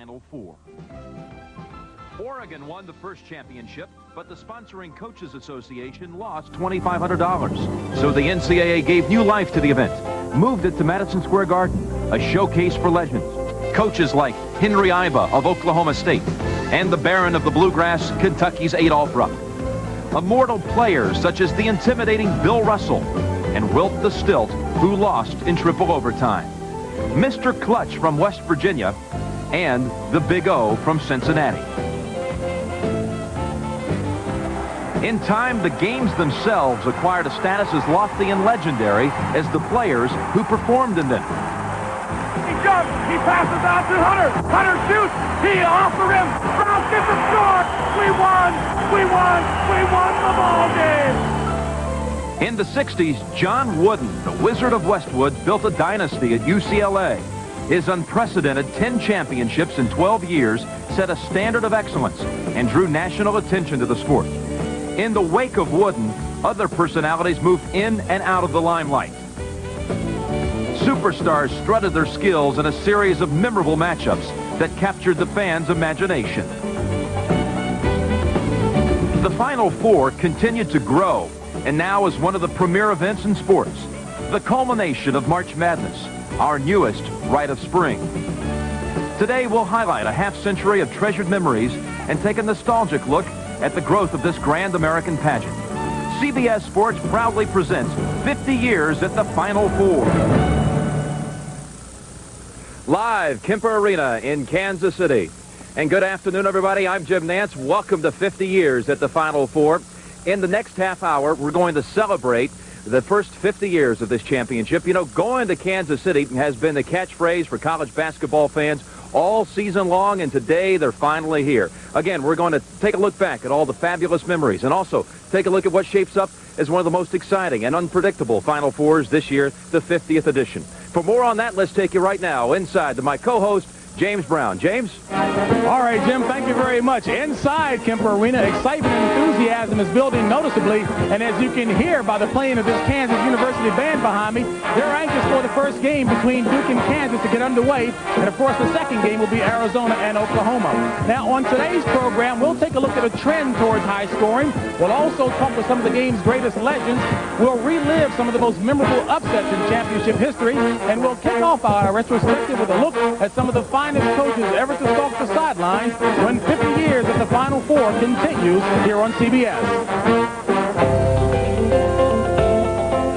Final Four. Oregon won the first championship, but the sponsoring Coaches Association lost $2,500. So the NCAA gave new life to the event, moved it to Madison Square Garden, a showcase for legends. Coaches like Henry Iba of Oklahoma State and the Baron of the Bluegrass, Kentucky's Adolph Rupp. Immortal players such as the intimidating Bill Russell and Wilt the Stilt, who lost in triple overtime. Mr. Clutch from West Virginia and the Big O from Cincinnati. In time, the games themselves acquired a status as lofty and legendary as the players who performed in them. He jumps, he passes out to Hunter. Hunter shoots, he off the rim. Brown gets a score. We won the ball game. In the 60s, John Wooden, the Wizard of Westwood, built a dynasty at UCLA. His unprecedented 10 championships in 12 years set a standard of excellence and drew national attention to the sport. In the wake of Wooden, other personalities moved in and out of the limelight. Superstars strutted their skills in a series of memorable matchups that captured the fans' imagination. The Final Four continued to grow and now is one of the premier events in sports, the culmination of March Madness, our newest rite of spring. Today we'll highlight a half-century of treasured memories and take a nostalgic look at the growth of this grand American pageant. CBS Sports proudly presents 50 years at the Final Four. Live, Kemper Arena in Kansas City. And good afternoon, everybody. I'm Jim Nance. Welcome to 50 years at the Final Four. In the next half hour, we're going to celebrate the first 50 years of this championship. You know, going to Kansas City has been the catchphrase for college basketball fans all season long, and today they're finally here. Again, we're going to take a look back at all the fabulous memories and also take a look at what shapes up as one of the most exciting and unpredictable Final Fours this year, the 50th edition. For more on that, let's take you right now inside to my co-host, James Brown. James? All right, Jim, thank you very much. Inside Kemper Arena, excitement and enthusiasm is building noticeably, and as you can hear by the playing of this Kansas University band behind me, they're anxious for the first game between Duke and Kansas to get underway, and of course the second game will be Arizona and Oklahoma. Now, on today's program, we'll take a look at a trend towards high scoring. We'll also talk with some of the game's greatest legends. We'll relive some of the most memorable upsets in championship history, and we'll kick off our retrospective with a look at some of the finest coaches ever to stalk the sidelines when 50 years at the Final Four continues here on CBS.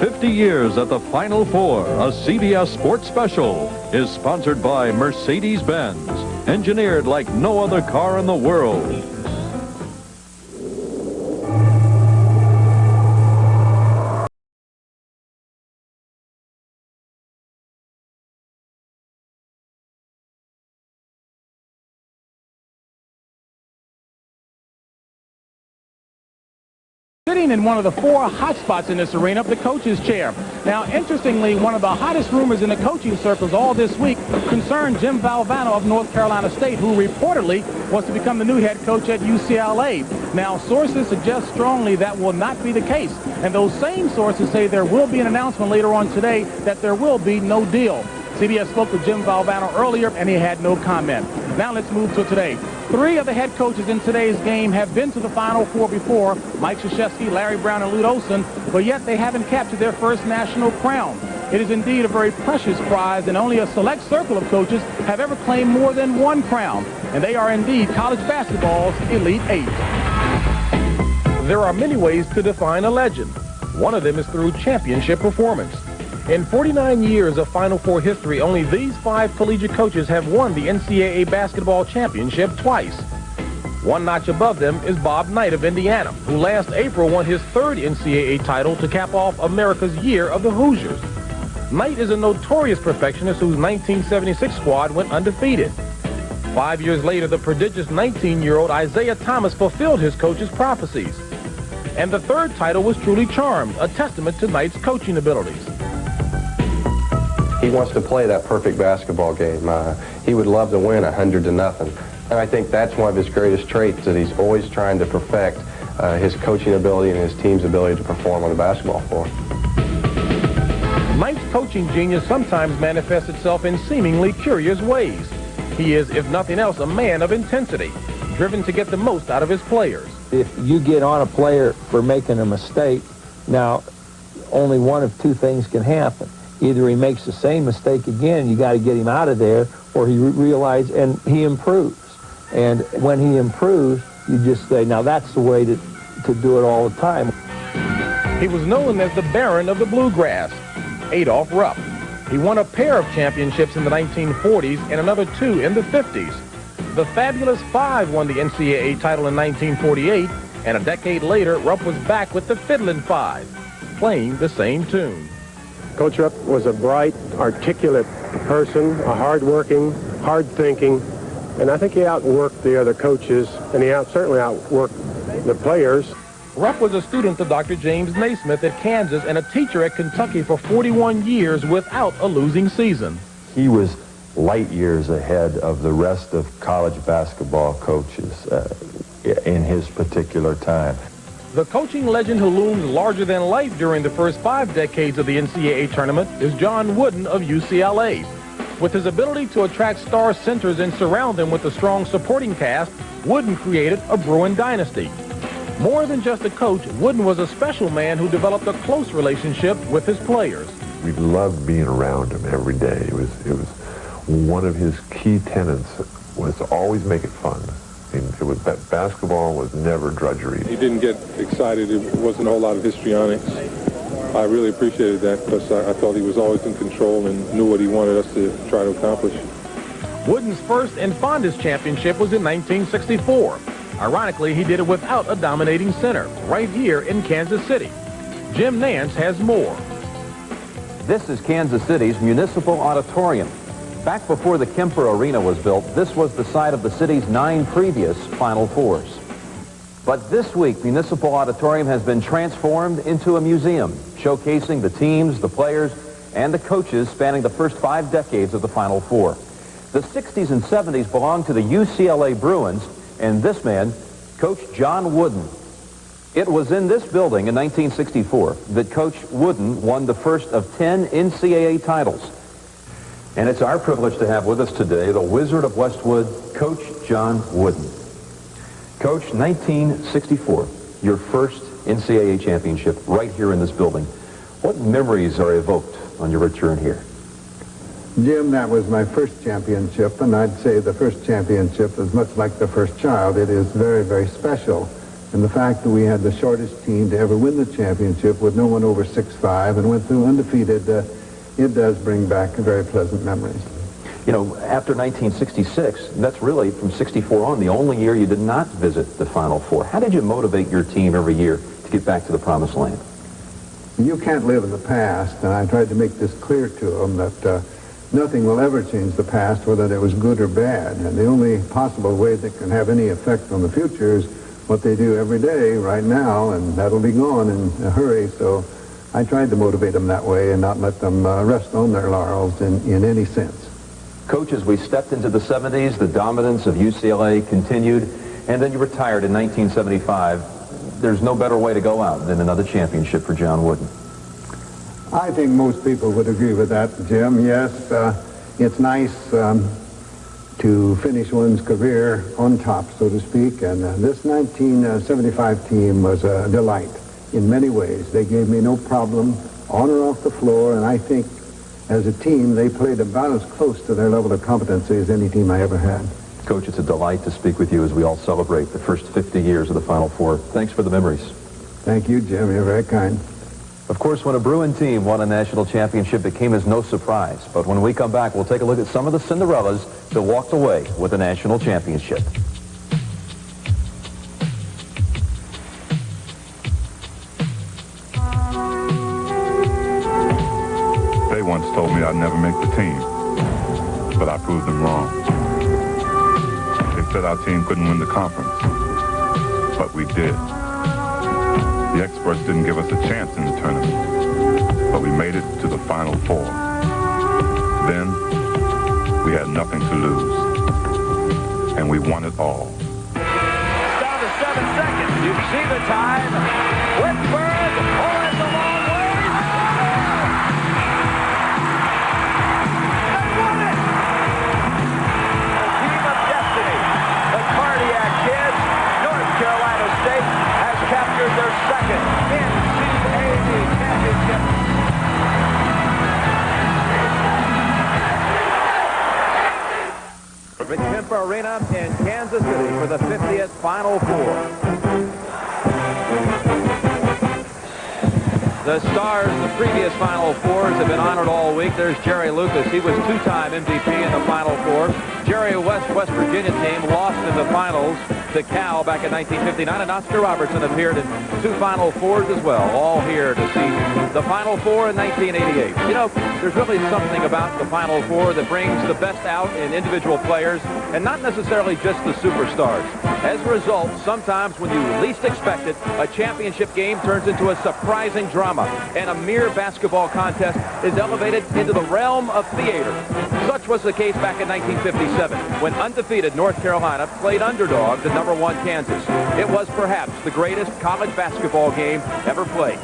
50 years at the Final Four, a CBS Sports Special, is sponsored by Mercedes-Benz, engineered like no other car in the world. Sitting in one of the four hot spots in this arena, the coach's chair. Now, interestingly, one of the hottest rumors in the coaching circles all this week concerned Jim Valvano of North Carolina State, who reportedly wants to become the new head coach at UCLA. Now, sources suggest strongly that will not be the case, and those same sources say there will be an announcement later on today that there will be no deal. CBS spoke with Jim Valvano earlier, and he had no comment. Now let's move to today. Three of the head coaches in today's game have been to the Final Four before, Mike Krzyzewski, Larry Brown, and Lute Olson, but yet they haven't captured their first national crown. It is indeed a very precious prize, and only a select circle of coaches have ever claimed more than one crown, and they are indeed college basketball's Elite Eight. There are many ways to define a legend. One of them is through championship performance. In 49 years of Final Four history, only these five collegiate coaches have won the NCAA basketball championship twice. One notch above them is Bob Knight of Indiana, who last April won his third NCAA title to cap off America's year of the Hoosiers. Knight is a notorious perfectionist whose 1976 squad went undefeated. 5 years later, the prodigious 19-year-old Isaiah Thomas fulfilled his coach's prophecies. And the third title was truly charmed, a testament to Knight's coaching abilities. He wants to play that perfect basketball game. He would love to win 100-0. And I think that's one of his greatest traits, that he's always trying to perfect his coaching ability and his team's ability to perform on the basketball floor. Knight's coaching genius sometimes manifests itself in seemingly curious ways. He is, if nothing else, a man of intensity, driven to get the most out of his players. If you get on a player for making a mistake, now only one of two things can happen. Either he makes the same mistake again, you got to get him out of there, or he realizes and he improves. And when he improves, you just say, now that's the way to do it all the time. He was known as the Baron of the Bluegrass, Adolph Rupp. He won a pair of championships in the 1940s and another two in the 50s. The Fabulous Five won the NCAA title in 1948, and a decade later, Rupp was back with the Fiddlin' Five, playing the same tune. Coach Rupp was a bright, articulate person, a hard-working, hard-thinking, and I think he outworked the other coaches, and he certainly outworked the players. Rupp was a student of Dr. James Naismith at Kansas and a teacher at Kentucky for 41 years without a losing season. He was light years ahead of the rest of college basketball coaches in his particular time. The coaching legend who looms larger than life during the first 5 decades of the NCAA tournament is John Wooden of UCLA. With his ability to attract star centers and surround them with a strong supporting cast, Wooden created a Bruin dynasty. More than just a coach, Wooden was a special man who developed a close relationship with his players. We loved being around him every day. It was one of his key tenets was to always make it fun. I mean, basketball was never drudgery. He didn't get excited. It wasn't a whole lot of histrionics. I really appreciated that because I thought he was always in control and knew what he wanted us to try to accomplish. Wooden's first and fondest championship was in 1964. Ironically, he did it without a dominating center, right here in Kansas City. Jim Nance has more. This is Kansas City's Municipal Auditorium. Back before the Kemper Arena was built, this was the site of the city's 9 previous Final Fours. But this week, Municipal Auditorium has been transformed into a museum, showcasing the teams, the players, and the coaches spanning the first 5 decades of the Final Four. The 60s and 70s belonged to the UCLA Bruins, and this man, Coach John Wooden. It was in this building in 1964 that Coach Wooden won the first of 10 NCAA titles. And it's our privilege to have with us today the Wizard of Westwood, Coach John Wooden. Coach, 1964, your first NCAA championship right here in this building. What memories are evoked on your return here? Jim, that was my first championship, and I'd say the first championship is much like the first child. It is very, very special. And the fact that we had the shortest team to ever win the championship with no one over 6'5" and went through undefeated, it does bring back very pleasant memories. You know, after 1966, that's really from 64 on the only year you did not visit the Final Four. How did you motivate your team every year to get back to the promised land? You can't live in the past, and I tried to make this clear to them that nothing will ever change the past, whether it was good or bad. And the only possible way that can have any effect on the future is what they do every day right now, and that'll be gone in a hurry. So I tried to motivate them that way and not let them rest on their laurels in any sense. Coach, as we stepped into the 70s, the dominance of UCLA continued, and then you retired in 1975. There's no better way to go out than another championship for John Wooden. I think most people would agree with that, Jim. Yes, it's nice to finish one's career on top, so to speak, and this 1975 team was a delight in many ways. They gave me no problem on or off the floor, and I think as a team they played about as close to their level of competency as any team I ever had. Coach, it's a delight to speak with you as we all celebrate the first 50 years of the Final Four. Thanks for the memories. Thank you, Jim. You're very kind. Of course, when a Bruin team won a national championship, it came as no surprise. But when we come back, we'll take a look at some of the Cinderellas that walked away with a national championship. They once told me I'd never make the team, but I proved them wrong. They said our team couldn't win the conference, but we did. The experts didn't give us a chance in the tournament, but we made it to the Final Four. Then, we had nothing to lose, and we won it all. Down to 7 seconds. You see the time. Whitburn, oh, it's a long way. They won it! Kemper Arena in Kansas City for the 50th Final Four. The stars of the previous Final Fours have been honored all week. There's Jerry Lucas. He was two-time MVP in the Final Four. Jerry West Virginia team lost in the finals to Cal back in 1959, and Oscar Robertson appeared in two Final Fours as well, all here to see the Final Four in 1988. You know, there's really something about the Final Four that brings the best out in individual players, and not necessarily just the superstars. As a result, sometimes when you least expect it, a championship game turns into a surprising drama, and a mere basketball contest is elevated into the realm of theater. Such was the case back in 1957, when undefeated North Carolina played underdog to #1 Kansas. It was perhaps the greatest college basketball game ever played.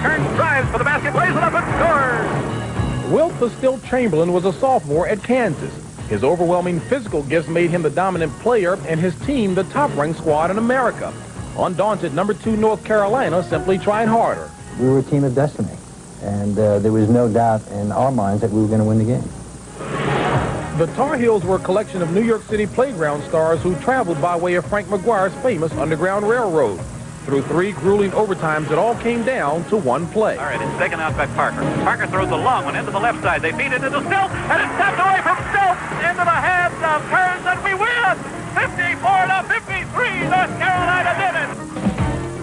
Kerr drives for the basket, lays it up and scores. Wilt Still-Chamberlain was a sophomore at Kansas. His overwhelming physical gifts made him the dominant player and his team the top-ranked squad in America. Undaunted, #2 North Carolina simply tried harder. We were a team of destiny, and there was no doubt in our minds that we were going to win the game. The Tar Heels were a collection of New York City playground stars who traveled by way of Frank McGuire's famous Underground Railroad. Through 3 grueling overtimes, it all came down to one play. All right, it's taken out by Parker. Parker throws a long one into the left side. They feed it into Stilt, and it's tapped away from Stilt into the hands of Kerr, and we win! 54-53, North Carolina did it!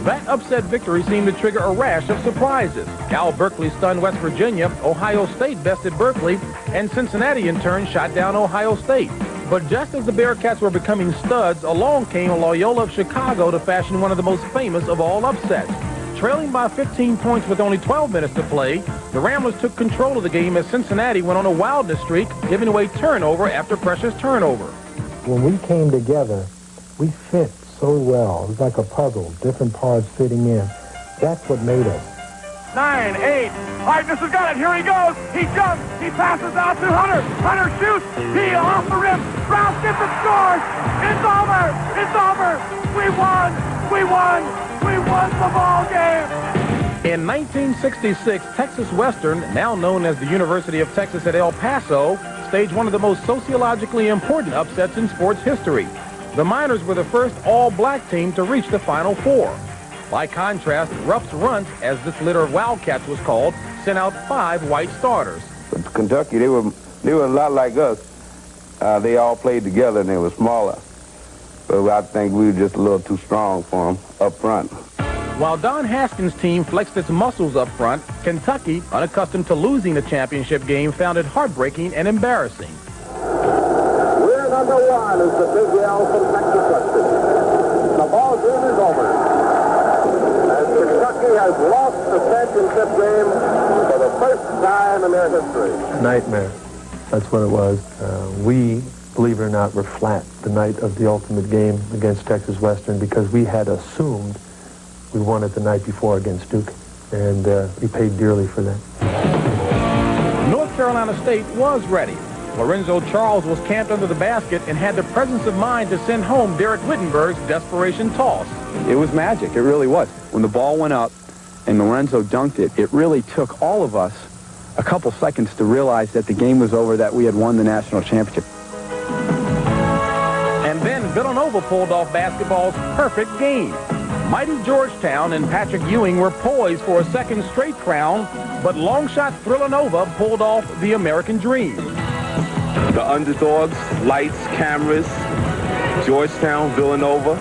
That upset victory seemed to trigger a rash of surprises. Cal Berkeley stunned West Virginia, Ohio State bested Berkeley, and Cincinnati in turn shot down Ohio State. But just as the Bearcats were becoming studs, along came Loyola of Chicago to fashion one of the most famous of all upsets. Trailing by 15 points with only 12 minutes to play, the Ramblers took control of the game as Cincinnati went on a wildness streak, giving away turnover after precious turnover. When we came together, we fit so well. It was like a puzzle, different parts fitting in. That's what made us. 9, 8. Harkness has got it. Here he goes. He jumps. He passes out to Hunter. Hunter shoots. He off the rim. Rouse gets it, scores. It's over. It's over. We won. We won. We won the ball game. In 1966, Texas Western, now known as the University of Texas at El Paso, staged one of the most sociologically important upsets in sports history. The Miners were the first all-black team to reach the Final Four. By contrast, Ruff's Runts, as this litter of Wildcats was called, sent out 5 white starters. But Kentucky, they were a lot like us. They all played together and they were smaller. But I think we were just a little too strong for them up front. While Don Haskins' team flexed its muscles up front, Kentucky, unaccustomed to losing a championship game, found it heartbreaking and embarrassing. We're #1 is the Big Yell from Texas Western. The ball game is over. Kentucky has lost the championship game for the first time in their history. Nightmare. That's what it was. We, believe it or not, were flat the night of the ultimate game against Texas Western because we had assumed we won it the night before against Duke, and we paid dearly for that. North Carolina State was ready. Lorenzo Charles was camped under the basket and had the presence of mind to send home Derek Wittenberg's desperation toss. It was magic. It really was. When the ball went up and Lorenzo dunked it, it really took all of us a couple seconds to realize that the game was over, that we had won the national championship. And then Villanova pulled off basketball's perfect game. Mighty Georgetown and Patrick Ewing were poised for a second straight crown, but long shot Villanova pulled off the American dream. The underdogs, lights, cameras, Georgetown, Villanova.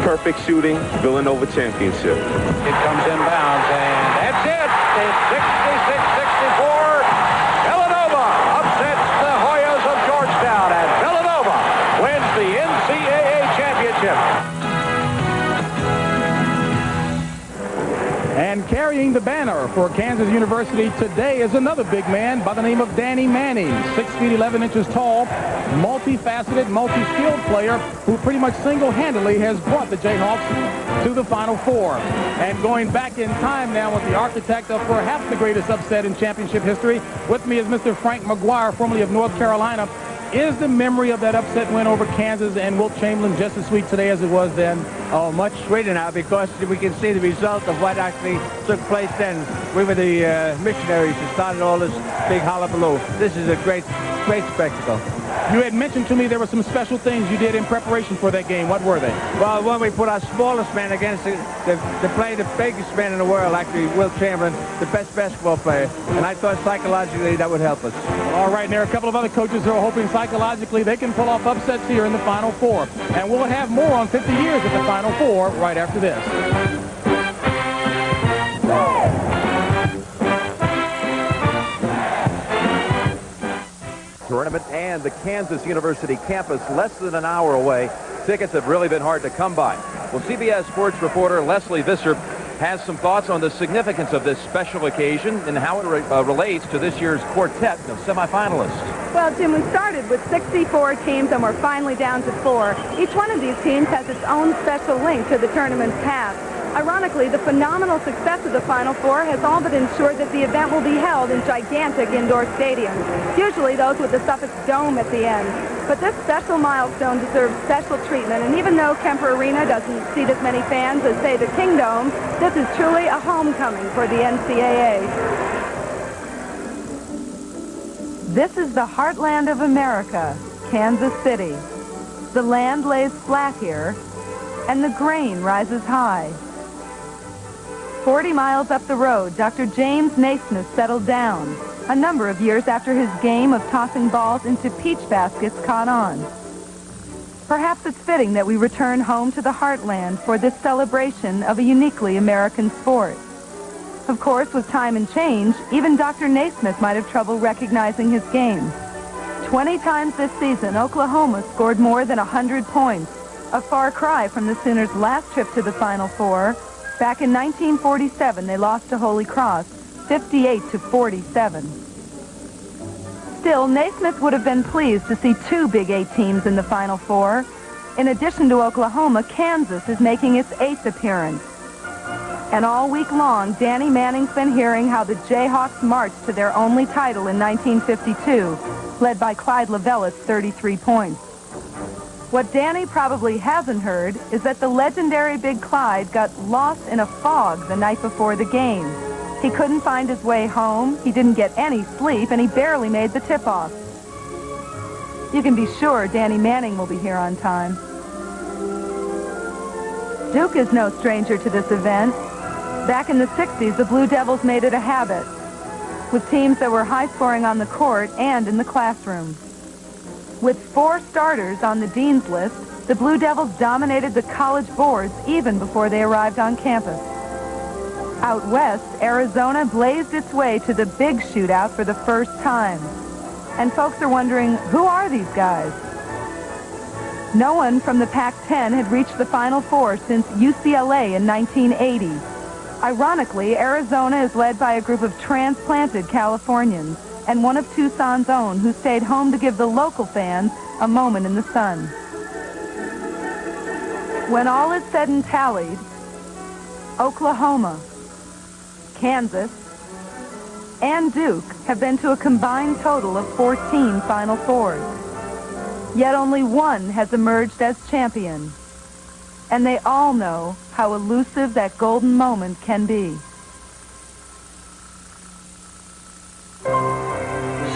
Perfect shooting, Villanova championship. It comes inbounds, and that's it. It's 66-64. Villanova upsets the Hoyas of Georgetown, and Villanova wins the NCAA championship. And carrying the banner for Kansas University today is another big man by the name of Danny Manning, 6 feet 11 inches tall, multifaceted, multi-skilled player who pretty much single-handedly has brought the Jayhawks to the Final Four. And going back in time now with the architect of perhaps the greatest upset in championship history, with me is Mr. Frank McGuire, formerly of North Carolina. Is the memory of that upset win over Kansas and Wilt Chamberlain just as sweet today as it was then? Oh, much sweeter now because we can see the result of what actually took place then. We were the missionaries who started all this big hullabaloo. This is a great spectacle. You had mentioned to me there were some special things you did in preparation for that game. What were they? Well, when we put our smallest man against to play the biggest man in the world, actually Wilt Chamberlain, the best basketball player, and I thought psychologically that would help us. All right, and there are a couple of other coaches who are hoping psychologically they can pull off upsets here in the Final Four. And we'll have more on 50 years at the Final Four right after this. Tournament and the Kansas University campus less than an hour away. Tickets have really been hard to come by. Well, CBS sports reporter Leslie Visser has some thoughts on the significance of this special occasion and how it relates to this year's quartet of semifinalists. Well, Jim, we started with 64 teams and we're finally down to 4. Each one of these teams has its own special link to the tournament's past. Ironically, the phenomenal success of the Final Four has all but ensured that the event will be held in gigantic indoor stadiums, usually those with the suffix dome at the end. But this special milestone deserves special treatment, and even though Kemper Arena doesn't seat as many fans as, say, the Kingdome, this is truly a homecoming for the NCAA. This is the heartland of America, Kansas City. The land lays flat here, and the grain rises high. 40 miles up the road, Dr. James Naismith settled down, a number of years after his game of tossing balls into peach baskets caught on. Perhaps it's fitting that we return home to the heartland for this celebration of a uniquely American sport. Of course, with time and change, even Dr. Naismith might have trouble recognizing his game. 20 times this season, Oklahoma scored more than 100 points, a far cry from the Sooners' last trip to the Final Four. Back in 1947, they lost to Holy Cross, 58-47. Still, Naismith would have been pleased to see 2 Big 8 teams in the Final Four. In addition to Oklahoma, Kansas is making its 8th appearance. And all week long, Danny Manning's been hearing how the Jayhawks marched to their only title in 1952, led by Clyde Lavellett's 33 points. What Danny probably hasn't heard is that the legendary Big Clyde got lost in a fog the night before the game. He couldn't find his way home, he didn't get any sleep, and he barely made the tip-off. You can be sure Danny Manning will be here on time. Duke is no stranger to this event. Back in the 60s, the Blue Devils made it a habit, with teams that were high-scoring on the court and in the classroom. With 4 starters on the dean's list, the Blue Devils dominated the college boards even before they arrived on campus. Out west, Arizona blazed its way to the big shootout for the first time. And folks are wondering, who are these guys? No one from the Pac-10 had reached the Final Four since UCLA in 1980. Ironically, Arizona is led by a group of transplanted Californians, and one of Tucson's own who stayed home to give the local fans a moment in the sun. When all is said and tallied, Oklahoma, Kansas, and Duke have been to a combined total of 14 Final Fours. Yet only one has emerged as champion. And they all know how elusive that golden moment can be.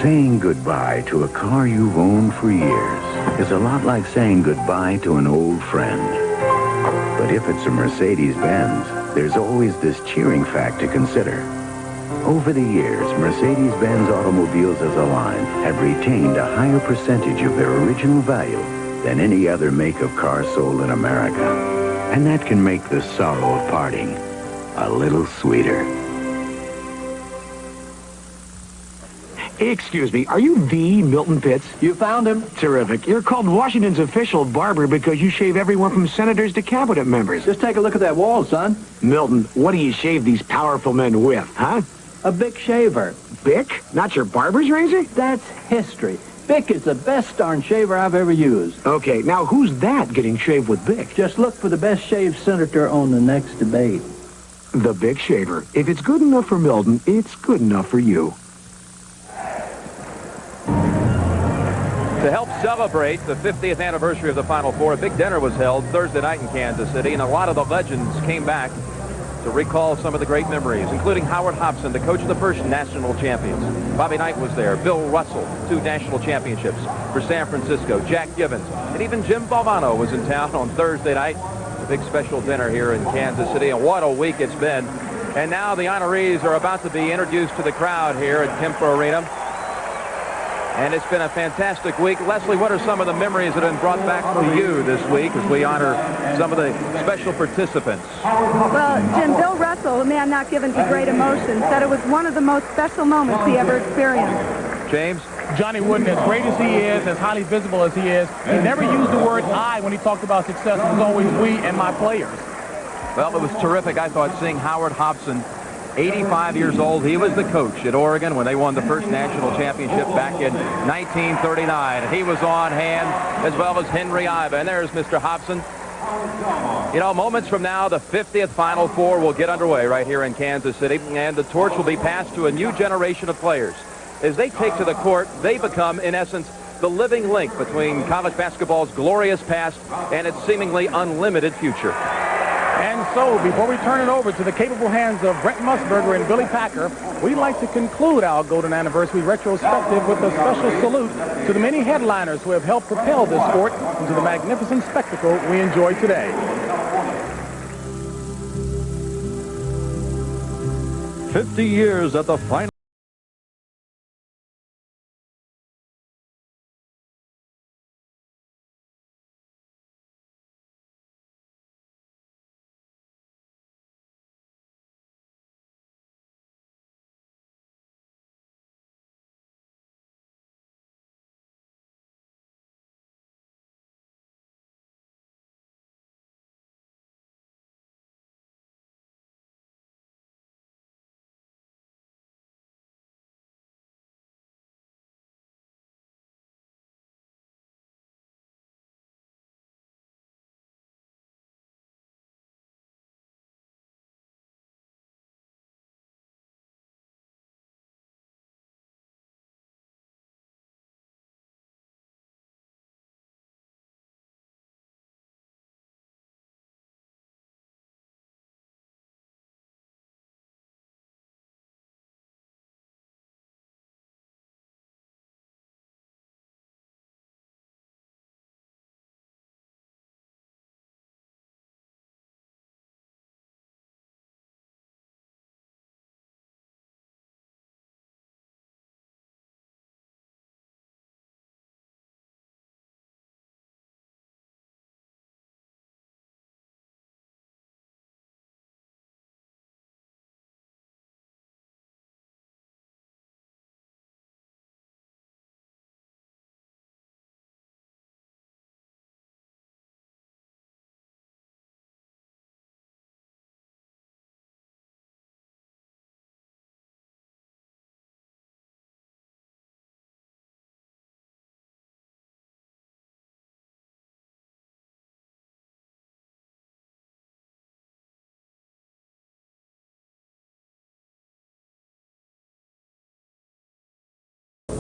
Saying goodbye to a car you've owned for years is a lot like saying goodbye to an old friend. But if it's a Mercedes-Benz, there's always this cheering fact to consider. Over the years, Mercedes-Benz automobiles as a line have retained a higher percentage of their original value than any other make of car sold in America. And that can make the sorrow of parting a little sweeter. Excuse me, are you the Milton Pitts? You found him? Terrific. You're called Washington's official barber because you shave everyone from senators to cabinet members. Just take a look at that wall, son. Milton, what do you shave these powerful men with, huh? A Bic shaver. Bic? Not your barber's razor? That's history. Bic is the best darn shaver I've ever used. Okay, now who's that getting shaved with Bic? Just look for the best shaved senator on the next debate. The Bic shaver. If it's good enough for Milton, it's good enough for you. To help celebrate the 50th anniversary of the Final Four, a big dinner was held Thursday night in Kansas City, and a lot of the legends came back to recall some of the great memories, including Howard Hobson, the coach of the first national champions. Bobby Knight was there. Bill Russell, 2 national championships for San Francisco. Jack Gibbons, and even Jim Valvano was in town on Thursday night. A big special dinner here in Kansas City, and what a week it's been. And now the honorees are about to be introduced to the crowd here at Kemper Arena. And it's been a fantastic week. Leslie, what are some of the memories that have been brought back for you this week as we honor some of the special participants? Well, Jim, Bill Russell, a man not given to great emotion, said it was one of the most special moments he ever experienced. James? Johnny Wooden, as great as he is, as highly visible as he is, he never used the word I when he talked about success. It was always we and my players. Well, it was terrific, I thought, seeing Howard Hobson, 85 years old. He was the coach at Oregon when they won the first national championship back in 1939. And he was on hand, as well as Henry Iba. And there's Mr. Hobson. You know, moments from now, the 50th Final Four will get underway right here in Kansas City, and the torch will be passed to a new generation of players. As they take to the court, they become, in essence, the living link between college basketball's glorious past and its seemingly unlimited future. And so, before we turn it over to the capable hands of Brent Musburger and Billy Packer, we'd like to conclude our Golden Anniversary retrospective with a special salute to the many headliners who have helped propel this sport into the magnificent spectacle we enjoy today. 50 years at the final.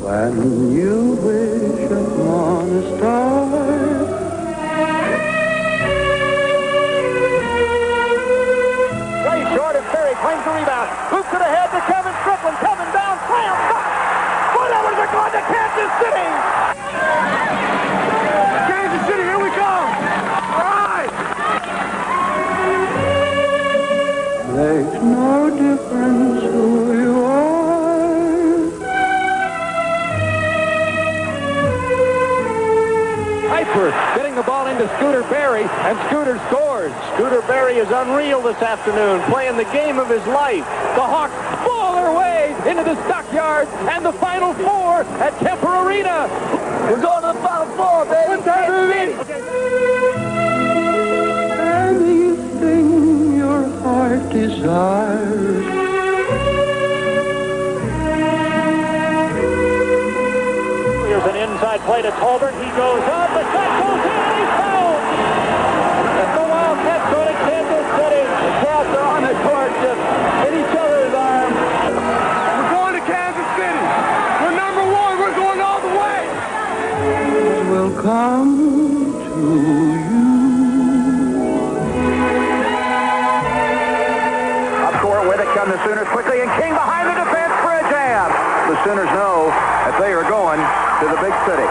When you wish upon a star. Way short of Perry, claims the rebound. Hoops it ahead to Kevin Strickland. Coming down, slam, dunk. Whatever, they're going to Kansas City. Kansas City, here we go. All right. Makes no difference who you are. Getting the ball into Scooter Berry, and Scooter scores. Scooter Berry is unreal this afternoon, playing the game of his life. The Hawks ball their way into the stockyards and the Final Four at Kemper Arena. We're going to the Final Four, baby. What's that, baby? Anything your heart desires. Here's an inside play to Tolbert. He goes up. The shot goes in, and he's fouled. And the Wildcats go to Kansas City. The Cats are on the court, just in each other's arms. We're going to Kansas City. We're number one. We're going all the way. come to you. Up court with it come the Sooners quickly, and King behind the defense for a jam. The Sooners know that they are going to the big city.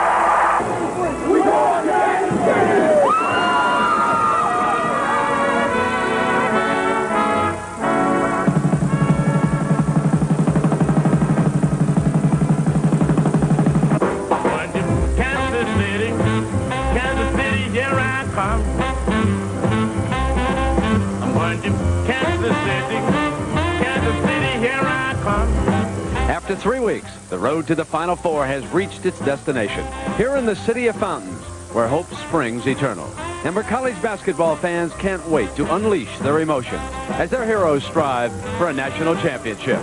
Kansas City, here I come. I'm going to Kansas City, here I come. After 3 weeks, the road to the Final Four has reached its destination, here in the city of fountains, where hope springs eternal. And where college basketball fans can't wait to unleash their emotions as their heroes strive for a national championship.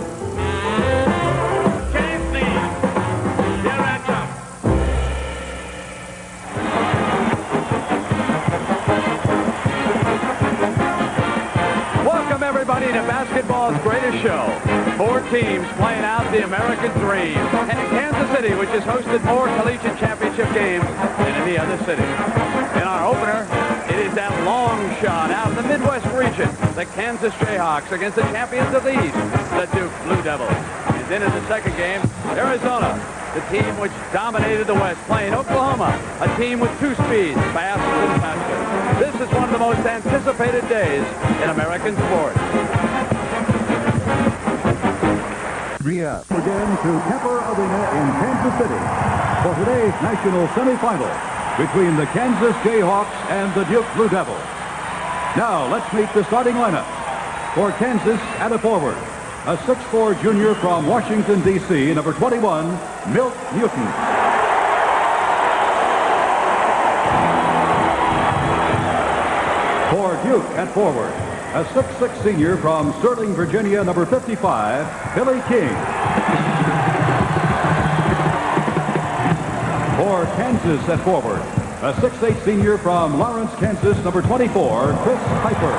Everybody to basketball's greatest show. 4 teams playing out the American dream. And in Kansas City, which has hosted more collegiate championship games than any other city. In our opener, it is that long shot out in the Midwest region. The Kansas Jayhawks against the champions of the East, the Duke Blue Devils. And then in the second game, Arizona, the team which dominated the West, playing Oklahoma, a team with 2 speeds, fast and faster. This is one of the most anticipated days in American sports. Again to Kemper Arena in Kansas City for today's national semifinal between the Kansas Jayhawks and the Duke Blue Devils. Now let's meet the starting lineup. For Kansas, at a forward, a 6'4" junior from Washington, D.C., number 21, Milt Newton. For Duke, at forward, a 6'6" senior from Sterling, Virginia, number 55, Billy King. For Kansas, at forward, a 6'8" senior from Lawrence, Kansas, number 24, Chris Piper.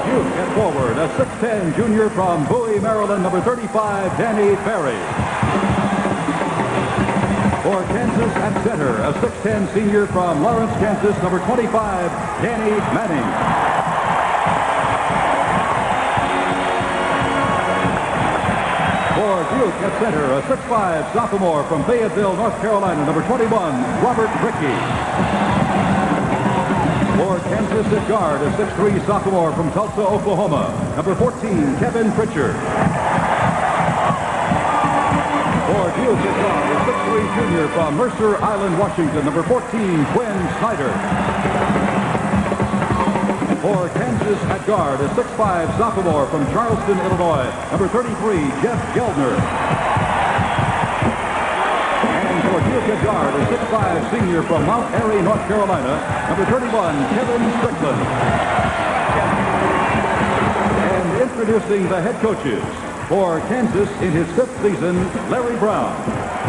Duke at forward, a 6'10" junior from Bowie, Maryland, number 35, Danny Berry. For Kansas at center, a 6'10" senior from Lawrence, Kansas, number 25, Danny Manning. For Duke at center, a 6'5" sophomore from Fayetteville, North Carolina, number 21, Robert Rickey. For Kansas at guard, a 6'3" sophomore from Tulsa, Oklahoma, number 14, Kevin Pritchard. For Duke at guard, a 6'3" junior from Mercer Island, Washington, number 14, Quinn Snyder. For Kansas at guard, a 6'5" sophomore from Charleston, Illinois, number 33, Jeff Geldner. For Duke at guard, a 6'5" senior from Mount Airy, North Carolina, number 31, Kevin Strickland. And introducing the head coaches. For Kansas in his 5th season, Larry Brown.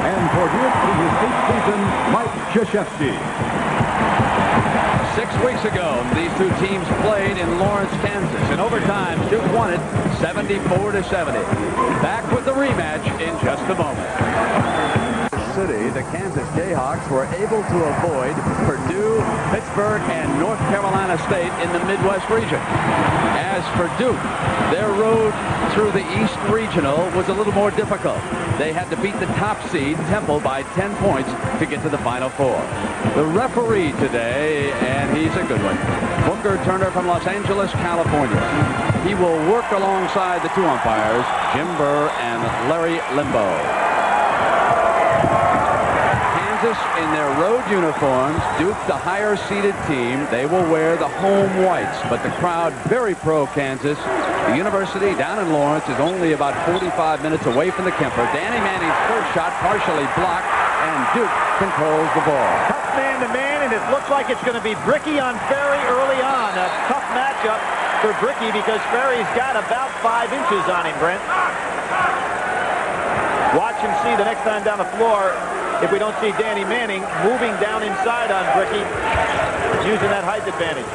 And for Duke in his 8th season, Mike Krzyzewski. 6 weeks ago, these 2 teams played in Lawrence, Kansas. In overtime, Duke won it 74-70. Back with the rematch in just a moment. City, the Kansas Jayhawks were able to avoid Purdue, Pittsburgh, and North Carolina State in the Midwest region. As for Duke, their road through the East Regional was a little more difficult. They had to beat the top seed, Temple, by 10 points to get to the Final Four. The referee today, and he's a good one, Booker Turner from Los Angeles, California. He will work alongside the 2 umpires, Jim Burr and Larry Limbo. In their road uniforms, Duke, the higher-seeded team, they will wear the home whites. But the crowd, very pro-Kansas. The university down in Lawrence is only about 45 minutes away from the Kemper. Danny Manning's first shot partially blocked, and Duke controls the ball. Tough man-to-man, and it looks like it's going to be Bricky on Ferry early on. A tough matchup for Bricky because Ferry's got about 5 inches on him, Brent. Watch him see the next time down the floor. If we don't see Danny Manning moving down inside on Bricky, using that height advantage.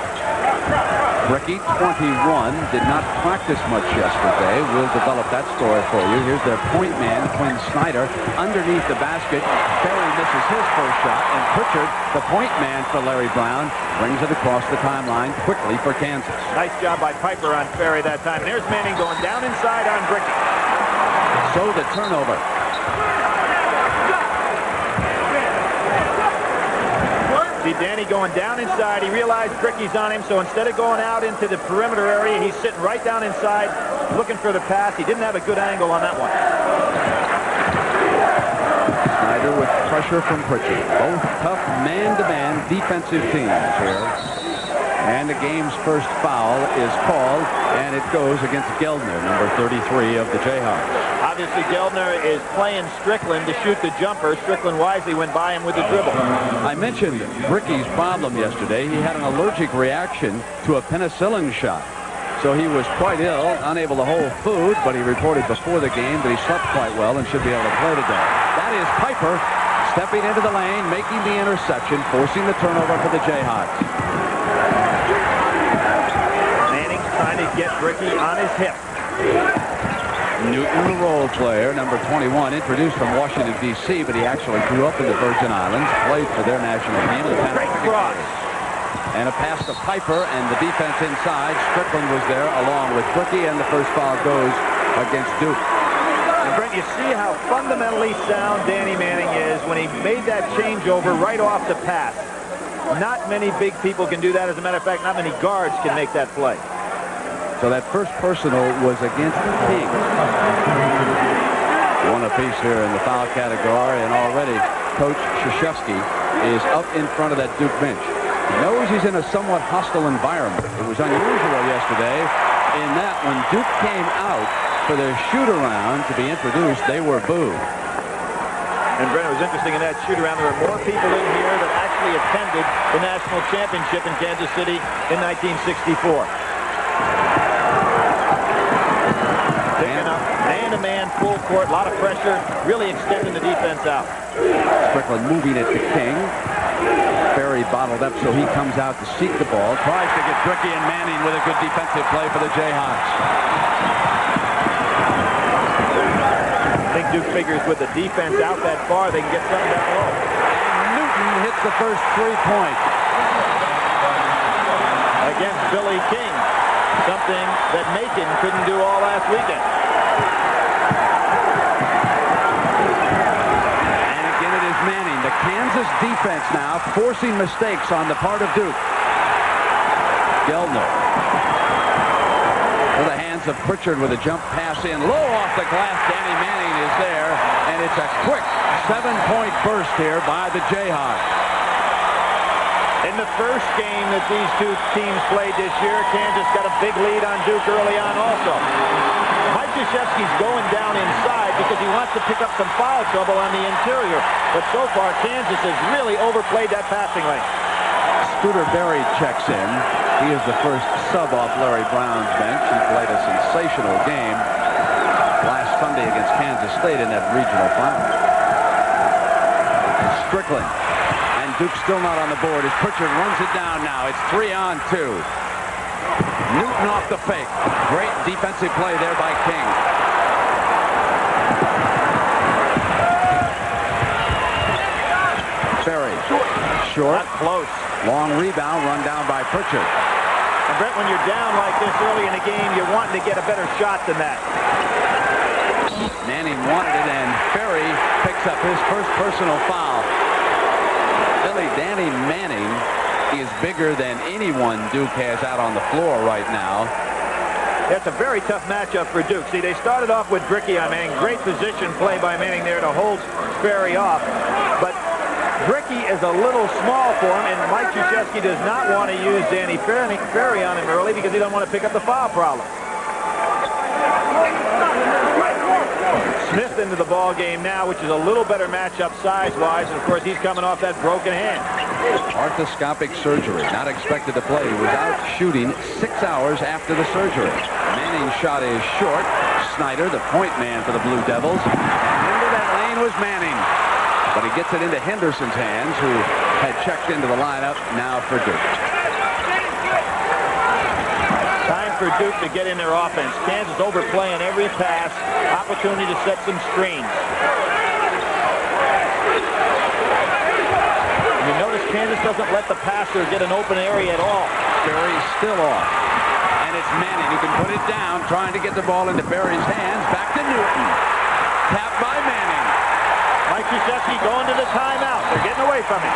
Bricky, 21, did not practice much yesterday. We'll develop that story for you. Here's their point man, Quinn Snyder, underneath the basket. Ferry misses his first shot, and Pritchard, the point man for Larry Brown, brings it across the timeline quickly for Kansas. Nice job by Piper on Ferry that time. And there's Manning going down inside on Bricky. So the turnover. See Danny going down inside. He realized Bricky's on him, so instead of going out into the perimeter area, he's sitting right down inside looking for the pass. He didn't have a good angle on that one. Snyder with pressure from Pritchard. Both tough man-to-man defensive teams here. And the game's first foul is called, and it goes against Geldner, number 33 of the Jayhawks. Obviously, Geldner is playing Strickland to shoot the jumper. Strickland wisely went by him with the dribble. I mentioned Bricky's problem yesterday. He had an allergic reaction to a penicillin shot. So he was quite ill, unable to hold food, but he reported before the game that he slept quite well and should be able to play today. That is Piper stepping into the lane, making the interception, forcing the turnover for the Jayhawks. Manning's trying to get Bricky on his hip. Newton, the role player, number 21, introduced from Washington, D.C., but he actually grew up in the Virgin Islands, played for their national team. Great cross. And a pass to Piper, and the defense inside. Strickland was there along with Bricky, and the first foul goes against Duke. And Brent, you see how fundamentally sound Danny Manning is when he made that changeover right off the pass. Not many big people can do that. As a matter of fact, not many guards can make that play. So that first personal was against King. One apiece here in the foul category, and already Coach Krzyzewski is up in front of that Duke bench. He knows he's in a somewhat hostile environment. It was unusual yesterday in that when Duke came out for their shoot-around to be introduced, they were booed. And Brent, it was interesting in that shoot-around. There were more people in here that actually attended the national championship in Kansas City in 1964. Picking up man-to-man, full court, a lot of pressure, really extending the defense out. Strickland moving it to King. Ferry bottled up, so he comes out to seek the ball. Tries to get Bricky and Manning with a good defensive play for the Jayhawks. I think Duke figures with the defense out that far, they can get something down low. And Newton hits the first 3-point. Against Billy King. Something that Macon couldn't do all last weekend. And again, it is Manning. The Kansas defense now forcing mistakes on the part of Duke. Geldner. To the hands of Pritchard with a jump pass in. Low off the glass. Danny Manning is there. And it's a quick 7-point burst here by the Jayhawks. In the first game that these two teams played this year, Kansas got a big lead on Duke early on also. Mike Krzyzewski's going down inside because he wants to pick up some foul trouble on the interior. But so far, Kansas has really overplayed that passing lane. Scooter Berry checks in. He is the first sub off Larry Brown's bench. He played a sensational game last Sunday against Kansas State in that regional final. Strickland. Duke's still not on the board as Pritchard runs it down now. It's 3-on-2. Newton off the fake. Great defensive play there by King. Ferry. Short. Not close. Long rebound run down by Pritchard. And Brent, when you're down like this early in the game, you're wanting to get a better shot than that. Manning wanted it, and Ferry picks up his first personal foul. Danny Manning is bigger than anyone Duke has out on the floor right now. That's a very tough matchup for Duke. See, they started off with Bricky on Manning. Great position play by Manning there to hold Ferry off. But Bricky is a little small for him, and Mike Krzyzewski does not want to use Danny Ferry on him early because he doesn't want to pick up the foul problem. Smith into the ball game now, which is a little better matchup size-wise, and of course he's coming off that broken hand. Arthroscopic surgery, not expected to play. He was out shooting 6 hours after the surgery. Manning's shot is short. Snyder, the point man for the Blue Devils. Into that lane was Manning, but he gets it into Henderson's hands, who had checked into the lineup now for Duke. for Duke to get in their offense. Kansas overplaying every pass, opportunity to set some screens. You notice Kansas doesn't let the passer get an open area at all. Berry's still off. And it's Manning who can put it down, trying to get the ball into Berry's hands. Back to Newton. Tapped by Manning. Mike Krzyzewski going to the timeout. They're getting away from him.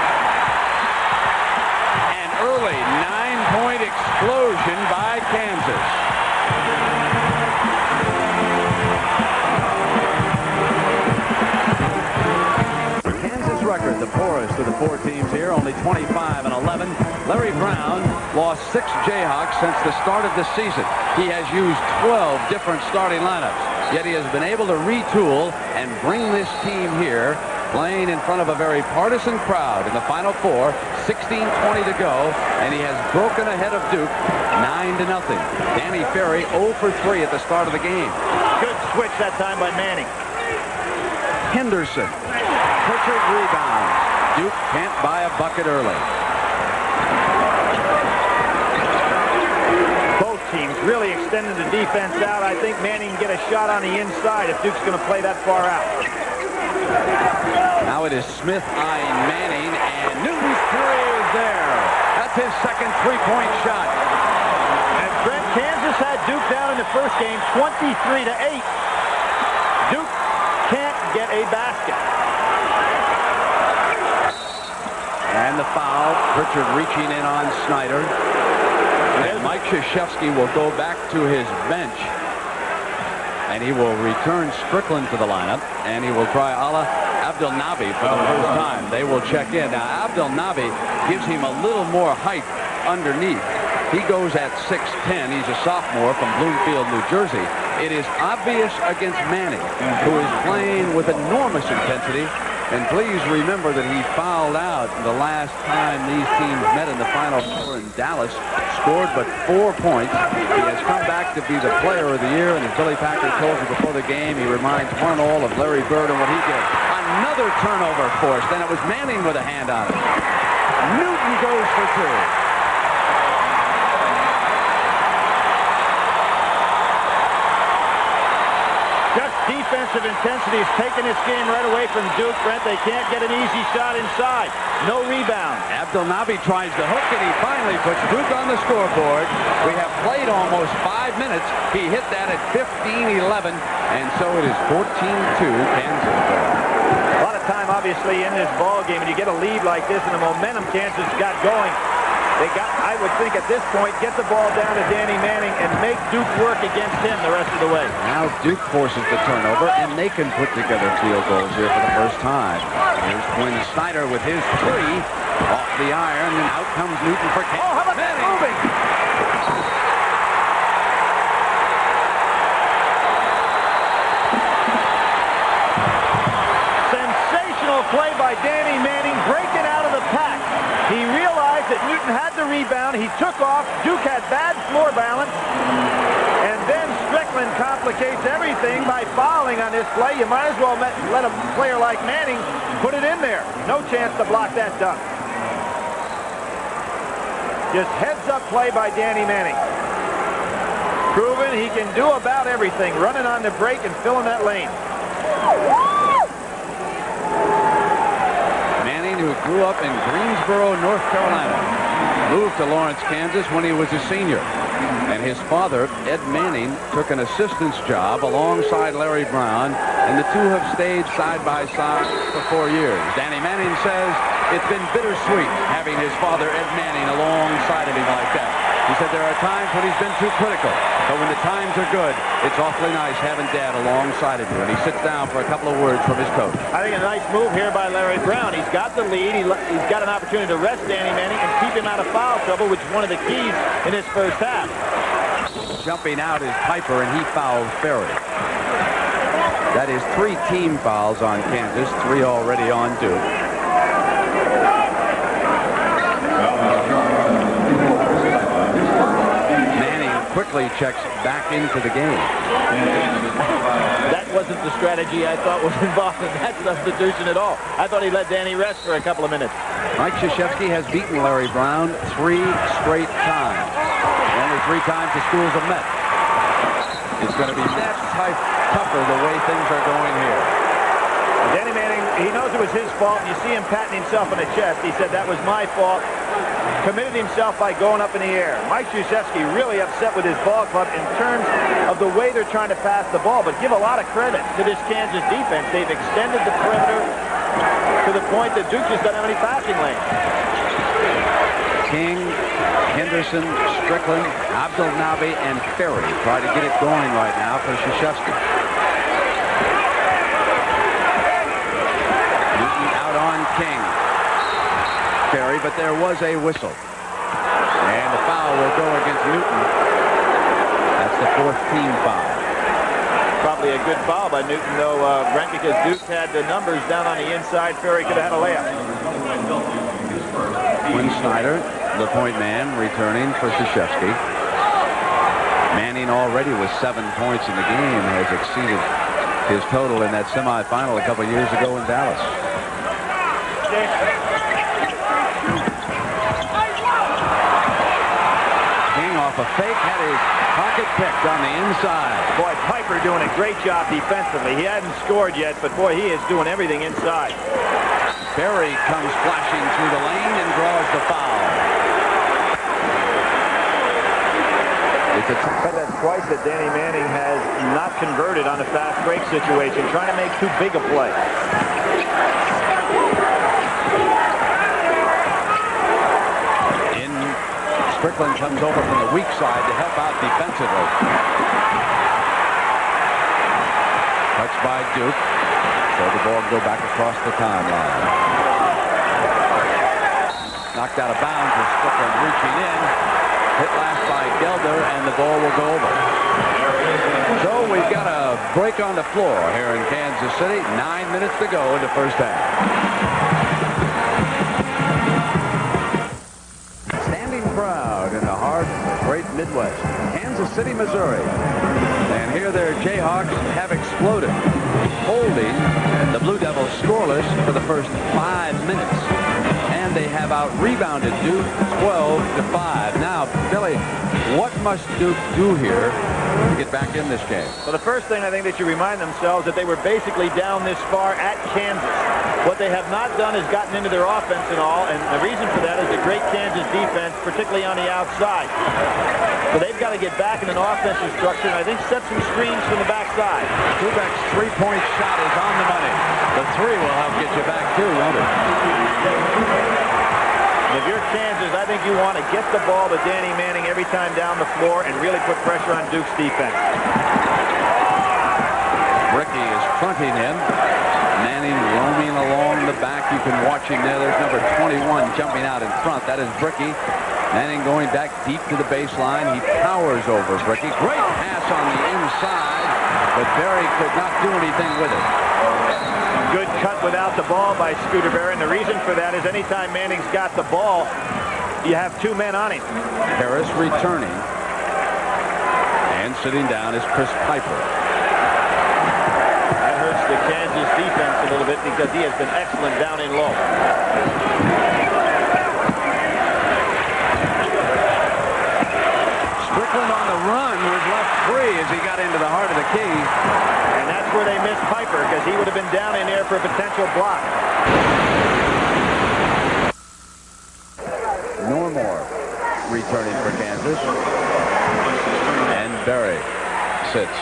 An early 9-point explosion by Kansas. Kansas record, the poorest of the four teams here, only 25-11. Larry Brown lost 6 Jayhawks since the start of the season. He has used 12 different starting lineups, yet he has been able to retool and bring this team here, playing in front of a very partisan crowd in the Final Four, 16:20 to go, and he has broken ahead of Duke 9-0. Danny Ferry 0 for 3 at the start of the game. Good switch that time by Manning. Henderson. Pritchard rebounds. Duke can't buy a bucket early. Both teams really extending the defense out. I think Manning can get a shot on the inside if Duke's going to play that far out. Now it is Smith eyeing Manning, and Newton's three is there. That's his second three-point shot. And Brent, Kansas had Duke down in the first game, 23-8. Duke can't get a basket. And the foul, Pritchard reaching in on Snyder. And Mike Krzyzewski will go back to his bench. And he will return Strickland to the lineup. And he will try Ala Abdelnaby for the first time. They will check in. Now, Abdelnaby gives him a little more height underneath. He goes at 6'10". He's a sophomore from Bloomfield, New Jersey. It is obvious against Manning, who is playing with enormous intensity. And please remember that he fouled out the last time these teams met in the Final Four in Dallas, scored but 4 points. He has come back to be the player of the year, and as Billy Packer told you before the game, he reminds one all of Larry Bird and what he did. Another turnover forced, and it was Manning with a hand on it. Newton goes for 2. Defensive intensity is taking this game right away from Duke. Brent, they can't get an easy shot inside. No rebound. Abdelnaby tries to hook, and he finally puts Duke on the scoreboard. We have played almost 5 minutes. He hit that at 15-11, and so it is 14-2 Kansas. A lot of time, obviously, in this ball game, and you get a lead like this, and the momentum Kansas got going. They got, I would think at this point, get the ball down to Danny Manning and make Duke work against him the rest of the way. Now Duke forces the turnover, and they can put together field goals here for the first time. Here's Quinn Snyder with his 3 off the iron, and out comes Newton for Kansas. Oh, how about Manning moving? Sensational play by Danny Manning, breaking out of the pack. He realized that Newton had the rebound. He took off. Duke had bad floor balance. And then Strickland complicates everything by fouling on this play. You might as well let a player like Manning put it in there. No chance to block that dunk. Just heads-up play by Danny Manning. Proven he can do about everything, running on the break and filling that lane. Who grew up in Greensboro, North Carolina, moved to Lawrence, Kansas when he was a senior. And his father, Ed Manning, took an assistant's job alongside Larry Brown, and the two have stayed side by side for 4 years. Danny Manning says it's been bittersweet having his father, Ed Manning, alongside of him like that. He said there are times when he's been too critical, but when the times are good, it's awfully nice having Dad alongside of you. And he sits down for a couple of words from his coach. I think a nice move here by Larry Brown. He's got the lead. He's got an opportunity to rest Danny Manning and keep him out of foul trouble, which is one of the keys in this first half. Jumping out is Piper, and he fouls Ferry. That is 3 team fouls on Kansas, 3 already on Duke. Quickly checks back into the game. That wasn't the strategy I thought was involved in that substitution at all. I thought he let Danny rest for a couple of minutes. Mike Krzyzewski has beaten Larry Brown 3 straight times. The only 3 times the schools have met. It's going to be that type tougher the way things are going here. Danny Manning, he knows it was his fault. You see him patting himself on the chest. He said, that was my fault. Committed himself by going up in the air. Mike Krzyzewski really upset with his ball club in terms of the way they're trying to pass the ball. But give a lot of credit to this Kansas defense. They've extended the perimeter to the point that Duke just doesn't have any passing lanes. King, Henderson, Strickland, Abdelnaby, and Ferry try to get it going right now for Krzyzewski. Newton out on King. Ferry, but there was a whistle. And the foul will go against Newton. That's the 4th team foul. Probably a good foul by Newton, though, Brent, because Duke had the numbers down on the inside. Ferry could have had a layup. Quinn Snyder, the point man, returning for Krzyzewski. Manning already with 7 points in the game has exceeded his total in that semifinal a couple years ago in Dallas. King off a fake, had his pocket picked on the inside. Boy, Piper doing a great job defensively. He hadn't scored yet, but boy, he is doing everything inside. Berry comes flashing through the lane and draws the foul. But that's twice that Danny Manning has not converted on a fast break situation, trying to make too big a play. Strickland comes over from the weak side to help out defensively. Touched by Duke. So the ball will go back across the timeline. Knocked out of bounds with Strickland reaching in. Hit last by Gelder, and the ball will go over. So we've got a break on the floor here in Kansas City. 9 minutes to go in the first half. Crowd in the heart of the great Midwest, Kansas City, Missouri. And here their Jayhawks have exploded, holding the Blue Devils scoreless for the first 5 minutes. And they have out-rebounded Duke 12-5. Now, Billy, what must Duke do here to get back in this game? Well, the first thing I think they should remind themselves that they were basically down this far at Kansas. What they have not done is gotten into their offense and all, and the reason for that is the great Kansas defense, particularly on the outside. So they've got to get back in an offensive structure, and I think set some screens from the backside. Kubek's three-point shot is on the money. The 3 will help get you back too, won't it? If you're Kansas, I think you want to get the ball to Danny Manning every time down the floor and really put pressure on Duke's defense. Ricky is fronting him. Manning roaming along the back. You can watch him there. There's number 21 jumping out in front. That is Bricky. Manning going back deep to the baseline. He powers over Bricky. Great pass on the inside, but Berry could not do anything with it. Good cut without the ball by Scooter Berry, and the reason for that is anytime Manning's got the ball, you have 2 men on him. Harris returning. And sitting down is Chris Piper. That hurts the Kansas defense a little bit because he has been excellent down in low. Strickland on the run was left free as he got into the heart of the key. And that's where they missed Piper because he would have been down in there for a potential block. Normore returning for Kansas. And Berry sits.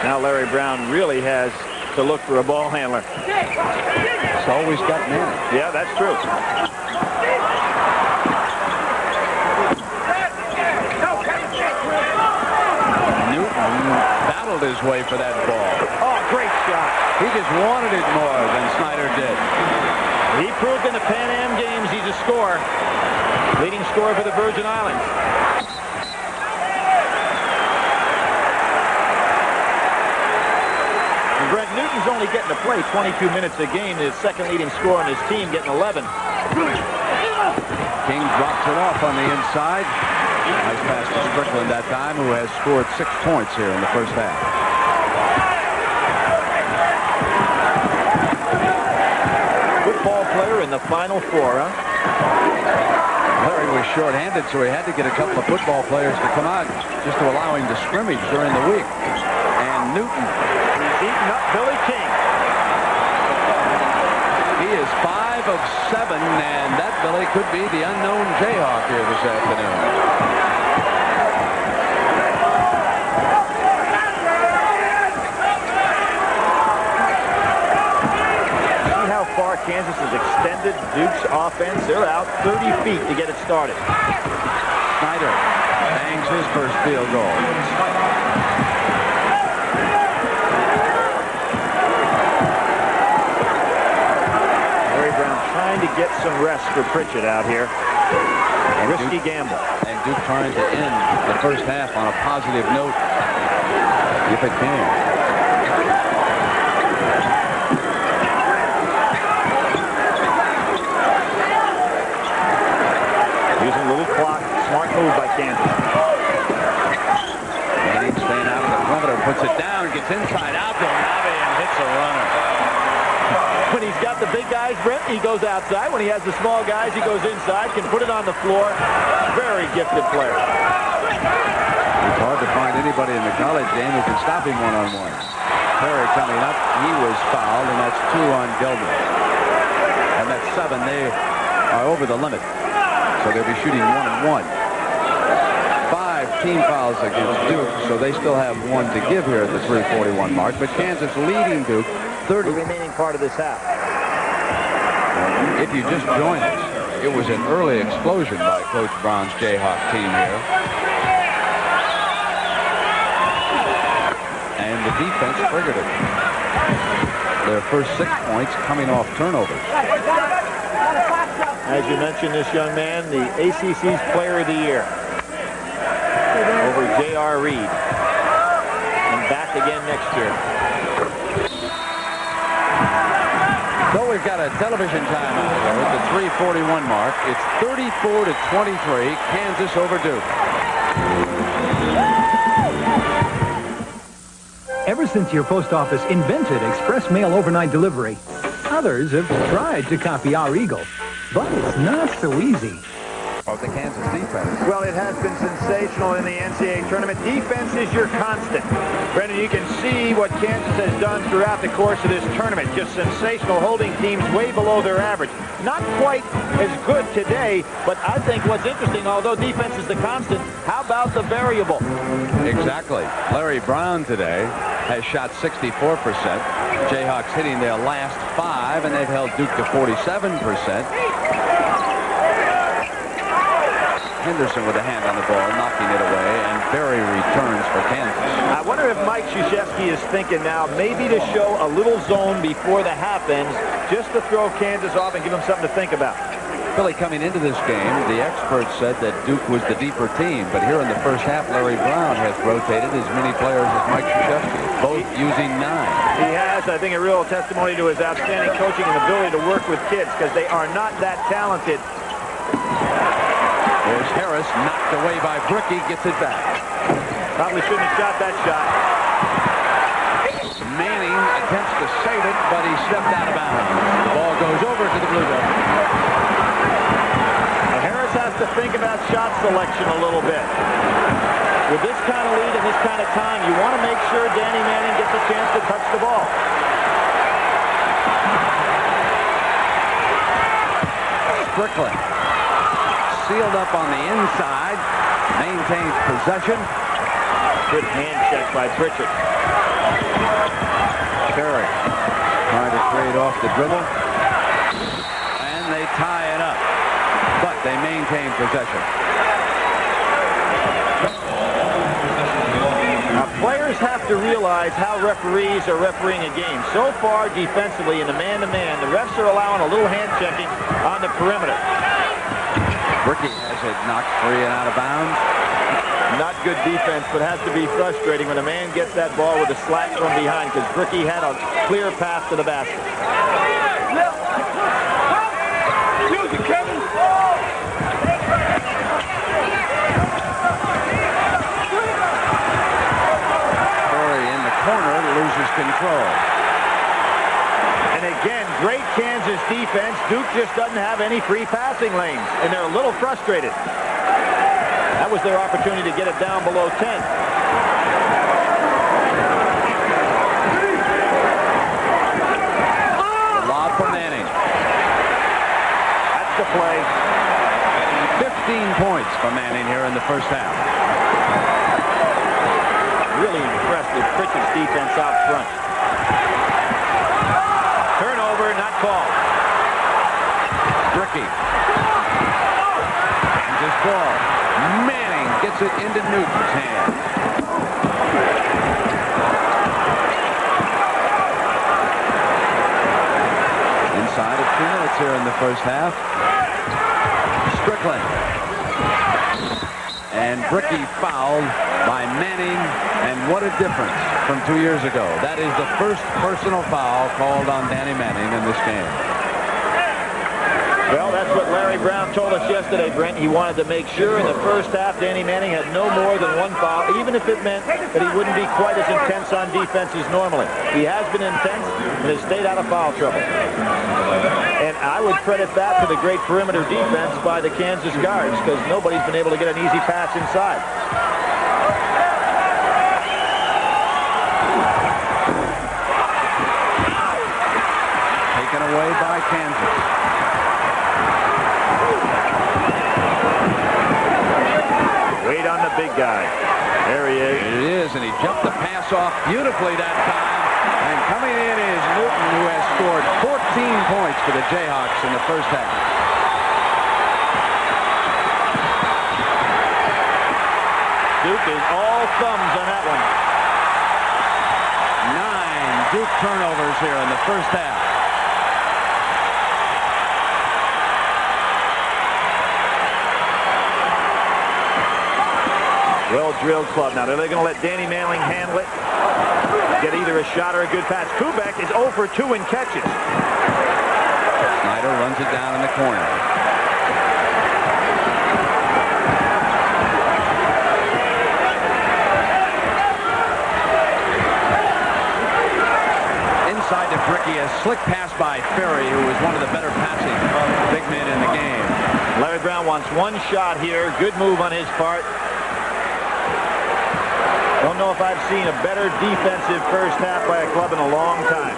Now Larry Brown really has to look for a ball handler. It's always got Manning. Yeah, that's true. Newton battled his way for that ball. Oh, great shot. He just wanted it more than Snyder did. He proved in the Pan Am games he's a scorer. Leading scorer for the Virgin Islands. And Brent Newton's only getting to play 22 minutes a game. His second leading scorer on his team getting 11. King drops it off on the inside. Nice pass to Strickland that time, who has scored 6 points here in the first half. Good ball player in the Final Four, huh? Larry was short-handed, so he had to get a couple of football players to come out just to allow him to scrimmage during the week. And Newton, he's eating up Billy King. He is 5 of 7, and that Billy could be the unknown Jayhawk here this afternoon. See how far Kansas has extended Duke's offense? They're out 30 feet to get it started. Snyder bangs his first field goal. Trying to get some rest for Pritchett out here. A risky gamble. And Duke trying to end the first half on a positive note, if it can. Using a little clock. Smart move by Kansas. Manning staying out of the perimeter, puts it down, gets inside out to Navi and hits a runner. When he's got the big guys, Brent, he goes outside. When he has the small guys, he goes inside, can put it on the floor. Very gifted player. It's hard to find anybody in the college game who can stop him one-on-one. Kerr coming up, he was fouled, and that's 2 on Gilman. And that's 7. They are over the limit. So they'll be shooting 1-and-1. 5 team fouls against Duke, so they still have 1 to give here at the 3:41 mark. But Kansas leading Duke 30. The remaining part of this half. If you just joined us, it was an early explosion by Coach Brown's Jayhawk team here. And the defense triggered it. Their first 6 points coming off turnovers. As you mentioned, this young man, the ACC's Player of the Year over J.R. Reed. And back again next year. So we've got a television timeout here at the 3:41 mark. It's 34-23, Kansas over Duke. Ever since your post office invented express mail overnight delivery, others have tried to copy our Eagle, but it's not so easy. Of the Kansas defense. Well, it has been sensational in the NCAA tournament. Defense is your constant. Brendan, you can see what Kansas has done throughout the course of this tournament. Just sensational, holding teams way below their average. Not quite as good today, but I think what's interesting, although defense is the constant, how about the variable? Exactly. Larry Brown today has shot 64%. Jayhawks hitting their last 5, and they've held Duke to 47%. Henderson with a hand on the ball, knocking it away, and Berry returns for Kansas. I wonder if Mike Krzyzewski is thinking now maybe to show a little zone before the half ends, just to throw Kansas off and give them something to think about. Billy, coming into this game, the experts said that Duke was the deeper team, but here in the first half, Larry Brown has rotated as many players as Mike Krzyzewski, both using 9. He has, I think, a real testimony to his outstanding coaching and ability to work with kids, because they are not that talented. There's Harris, knocked away by Bricky, gets it back. Probably shouldn't have shot that shot. Manning attempts to save it, but he stepped out of bounds. The ball goes over to the Blue Devils. Now Harris has to think about shot selection a little bit. With this kind of lead and this kind of time, you want to make sure Danny Manning gets a chance to touch the ball. Strickland. Sealed up on the inside, maintains possession. Good hand check by Pritchett. Kerr trying to trade off the dribble. And they tie it up. But they maintain possession. Now, players have to realize how referees are refereeing a game. So far, defensively, in the man-to-man, the refs are allowing a little hand checking on the perimeter. Bricky has it knocked free and out of bounds. Not good defense, but has to be frustrating when a man gets that ball with a slack from behind, because Bricky had a clear path to the basket. Curry in the corner loses control. And again, great Kansas defense. Duke just doesn't have any free passing lanes, and they're a little frustrated. That was their opportunity to get it down below 10. The lob for Manning. That's the play. 15 points for Manning here in the first half. Really impressed with Pritchett's defense out front. Turnover, not called. Bricky. And his ball. Manning gets it into Newton's hand. Inside of 2 minutes here in the first half. Strickland. And Bricky fouled by Manning, and what a difference from 2 years ago. That is the first personal foul called on Danny Manning in this game. Well, that's what Larry Brown told us yesterday, Brent. He wanted to make sure in the first half Danny Manning had no more than 1 foul, even if it meant that he wouldn't be quite as intense on defense as normally. He has been intense and has stayed out of foul trouble. And I would credit that to the great perimeter defense by the Kansas guards, because nobody's been able to get an easy pass inside. Taken away by Kansas. Wait on the big guy. There he is. It is, and he jumped the pass off beautifully that time. And coming in is Newton, who has scored 14 points for the Jayhawks in the first half. Duke is all thumbs on that one. 9 Duke turnovers here in the first half. Well-drilled club. Now, are they going to let Danny Manning handle it? Get either a shot or a good pass. Kubek is 0 for 2 in catches. Snyder runs it down in the corner. Inside to Bricky, a slick pass by Ferry, who was one of the better passing big men in the game. Larry Brown wants 1 shot here. Good move on his part. Don't know if I've seen a better defensive first half by a club in a long time.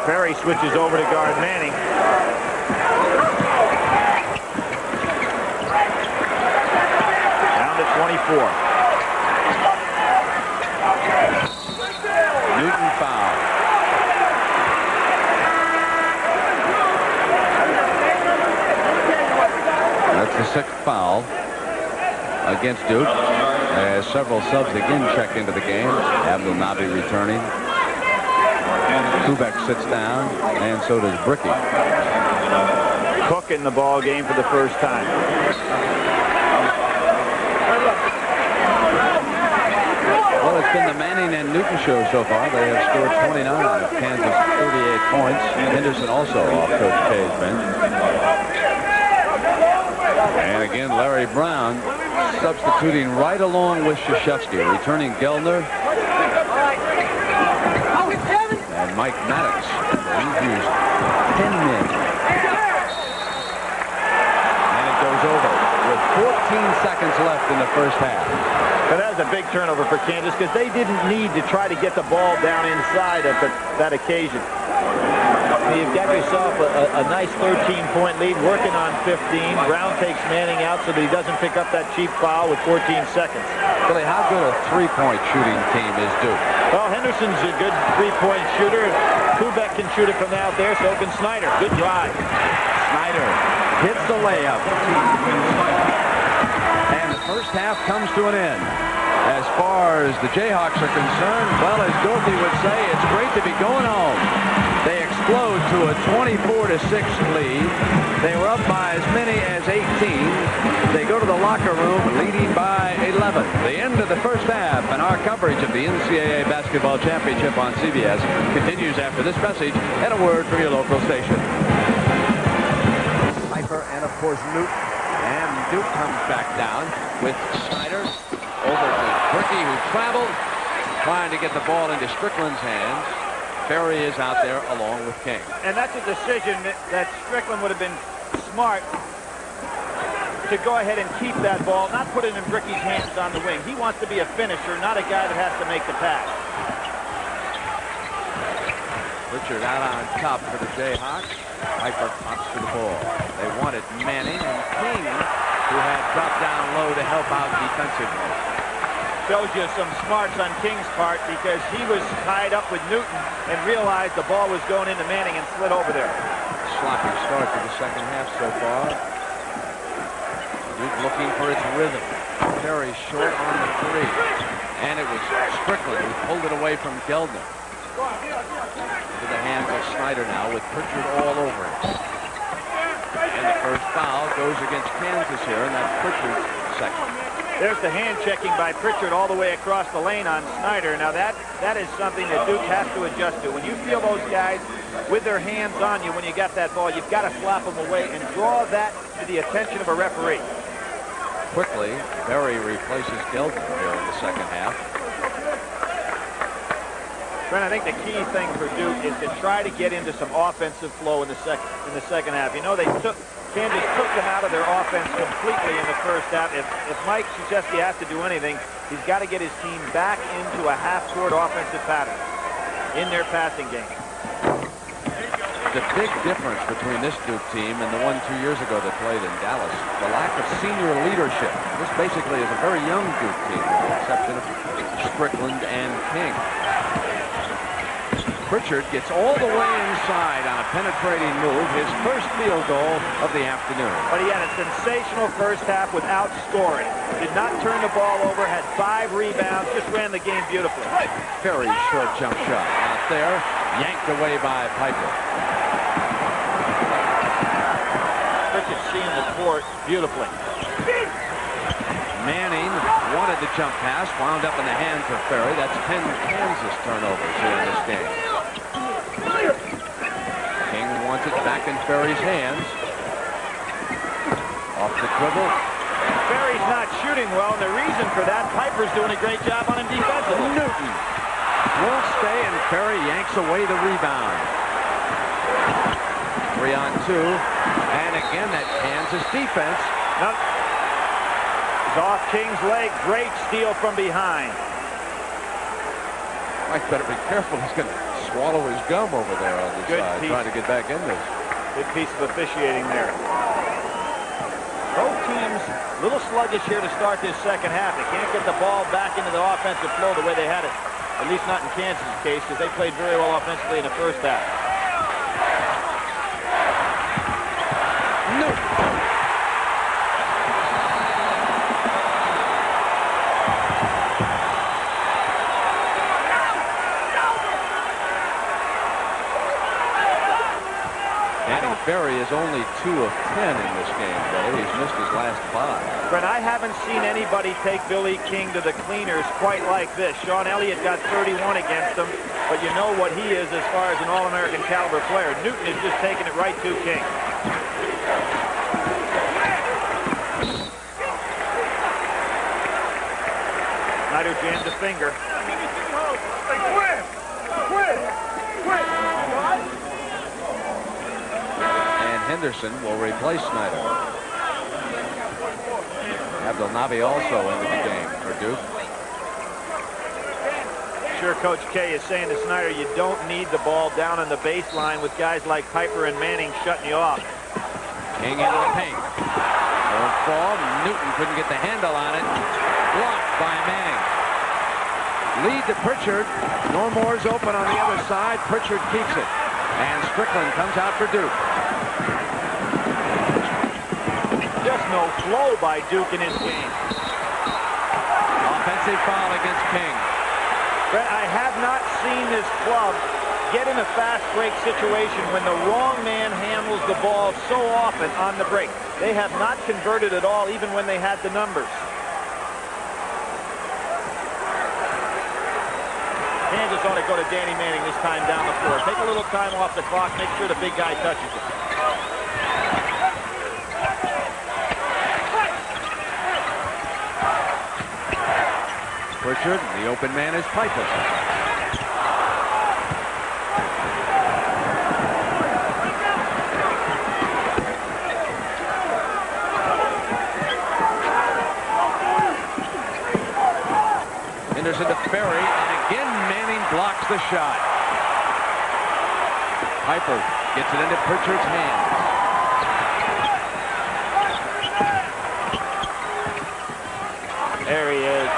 Ferry switches over to guard Manning. Down to 24. Newton foul. That's the 6th foul against Duke, as several subs again check into the game. Abdelnaby returning. Kubek sits down, and so does Bricky. Cook in the ball game for the first time. Well, it's been the Manning and Newton show so far. They have scored 29 of Kansas' 38 points. Henderson also off Coach K's bench. And again, Larry Brown substituting right along with Krzyzewski, returning Gelner and Mike Maddox. He's used 10 men. And it goes over with 14 seconds left in the first half. But that was a big turnover for Kansas, because they didn't need to try to get the ball down inside at that occasion. You've got yourself a nice 13-point lead, working on 15. Brown takes Manning out so that he doesn't pick up that cheap foul with 14 seconds. Billy, how good a three-point shooting team is Duke? Well, Henderson's a good three-point shooter. Kubek can shoot it from out there, so can Snyder. Good drive. Snyder hits the layup. And the first half comes to an end. As far as the Jayhawks are concerned, well, as Dorothy would say, it's great to be going home. They explode to a 24-6 lead. They were up by as many as 18. They go to the locker room leading by 11. The end of the first half, and our coverage of the NCAA Basketball Championship on CBS continues after this message and a word from your local station. Piper and, of course, Newton. And Duke comes back down with Snyder over to Bricky, who traveled, trying to get the ball into Strickland's hands. Ferry is out there along with King. And that's a decision that Strickland would have been smart to go ahead and keep that ball, not put it in Bricky's hands on the wing. He wants to be a finisher, not a guy that has to make the pass. Richard out on top for the Jayhawks. Piper pops to the ball. They wanted Manning and King, who had dropped down low to help out defensively. Shows you some smarts on King's part because he was tied up with Newton and realized the ball was going into Manning and slid over there. Sloppy start to the second half so far. Duke looking for its rhythm. Very short on the three. And it was Strickland who pulled it away from Geldner. To the hands of Snyder now with Pritchard all over it. And the first foul goes against Kansas here, and that's Pritchard's second. There's the hand checking by Pritchard all the way across the lane on Snyder. Now that is something that Duke has to adjust to. When you feel those guys with their hands on you when you got that ball, you've got to slap them away and draw that to the attention of a referee. Quickly, Berry replaces Geldner here in the second half. Trent, I think the key thing for Duke is to try to get into some offensive flow in the second half. You know, Kansas took them out of their offense completely in the first half. If Mike Krzyzewski has to do anything, he's got to get his team back into a half-court offensive pattern in their passing game. The big difference between this Duke team and the one 2 years ago that played in Dallas, the lack of senior leadership. This basically is a very young Duke team with the exception of Strickland and King. Pritchard gets all the way inside on a penetrating move, his first field goal of the afternoon. But he had a sensational first half without scoring. Did not turn the ball over, had 5 rebounds, just ran the game beautifully. Very short jump shot out there, yanked away by Piper. Pritchard seeing the court beautifully. Manning wanted the jump pass, wound up in the hands of Ferry. That's 10 Kansas turnovers here in this game. King wants it back in Ferry's hands. Off the dribble. And Ferry's not shooting well, and the reason for that, Piper's doing a great job on him defensively. Newton won't stay, and Ferry yanks away the rebound. 3 on 2. And again, that Kansas defense. Off King's leg, great steal from behind. Mike better be careful. He's going to swallow his gum over there on the side, trying to get back in this. Good piece of officiating there. Both teams a little sluggish here to start this second half. They can't get the ball back into the offensive flow the way they had it. At least not in Kansas' case, because they played very well offensively in the first half. No. Berry is only 2 of 10 in this game, though. He's missed his last 5. Brent, I haven't seen anybody take Billy King to the cleaners quite like this. Sean Elliott got 31 against him, but you know what he is as far as an All-American caliber player. Newton is just taking it right to King. Snyder jammed a finger. Henderson will replace Snyder. Abdelnaby also into the game for Duke. Sure, Coach K is saying to Snyder, you don't need the ball down on the baseline with guys like Piper and Manning shutting you off. King into the paint. Won't fall. Newton couldn't get the handle on it. Blocked by Manning. Lead to Pritchard. Normore's open on the other side. Pritchard keeps it. And Strickland comes out for Duke. Just no flow by Duke in his game. Offensive foul against King. Brett, I have not seen this club get in a fast break situation when the wrong man handles the ball so often on the break. They have not converted at all, even when they had the numbers. Kansas ought to go to Danny Manning this time down the floor. Take a little time off the clock, make sure the big guy touches it. Pritchard, the open man is Piper. Anderson to Ferry, and again Manning blocks the shot. Piper gets it into Pritchard's hands. There he is.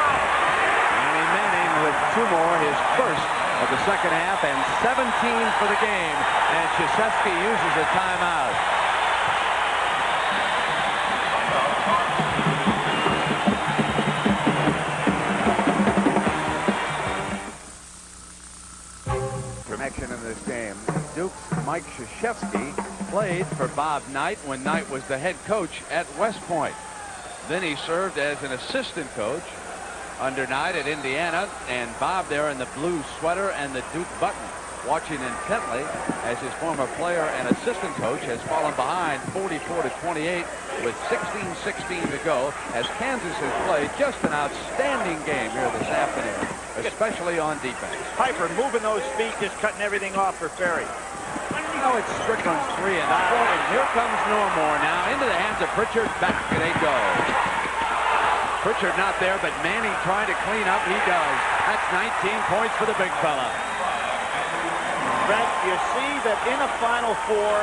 Manning with 2 more, his first of the second half, and 17 for the game. And Krzyzewski uses a timeout. Connection in this game. Duke's Mike Krzyzewski played for Bob Knight when Knight was the head coach at West Point. Then he served as an assistant coach under Knight at Indiana, and Bob there in the blue sweater and the Duke button, watching intently as his former player and assistant coach has fallen behind 44-28 with 16-16 to go, as Kansas has played just an outstanding game here this afternoon, especially on defense. Piper moving those feet, just cutting everything off for Ferry. Now it's Strickland's 3 and out, and here comes Normore now into the hands of Pritchard. Back and they go. Pritchard not there, but Manning trying to clean up. He does. That's 19 points for the big fella. Brent, you see that in a Final Four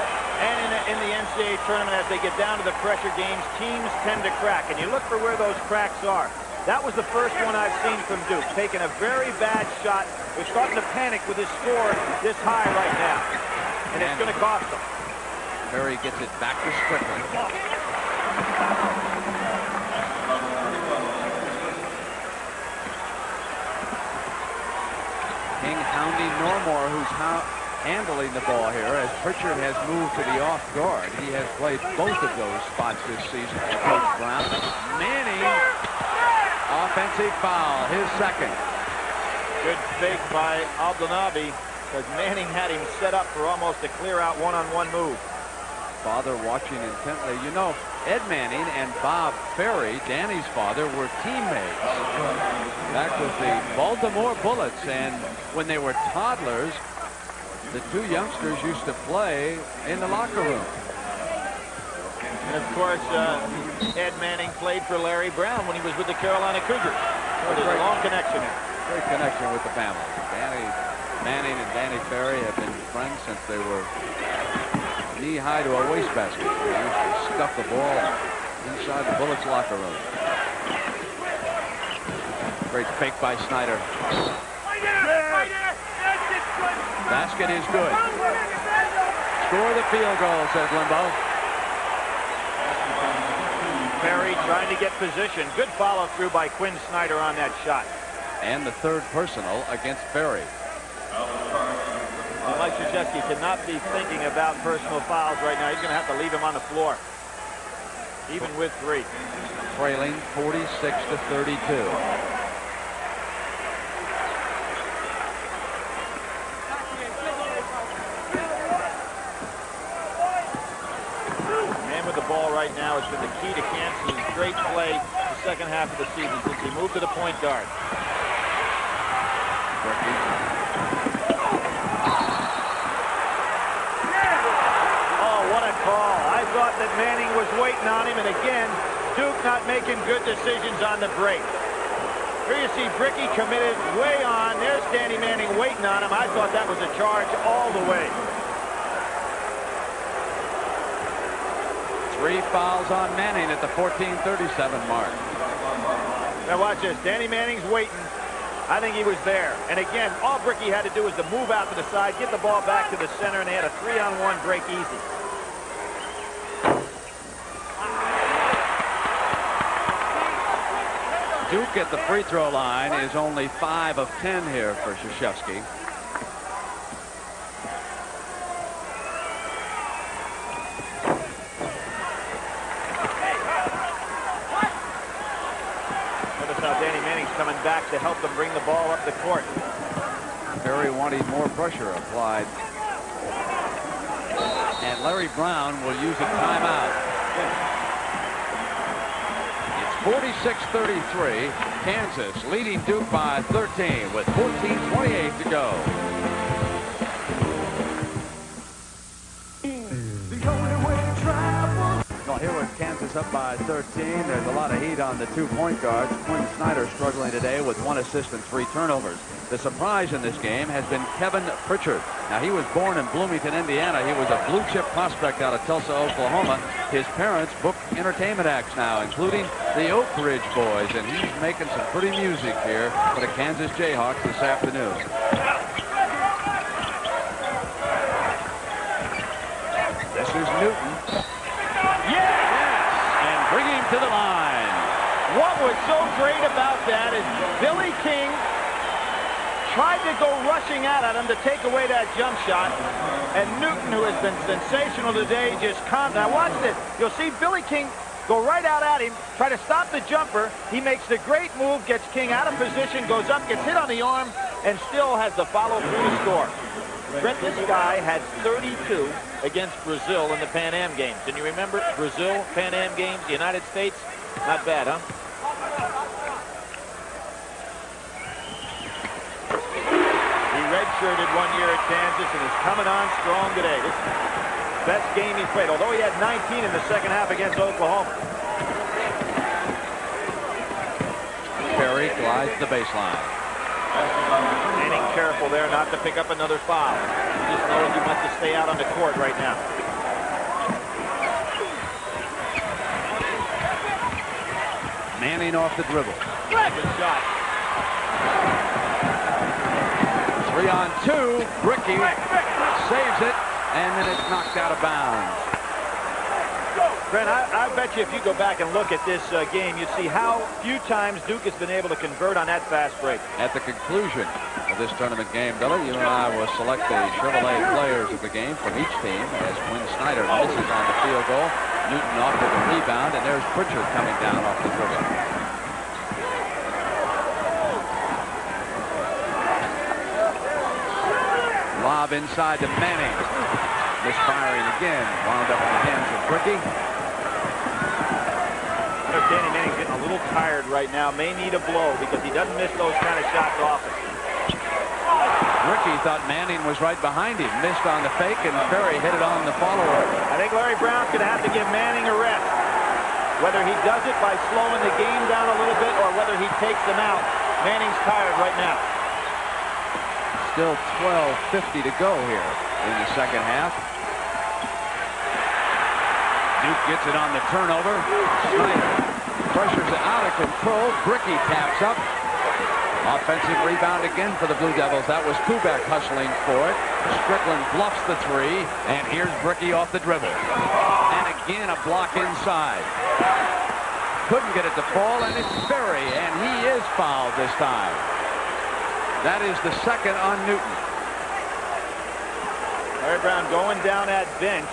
and in the NCAA tournament, as they get down to the pressure games, teams tend to crack, and you look for where those cracks are. That was the first one I've seen from Duke, taking a very bad shot. They're starting to panic with his score this high right now, and it's going to cost them. Ferry gets it back to Strickland. King hounding Normore, who's handling the ball here, as Pritchard has moved to the off guard. He has played both of those spots this season for Coach Brown. Manning, offensive foul, his second. Good fake by Abdelnaby, because Manning had him set up for almost a clear-out one-on-one move. Father watching intently. You know, Ed Manning and Bob Ferry, Danny's father, were teammates back with the Baltimore Bullets, and when they were toddlers, the 2 youngsters used to play in the locker room. And of course, Ed Manning played for Larry Brown when he was with the Carolina Cougars. So there's a long connection there. Great connection with the family. Danny Manning and Danny Ferry have been friends since they were knee-high to a wastebasket. They used to stuff the ball inside the Bullets locker room. Great fake by Snyder. Basket is good. Score the field goal, says Limbo. Ferry trying to get position. Good follow-through by Quinn Snyder on that shot. And the third personal against Ferry. Well, Mike Krzyzewski cannot be thinking about personal fouls right now. He's going to have to leave him on the floor, even with 3. Trailing 46-32. Man with the ball right now has been the key to Kansas' great play the second half of the season since he moved to the point guard. Call. I thought that Manning was waiting on him, and again, Duke not making good decisions on the break. Here you see Bricky committed way on. There's Danny Manning waiting on him. I thought that was a charge all the way. 3 fouls on Manning at the 14:37 mark. Now watch this. Danny Manning's waiting. I think he was there. And again, all Bricky had to do was to move out to the side, get the ball back to the center, and they had a 3-on-1 break easy. Duke at the free throw line is only 5 of 10 here for Krzyzewski. Notice how Danny Manning's coming back to help them bring the ball up the court. Ferry wanting more pressure applied. And Larry Brown will use a timeout. 46-33, Kansas leading Duke by 13 with 14:28 to go. Well, here with Kansas Wildcats up by 13. There's a lot of heat on the 2-point guards. Quinn Snyder struggling today with 1 assist and 3 turnovers. The surprise in this game has been Kevin Pritchard. Now, he was born in Bloomington, Indiana. He was a blue-chip prospect out of Tulsa, Oklahoma. His parents book entertainment acts now, including the Oak Ridge Boys, and he's making some pretty music here for the Kansas Jayhawks this afternoon. This is Newton. Yes! And bring him to the line. What was so great about that is Billy King tried to go rushing out at him to take away that jump shot. And Newton, who has been sensational today, just calmed. Now watch this. You'll see Billy King go right out at him, try to stop the jumper. He makes the great move, gets King out of position, goes up, gets hit on the arm, and still has the follow-through to score. Brent, this guy had 32 against Brazil in the Pan Am Games. Can you remember Brazil, Pan Am Games, the United States? Not bad, huh? He redshirted 1 year at Kansas and is coming on strong today. This is the best game he's played, although he had 19 in the second half against Oklahoma. Kerr glides the baseline. Manning careful there not to pick up another foul. He just knows he wants to stay out on the court right now. Manning off the dribble. Good shot. 3-on-2. Bricky saves it, and then it's knocked out of bounds. Brent, I bet you if you go back and look at this game, you see how few times Duke has been able to convert on that fast break. At the conclusion of this tournament game, Billy, you and I will select the Chevrolet players of the game from each team as Quinn Snyder misses on the field goal. Newton off with the rebound, and there's Pritchard coming down off the dribble. Lob inside to Manning. Misfiring again. Wound up in the hands of Bricky. Danny Manning's getting a little tired right now. May need a blow because he doesn't miss those kind of shots often. Bricky thought Manning was right behind him. Missed on the fake, and Perry hit it on the follower. I think Larry Brown's going to have to give Manning a rest. Whether he does it by slowing the game down a little bit or whether he takes them out, Manning's tired right now. Still 12:50 to go here in the second half. Duke gets it on the turnover. Snyder pressures it out of control. Bricky taps up. Offensive rebound again for the Blue Devils. That was Kubek hustling for it. Strickland bluffs the 3, and here's Bricky off the dribble. And again a block inside. Couldn't get it to fall, and it's Ferry, and he is fouled this time. That is the second on Newton. Larry Brown going down that bench.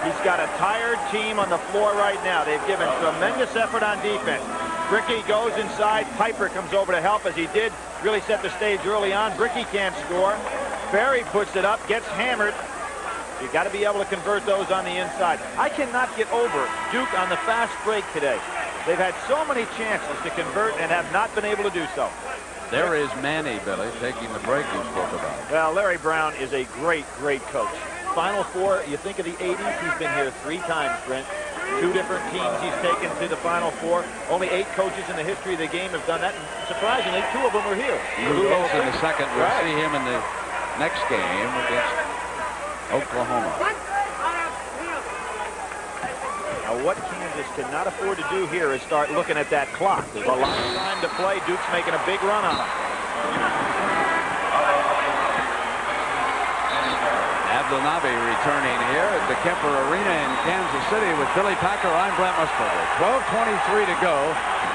He's got a tired team on the floor right now. They've given tremendous effort on defense. Bricky goes inside. Piper comes over to help, as he did really set the stage early on. Bricky can't score. Ferry puts it up, gets hammered. You got to be able to convert those on the inside. I cannot get over Duke on the fast break today. They've had so many chances to convert and have not been able to do so. There is Manny, Billy, taking the break you spoke about. Well, Larry Brown is a great, great coach. Final Four, you think of the 80s, he's been here 3 times, Brent. 2 different teams he's taken to the Final Four. Only 8 coaches in the history of the game have done that. And surprisingly, 2 of them are here. Lou in the second. We'll see him in the next game against Oklahoma. Now, what Kansas cannot afford to do here is start looking at that clock. There's a lot of time to play. Duke's making a big run on them. Abdelnaby returning here at the Kemper Arena in Kansas City with Billy Packer. I'm Brent Musburger. 12:23 to go.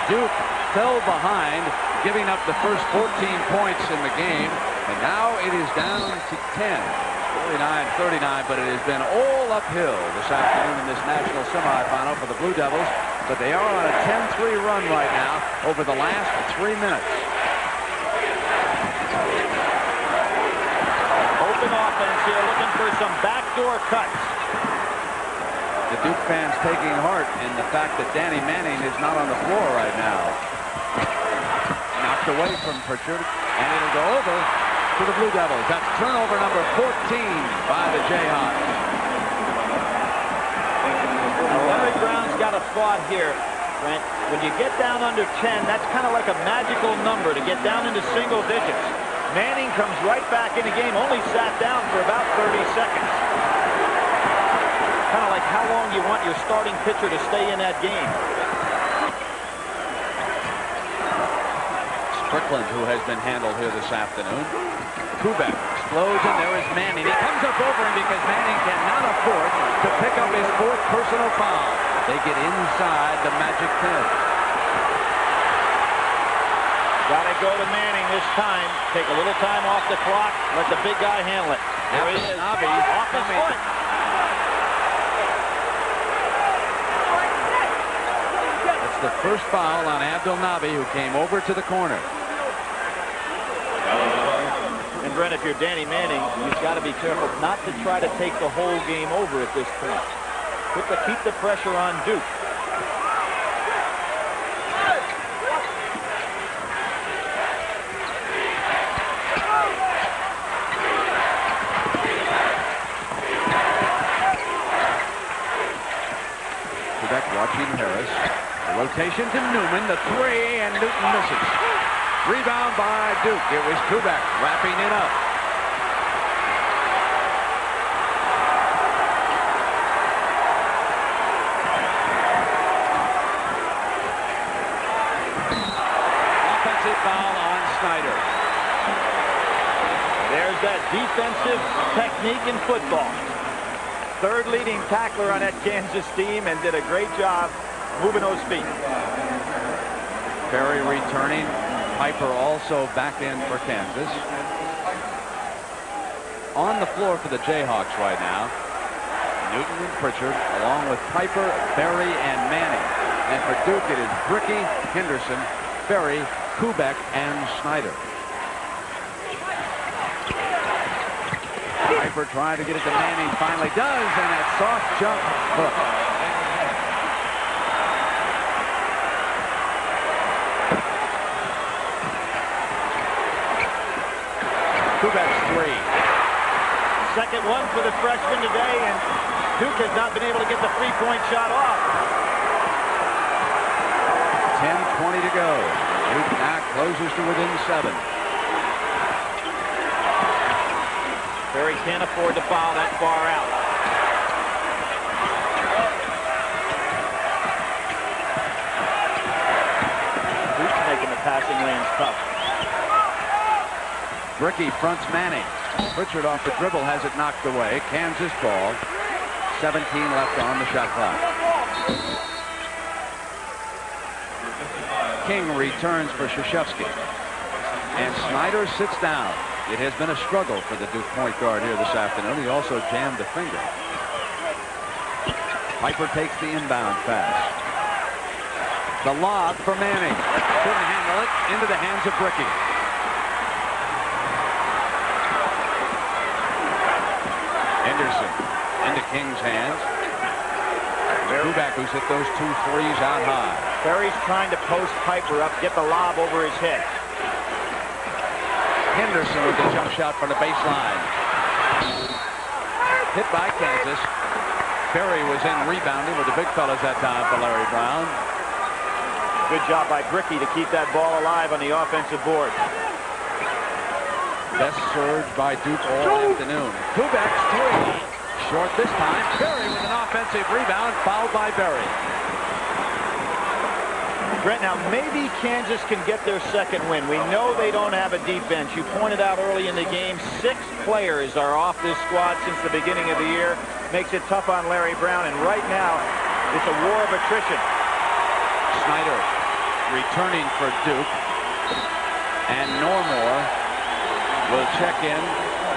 Duke fell behind, giving up the first 14 points in the game, and now it is down to 10. 49-39, but it has been all uphill this afternoon in this national semifinal for the Blue Devils, but they are on a 10-3 run right now over the last 3 minutes. Open offense here, looking for some backdoor cuts. The Duke fans taking heart in the fact that Danny Manning is not on the floor right now. Knocked away from Pritchard, and it'll go over to the Blue Devils. That's turnover number 14 by the Jayhawks. Larry Larry Brown's got a thought here, Brent. When you get down under 10, that's kind of like a magical number to get down into single digits. Manning comes right back in the game, only sat down for about 30 seconds. Kind of like how long you want your starting pitcher to stay in that game. Strickland, who has been handled here this afternoon. Kubek explodes, and there is Manning. He comes up over him because Manning cannot afford to pick up his 4th personal foul. They get inside the magic 10. Got to go to Manning this time. Take a little time off the clock. Let the big guy handle it. There he is. Off his foot. That's the first foul on Abdul Nabi, who came over to the corner. And Brent, if you're Danny Manning, you've got to be careful not to try to take the whole game over at this point. Keep the pressure on Duke. Watching Harris. The rotation to Newman, the 3, and Newton misses. Rebound by Duke. It was Kubek wrapping it up. Offensive foul on Snyder. There's that defensive technique in football. 3rd leading tackler on that Kansas team and did a great job moving those feet. Berry returning. Piper also back in for Kansas. On the floor for the Jayhawks right now, Newton and Pritchard, along with Piper, Berry, and Manning. And for Duke, it is Bricky, Henderson, Berry, Kubek, and Snyder. Piper trying to get it to Manning, finally does, and that soft jump hook. Kubek's 3. Second one for the freshman today, and Duke has not been able to get the 3-point shot off. 10:20 to go. Duke now closes to within 7. Berry can't afford to foul that far out. Duke's making the passing lanes tough. Bricky fronts Manning. Pritchard off the dribble has it knocked away. Kansas ball. 17 left on the shot clock. King returns for Krzyzewski. And Snyder sits down. It has been a struggle for the Duke point guard here this afternoon. He also jammed a finger. Piper takes the inbound pass. The lob for Manning. Couldn't handle it. Into the hands of Bricky. Henderson into King's hands. Kubek, who's hit those 2 threes out high. Berry's trying to post Piper up, get the lob over his head. Henderson with the jump shot from the baseline. Hit by Kansas. Berry was in rebounding with the big fellas that time for Larry Brown. Good job by Bricky to keep that ball alive on the offensive board. Best surge by Duke all afternoon. Kubek's 3. Short this time. Berry with an offensive rebound, fouled by Berry. Brent, now maybe Kansas can get their second win. We know they don't have a defense. You pointed out early in the game, 6 players are off this squad since the beginning of the year. Makes it tough on Larry Brown, and right now, it's a war of attrition. Snyder returning for Duke. And Normore will check in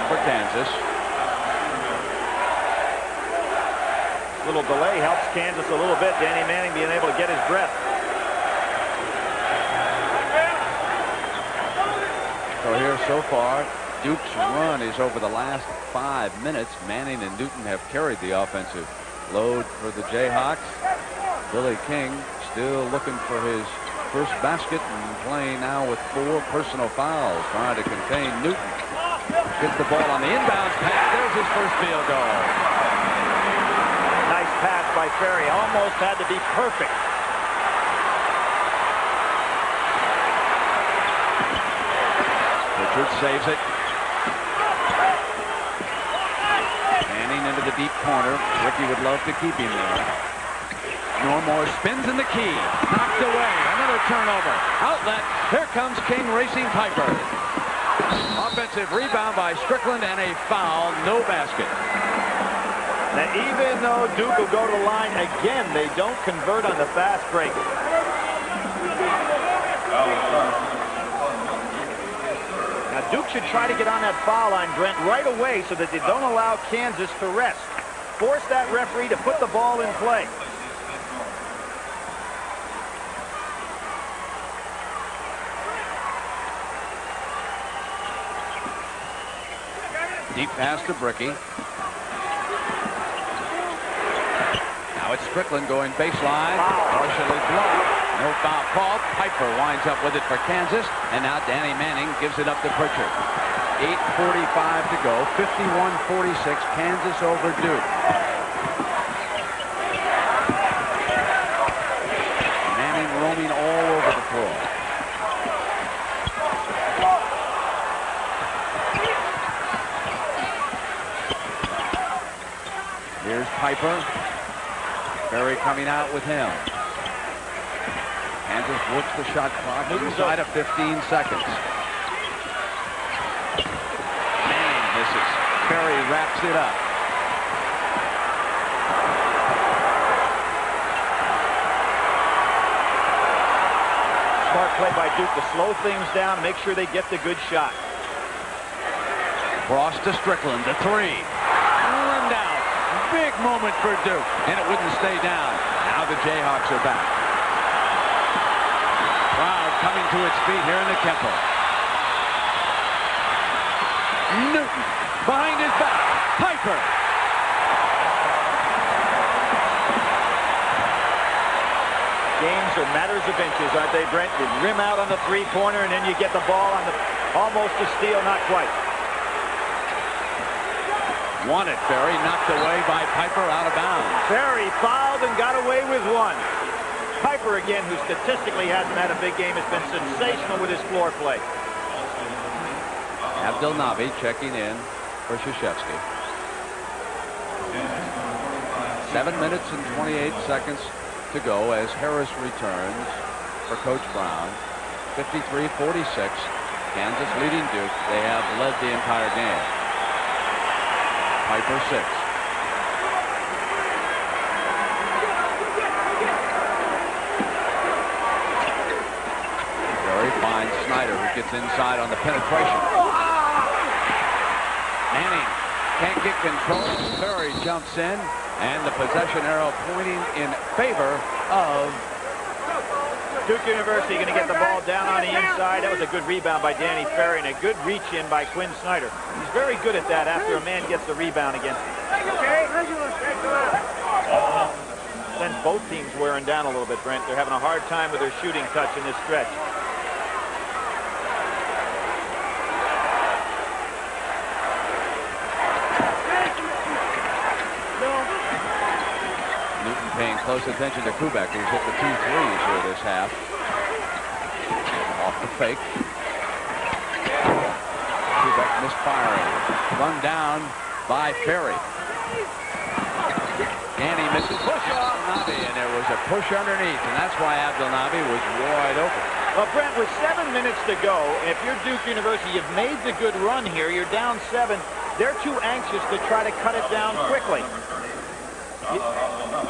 for Kansas. Little delay helps Kansas a little bit. Danny Manning being able to get his breath. So here so far, Duke's run is over the last 5 minutes. Manning and Newton have carried the offensive load for the Jayhawks. Billy King still looking for his first basket and playing now with 4 personal fouls, trying to contain Newton. Gets the ball on the inbound pass. There's his first field goal. Nice pass by Ferry. Almost had to be perfect. Richard saves it. Manning into the deep corner. Ricky would love to keep him there. Normore spins in the key. Knocked away. Another turnover. Outlet. Here comes King racing Piper. Offensive rebound by Strickland and a foul. No basket. Now, even though Duke will go to the line again, they don't convert on the fast break. Now, Duke should try to get on that foul line, Brent, right away so that they don't allow Kansas to rest. Force that referee to put the ball in play. Deep pass to Bricky. Now it's Strickland going baseline. Partially blocked. No foul called. Piper winds up with it for Kansas. And now Danny Manning gives it up to Pritchard. 8:45 to go. 51-46. Kansas over Duke. Manning roaming all over the floor. Here's Piper. Ferry coming out with him. Kansas works the shot clock inside of 15 seconds. Manning misses. Ferry wraps it up. Smart play by Duke to slow things down, make sure they get the good shot. Cross to Strickland, the three. Rimmed out. Big moment for Duke, and it wouldn't stay down. Now the Jayhawks are back. Crowd coming to its feet here in the Kemper. Newton behind his back. Piper. Games are matters of inches, aren't they, Brent? You rim out on the three-pointer, and then you get the ball on the almost a steal, not quite. Wanted Ferry, knocked away by Piper, out of bounds. Ferry fouled and got away with one. Piper again, who statistically hasn't had a big game, has been sensational with his floor play. Abdelnaby checking in for Krzyzewski. 7 minutes and 28 seconds to go as Harris returns for Coach Brown. 53-46. Kansas leading Duke. They have led the entire game. Piper 6. Ferry finds Snyder, who gets inside on the penetration. Manning can't get control. Ferry jumps in, and the possession arrow pointing in favor of Duke University going to get the ball down on the inside. That was a good rebound by Danny Ferry and a good reach in by Quinn Snyder. He's very good at that after a man gets the rebound against him. Then both teams wearing down a little bit, Brent. They're having a hard time with their shooting touch in this stretch. Paying close attention to Kubek, who's hit the 2 threes here this half. Off the fake. Kubek misfiring. Run down by Ferry. Danny misses. Push off Abdelnaby, and there was a push underneath, and that's why Abdelnaby was wide open. Well, Brent, with 7 minutes to go, if you're Duke University, you've made the good run here. You're down 7. They're too anxious to try to cut it down quickly.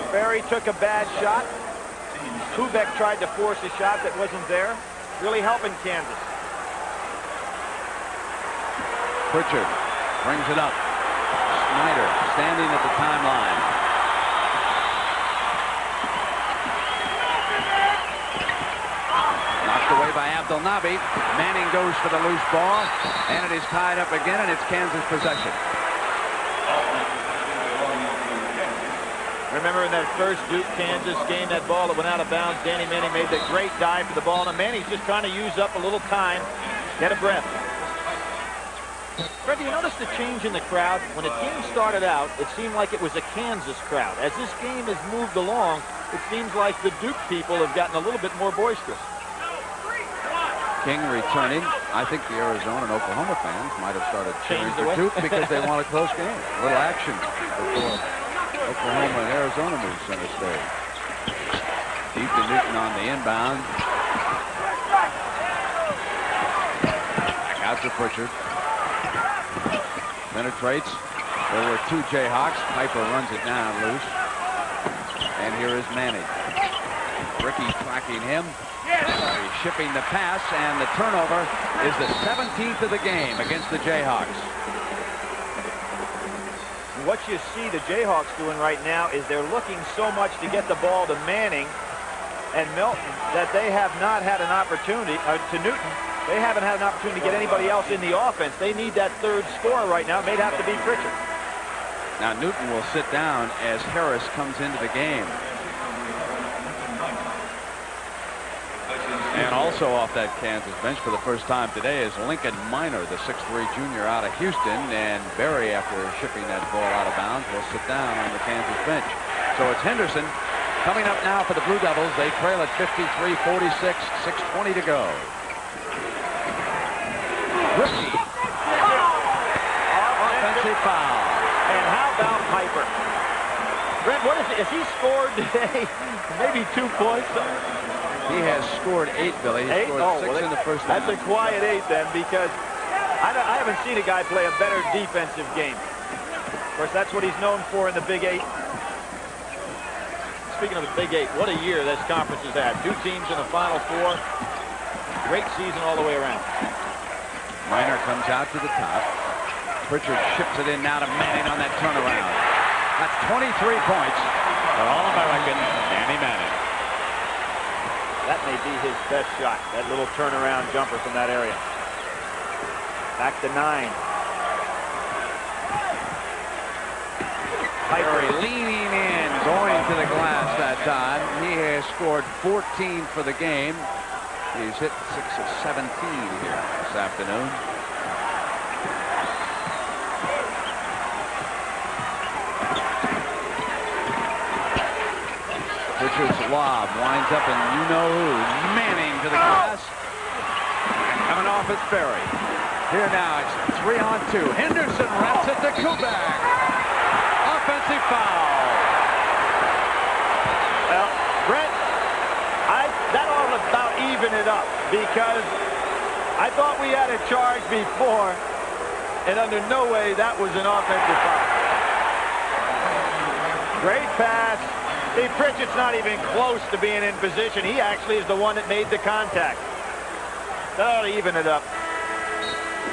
Ferry took a bad shot. Kubek tried to force a shot that wasn't there. Really helping Kansas. Pritchard brings it up. Snyder standing at the timeline. Knocked away by Abdelnaby. Manning goes for the loose ball, and it is tied up again, and it's Kansas possession. Remember in that first Duke-Kansas game, that ball that went out of bounds, Danny Manning made that great dive for the ball. Now Manning's just trying to use up a little time, get a breath. Fred, do you notice the change in the crowd? When the game started out, it seemed like it was a Kansas crowd. As this game has moved along, it seems like the Duke people have gotten a little bit more boisterous. King returning. I think the Arizona and Oklahoma fans might have started cheering Changed the for way. Duke because they want a close game. A little action before Oklahoma and Arizona move center stage. Deep to Newton on the inbound. Back out to Pritchard. Penetrates. There were two Jayhawks. Piper runs it down loose. And here is Manning. Ricky tracking him. He's shipping the pass, and the turnover is the 17th of the game against the Jayhawks. What you see the Jayhawks doing right now is they're looking so much to get the ball to Manning and Milton that they have not had an opportunity, to Newton, they haven't had an opportunity to get anybody else in the offense. They need that third scorer right now. It may have to be Pritchard. Now Newton will sit down as Harris comes into the game. And also off that Kansas bench for the first time today is Lincoln Minor, the 6'3 junior out of Houston. And Berry, after shipping that ball out of bounds, will sit down on the Kansas bench. So it's Henderson coming up now for the Blue Devils. They trail at 53-46, 6:20 to go. Ricky. Offensive foul. And how about Piper? Brent, what is it? Has he scored today? Maybe 2 points? He has scored 8, Billy. He scored 6 in the first half. That's a quiet 8 then, because I haven't seen a guy play a better defensive game. Of course, that's what he's known for in the Big 8. Speaking of the Big 8, what a year this conference has had. 2 teams in the Final Four. Great season all the way around. Minor comes out to the top. Pritchard ships it in now to Manning on that turnaround. That's 23 points for All-American Danny Manning. That may be his best shot, that little turnaround jumper from that area. Back to 9. Piper leaning in, going to the glass that time. He has scored 14 for the game. He's hit 6 of 17 here this afternoon. Richard's lob winds up and you-know-who. Manning to the glass. And coming off it's Berry. Here now it's 3-on-2. Henderson wraps it to Kubak. Offensive foul. Well, Brent, that ought to about even it up, because I thought we had a charge before, and under no way that was an offensive foul. Great pass. See, Pritchard's not even close to being in position. He actually is the one that made the contact. That ought to even it up.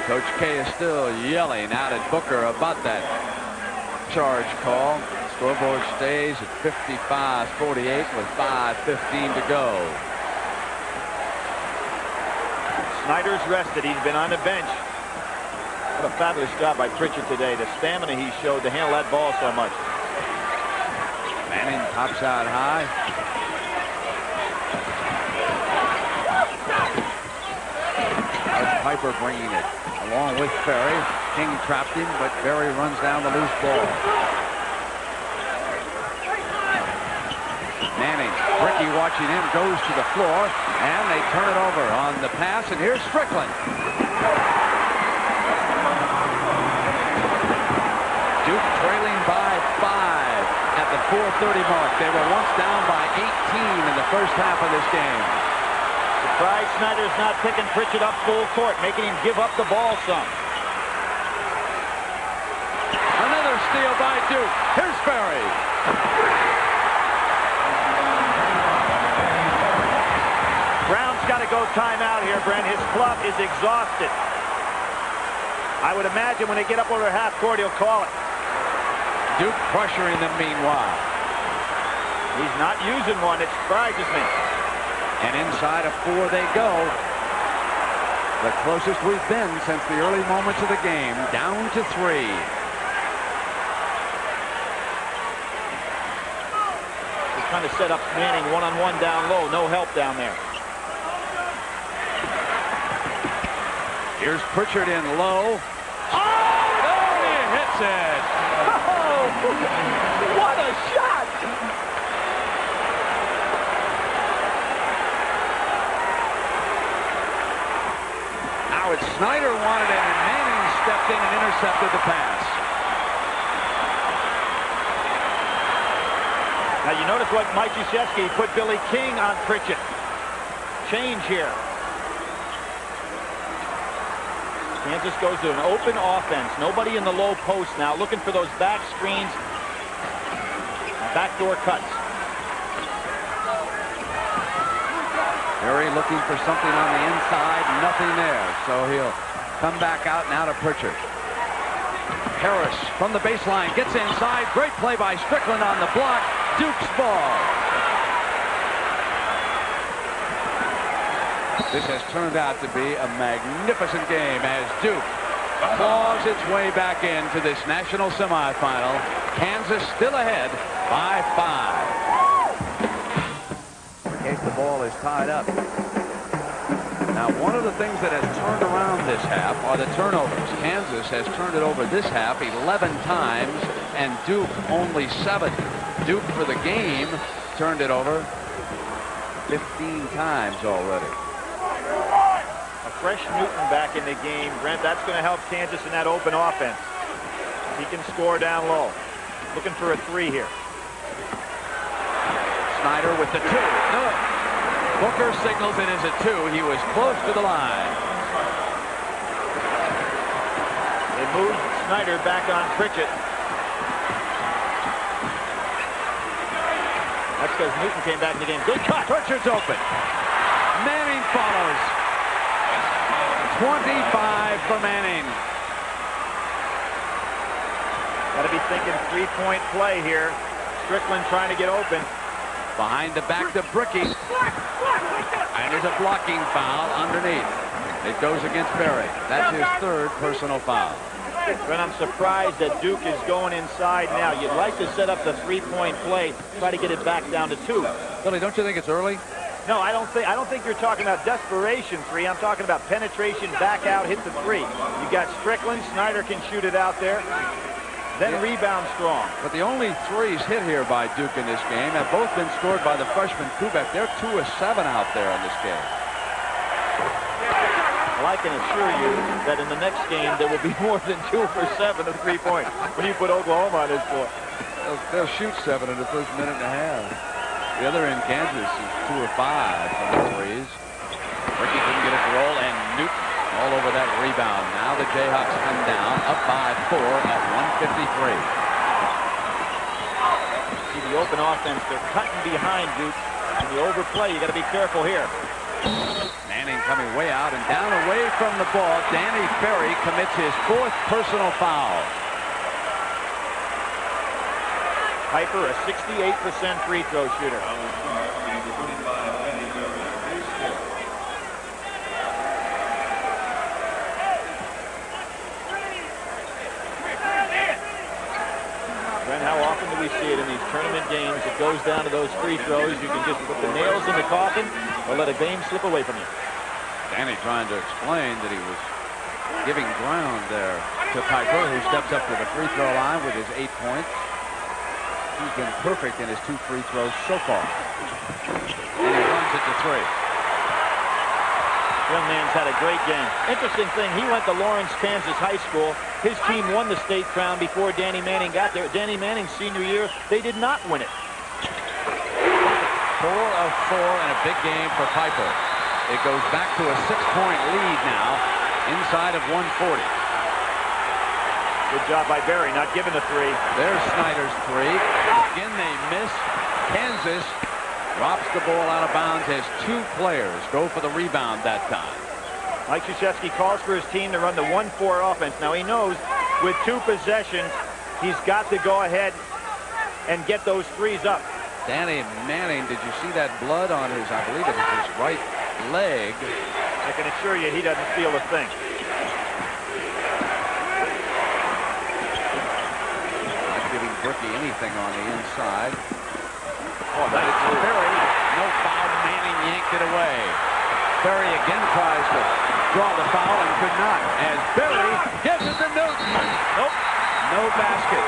Coach K is still yelling out at Booker about that charge call. Scoreboard stays at 55-48 with 5:15 to go. Snyder's rested. He's been on the bench. What a fabulous job by Pritchard today. The stamina he showed to handle that ball so much. Manning pops out high. Piper bringing it along with Berry. King trapped him, but Berry runs down the loose ball. Manning, Ricky watching him, goes to the floor, and they turn it over on the pass, and here's Strickland. Duke trailing by 5 at the 4:30 mark. They were once down by 18 in the first half of this game. Surprised Snyder's not picking Pritchard up full court, making him give up the ball some. Another steal by Duke. Here's Berry. Brown's got to go timeout here, Brent. His club is exhausted. I would imagine when they get up over half court, he'll call it. Duke pressuring them meanwhile. He's not using one. It surprises me. And inside of 4 they go. The closest we've been since the early moments of the game. Down to 3. They're trying to set up Manning one-on-one down low. No help down there. Here's Pritchard in low. it. Oh, what a shot! Now it's Snyder wanted it, and Manning stepped in and intercepted the pass. Now you notice what Mike Krzyzewski put Billy King on Pritchett. Change here. Kansas goes to an open offense. Nobody in the low post now, looking for those back screens, backdoor cuts. Berry looking for something on the inside, nothing there. So he'll come back out now to Pritchard. Harris from the baseline gets inside. Great play by Strickland on the block. Duke's ball. This has turned out to be a magnificent game as Duke claws its way back into this national semifinal. Kansas still ahead by 5. In case the ball is tied up. Now, one of the things that has turned around this half are the turnovers. Kansas has turned it over this half 11 times, and Duke only 7. Duke for the game turned it over 15 times already. A fresh Newton back in the game. Brent, that's going to help Kansas in that open offense. He can score down low. Looking for a 3 here. Snyder with the 2. No. Booker signals it as a 2. He was close to the line. They moved Snyder back on Pritchett. That's because Newton came back in the game. Good cut. Pritchard's open. Manning follows. 25 for Manning. Got to be thinking 3-point play here. Strickland trying to get open. Behind the back to Bricky. And there's a blocking foul underneath. It goes against Berry. That's his 3rd personal foul. But I'm surprised that Duke is going inside now. You'd like to set up the 3-point play, try to get it back down to 2. Billy, don't you think it's early? No, I don't think you're talking about desperation 3. I'm talking about penetration, back out, hit the 3. You got Strickland. Snyder can shoot it out there. Then rebound strong. But the only 3s hit here by Duke in this game have both been scored by the freshman Kubek. They're 2 of 7 out there in this game. Well, I can assure you that in the next game there will be more than 2 for 7 of 3-point when you put Oklahoma on his floor. They'll shoot 7 in the first minute and a half. The other in Kansas is 2 of 5 from the 3s. Ricky couldn't get it to roll, and Newton all over that rebound. Now the Jayhawks come down, up by 4 at 1:53. See the open offense. They're cutting behind Duke. And the overplay, you got to be careful here. Manning coming way out and down away from the ball. Danny Ferry commits his 4th personal foul. Piper, a 68% free throw shooter. Brent, how often do we see it in these tournament games? It goes down to those free throws. You can just put the nails in the coffin or let a game slip away from you. Danny trying to explain that he was giving ground there to Piper, who steps up to the free throw line with his 8 points. He's been perfect in his 2 free throws so far. And he runs it to 3. Young man's had a great game. Interesting thing, he went to Lawrence, Kansas High School. His team won the state crown before Danny Manning got there. Danny Manning's senior year, they did not win it. 4 of 4 in a big game for Piper. It goes back to a 6-point lead now, inside of 140. Good job by Berry, not giving the 3. There's Snyder's 3. Again, they miss. Kansas drops the ball out of bounds as 2 players go for the rebound that time. Mike Krzyzewski calls for his team to run the 1-4 offense. Now he knows with 2 possessions, he's got to go ahead and get those 3s up. Danny Manning, did you see that blood on his, I believe it was his right leg? I can assure you he doesn't feel a thing. Not giving Bricky anything on the inside. Oh, nice move. Berry, no foul. Manning yanked it away. Berry again tries to draw the foul and could not. As Berry gives it to Newton. Nope. No No basket.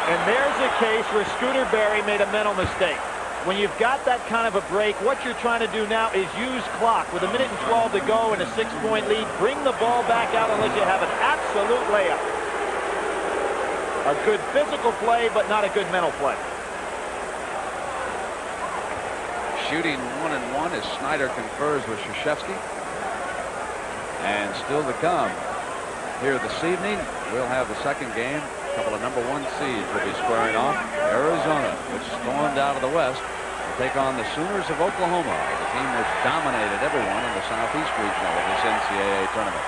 And there's a case where Scooter Berry made a mental mistake. When you've got that kind of a break, what you're trying to do now is use clock. With 1:12 to go and a 6-point lead, bring the ball back out unless you have an absolute layup. A good physical play, but not a good mental play. Shooting 1-1 as Snyder confers with Krzyzewski. And still to come here this evening, we'll have the second game. A couple of number 1 seeds will be squaring off. Arizona, which stormed out of the West, will take on the Sooners of Oklahoma, the team which dominated everyone in the Southeast regional of this NCAA tournament.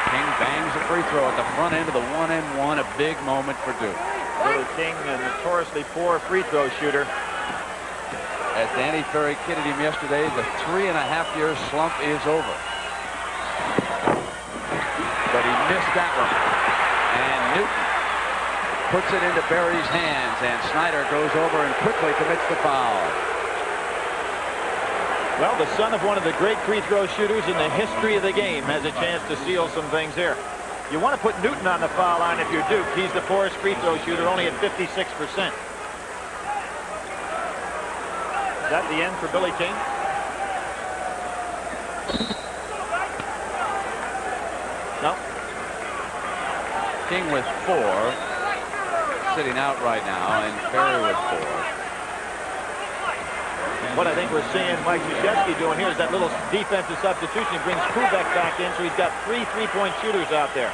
King bangs a free throw at the front end of the 1-and-1, a big moment for Duke. Billy King, a notoriously poor free throw shooter. As Danny Ferry kidded him yesterday, the 3.5-year slump is over. But he missed that one. And Newton puts it into Berry's hands, and Snyder goes over and quickly commits the foul. Well, the son of one of the great free throw shooters in the history of the game has a chance to seal some things here. You want to put Newton on the foul line if you're Duke. He's the poorest free throw shooter, only at 56%. Is that the end for Billy King? No. King with 4, sitting out right now, and Ferry with 4. What I think we're seeing Mike Krzyzewski doing here is that little defensive substitution. He brings Kubek back in, so he's got 3 3-point shooters out there.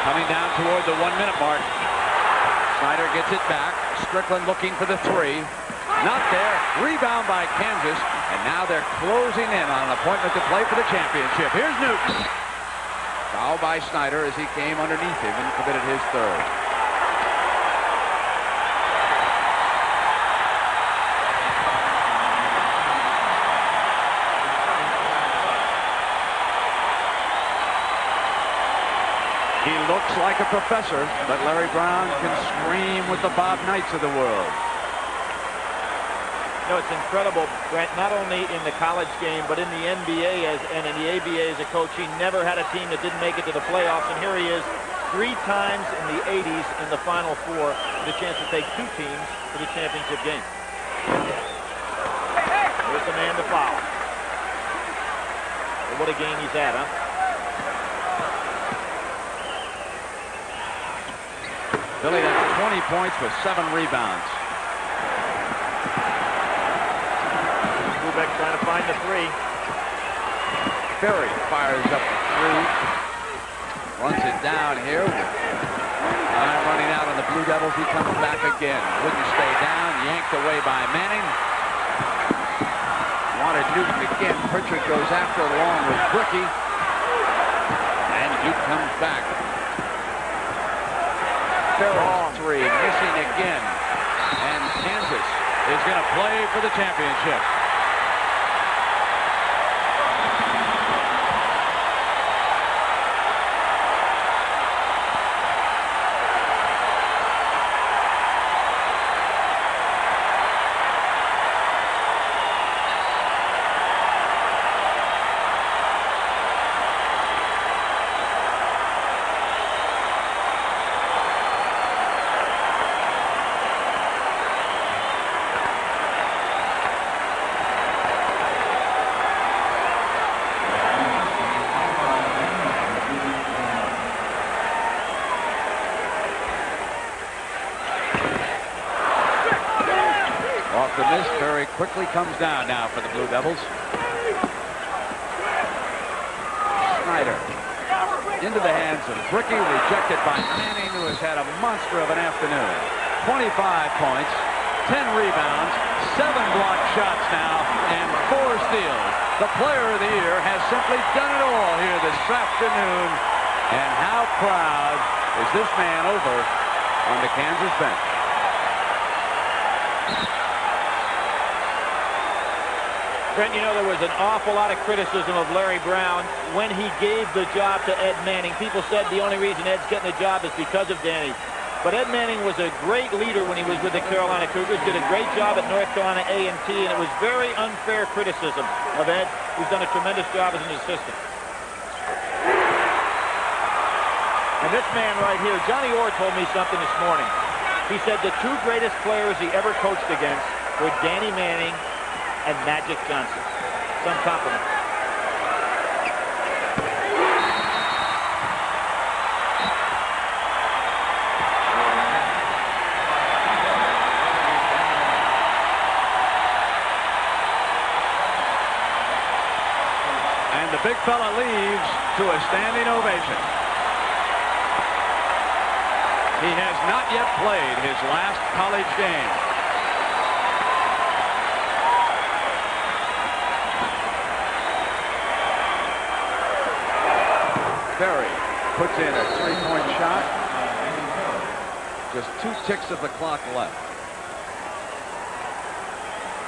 Coming down toward the 1-minute mark. Snyder gets it back. Strickland looking for the 3. Not there. Rebound by Kansas. And now they're closing in on an appointment to play for the championship. Here's Newton. Foul by Snyder as he came underneath him and committed his 3rd. He looks like a professor, but Larry Brown can scream with the Bob Knights of the world. You know, it's incredible, Brent, not only in the college game, but in the NBA and in the ABA as a coach. He never had a team that didn't make it to the playoffs, and here he is 3 times in the 80s in the Final Four with a chance to take 2 teams to the championship game. Here's the man to foul. Well, what a game he's had, huh? Billy, that's 20 points with 7 rebounds. Kubek trying to find the 3. Ferry fires up the 3. Runs it down here. Time running out on the Blue Devils. He comes back again. Wouldn't stay down. Yanked away by Manning. Wanted Newton again. Pritchard goes after it along with Bricky. And Duke comes back. Ferry 3, missing again. And Kansas is going to play for the championship. Quickly comes down now for the Blue Devils. Snyder into the hands of Bricky, rejected by Manning, who has had a monster of an afternoon. 25 points, 10 rebounds, 7 blocked shots now, and 4 steals. The player of the year has simply done it all here this afternoon. And how proud is this man over on the Kansas bench? Brent, you know, there was an awful lot of criticism of Larry Brown when he gave the job to Ed Manning. People said the only reason Ed's getting the job is because of Danny. But Ed Manning was a great leader when he was with the Carolina Cougars, did a great job at North Carolina A&T, and it was very unfair criticism of Ed, who's done a tremendous job as an assistant. And this man right here, Johnny Orr, told me something this morning. He said the two greatest players he ever coached against were Danny Manning and Magic Johnson. Some compliment. And the big fella leaves to a standing ovation. He has not yet played his last college game. Berry puts in a three-point shot. Just 2 ticks of the clock left.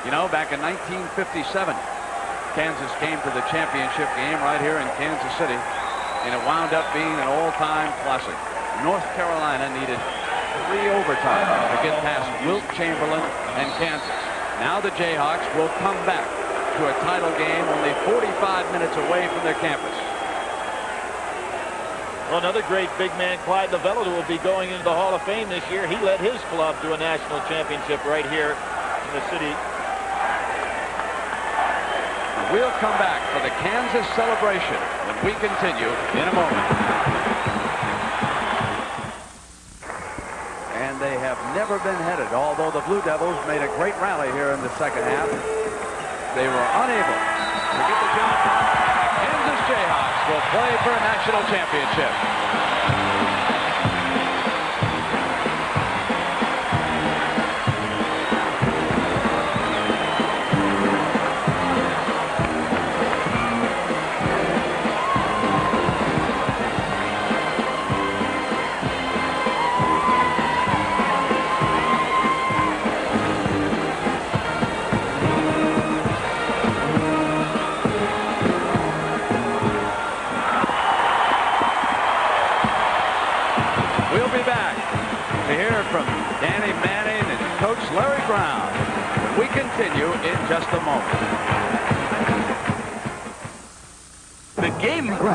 You know, back in 1957, Kansas came to the championship game right here in Kansas City, and it wound up being an all-time classic. North Carolina needed 3 overtimes to get past Wilt Chamberlain and Kansas. Now the Jayhawks will come back to a title game only 45 minutes away from their campus. Well, another great big man, Clyde Lovella, who will be going into the Hall of Fame this year. He led his club to a national championship right here in the city. We'll come back for the Kansas celebration when we continue in a moment. And they have never been headed, although the Blue Devils made a great rally here in the second half. They were unable to get the job done. Kansas Jayhawks will play for a national championship. From Danny Manning and Coach Larry Brown when we continue in just a moment. The game for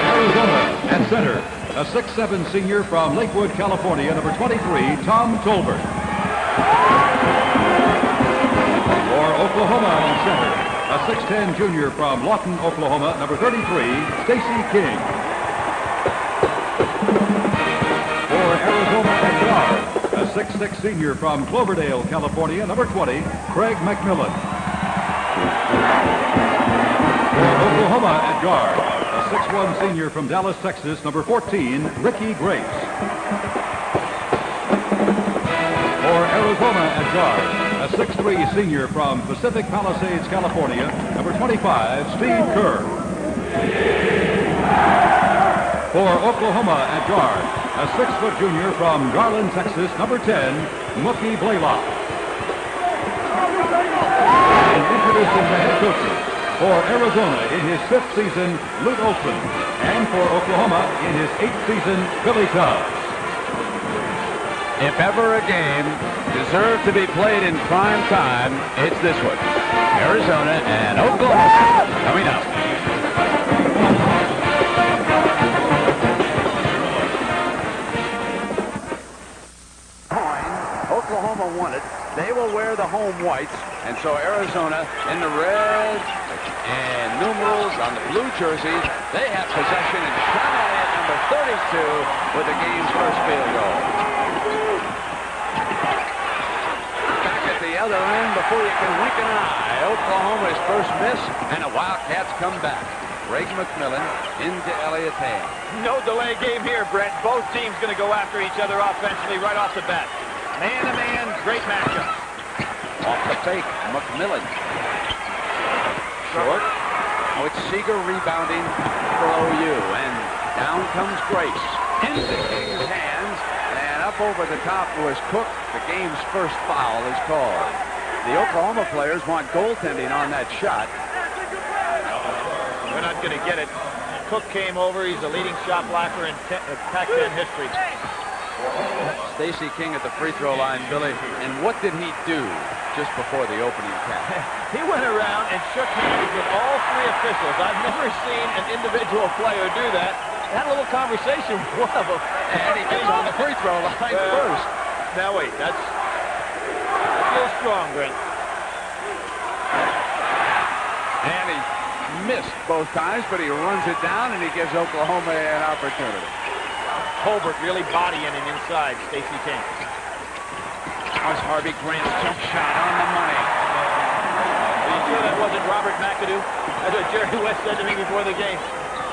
Arizona at center, a 6'7" senior from Lakewood, California, number 23, Tom Tolbert. For Oklahoma at center, a 6'10" junior from Lawton, Oklahoma, number 33, Stacey King. Arizona at guard, a 6'6" senior from Cloverdale, California, number 20, Craig McMillan. For Oklahoma at guard, a 6'1" senior from Dallas, Texas, number 14, Ricky Grace. For Arizona at guard, a 6'3" senior from Pacific Palisades, California, number 25, Steve Kerr. For Oklahoma at guard, a 6-foot junior from Garland, Texas, number 10, Mookie Blaylock. And introducing the head coaches. For Arizona in his 5th season, Lute Olson. And for Oklahoma in his 8th season, Billy Tubbs. If ever a game deserved to be played in prime time, it's this one. Arizona and Oklahoma coming up. Oklahoma won it. They will wear the home whites, and so Arizona in the red and numerals on the blue jerseys. They have possession, and Sean Elliott, number 32, with the game's first field goal. Back at the other end before you can wink an eye. Oklahoma's first miss, and the Wildcats come back. Greg McMillan into Elliott's hand. No delay game here, Brent. Both teams going to go after each other offensively right off the bat. Man-to-man, great matchup. Off the fake, McMillan. Short. Oh, it's Seeger rebounding for OU. And down comes Grace. Into King's hands. And up up over the top was Cook. The game's first foul is called. The Oklahoma players want goaltending on that shot. They're not going to get it. Cook came over. He's the leading shot blocker in Pac-10 history. Stacey King at the free throw line, Billy. And what did he do just before the opening tap? He went around and shook hands with all three officials. I've never seen an individual player do that. Had a little conversation with one of them. And he gets on the free throw line first. Now wait, that's still strong, Grant. And he missed both times, but he runs it down and he gives Oklahoma an opportunity. Colbert really bodying him inside, Stacey King. How's Harvey Grant's jump shot on the money? Are you sure that wasn't Robert McAdoo? That's what Jerry West said to me before the game.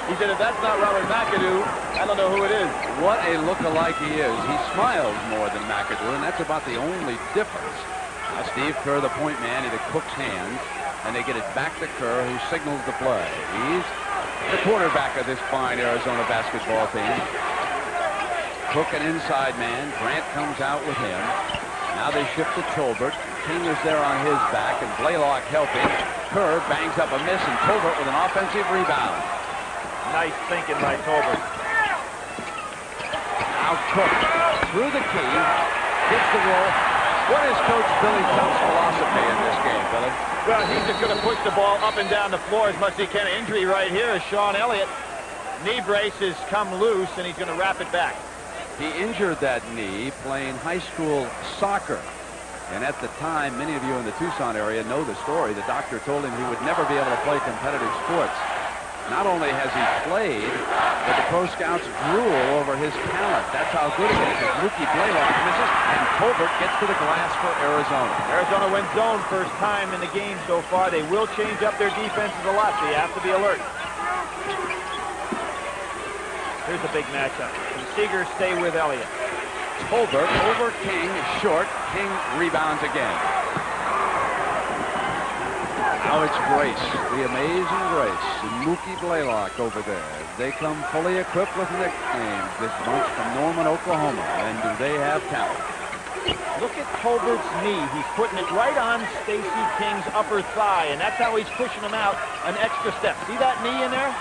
He said, if that's not Robert McAdoo, I don't know who it is. What a look-alike he is. He smiles more than McAdoo, and that's about the only difference. Now Steve Kerr, the point man, into Cook's hands, and they get it back to Kerr, who signals the play. He's the quarterback of this fine Arizona basketball team. Cook an inside man. Grant comes out with him. Now they shift to Tolbert. King is there on his back, and Blaylock helping. Kerr bangs up a miss, and Tolbert with an offensive rebound. Nice thinking by Tolbert. Now Cook through the key, gets the roll. What is Coach Billy Tuck's philosophy in this game, Billy? Well, he's just going to push the ball up and down the floor as much as he can. Injury right here is Sean Elliott. Knee brace has come loose, and he's going to wrap it back. He injured that knee playing high school soccer. And at the time, many of you in the Tucson area know the story. The doctor told him he would never be able to play competitive sports. Not only has he played, but the pro scouts drool over his talent. That's how good he is. Mookie Blaylock misses, and Tolbert gets to the glass for Arizona. Arizona went zone first time in the game so far. They will change up their defenses a lot, so you have to be alert. Here's a big matchup. Can Seeger stay with Elliott? Tolbert over King, short. King rebounds again. Now it's Grace, the amazing Grace, and Mookie Blaylock over there. They come fully equipped with nicknames, this bunch from Norman, Oklahoma. And do they have talent? Look at Tolbert's knee. He's putting it right on Stacey King's upper thigh, and that's how he's pushing him out an extra step. See that knee in there?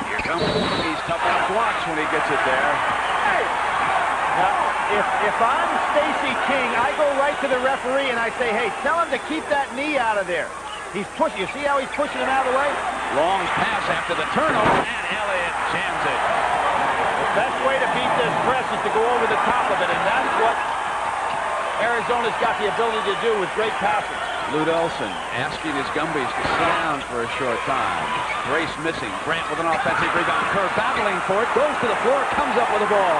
Here comes He's tough on blocks when he gets it there. Now, if I'm Stacey King, I go right to the referee and I say, hey, tell him to keep that knee out of there. He's pushing. You see how he's pushing him out of the way? Long pass after the turnover, and Elliott jams it. The best way to beat this press is to go over the top of it, and that's what Arizona's got the ability to do with great passes. Lute Elson asking his Gumbies to sit down for a short time. Grace missing. Grant with an offensive rebound. Kerr battling for it. Goes to the floor. Comes up with the ball.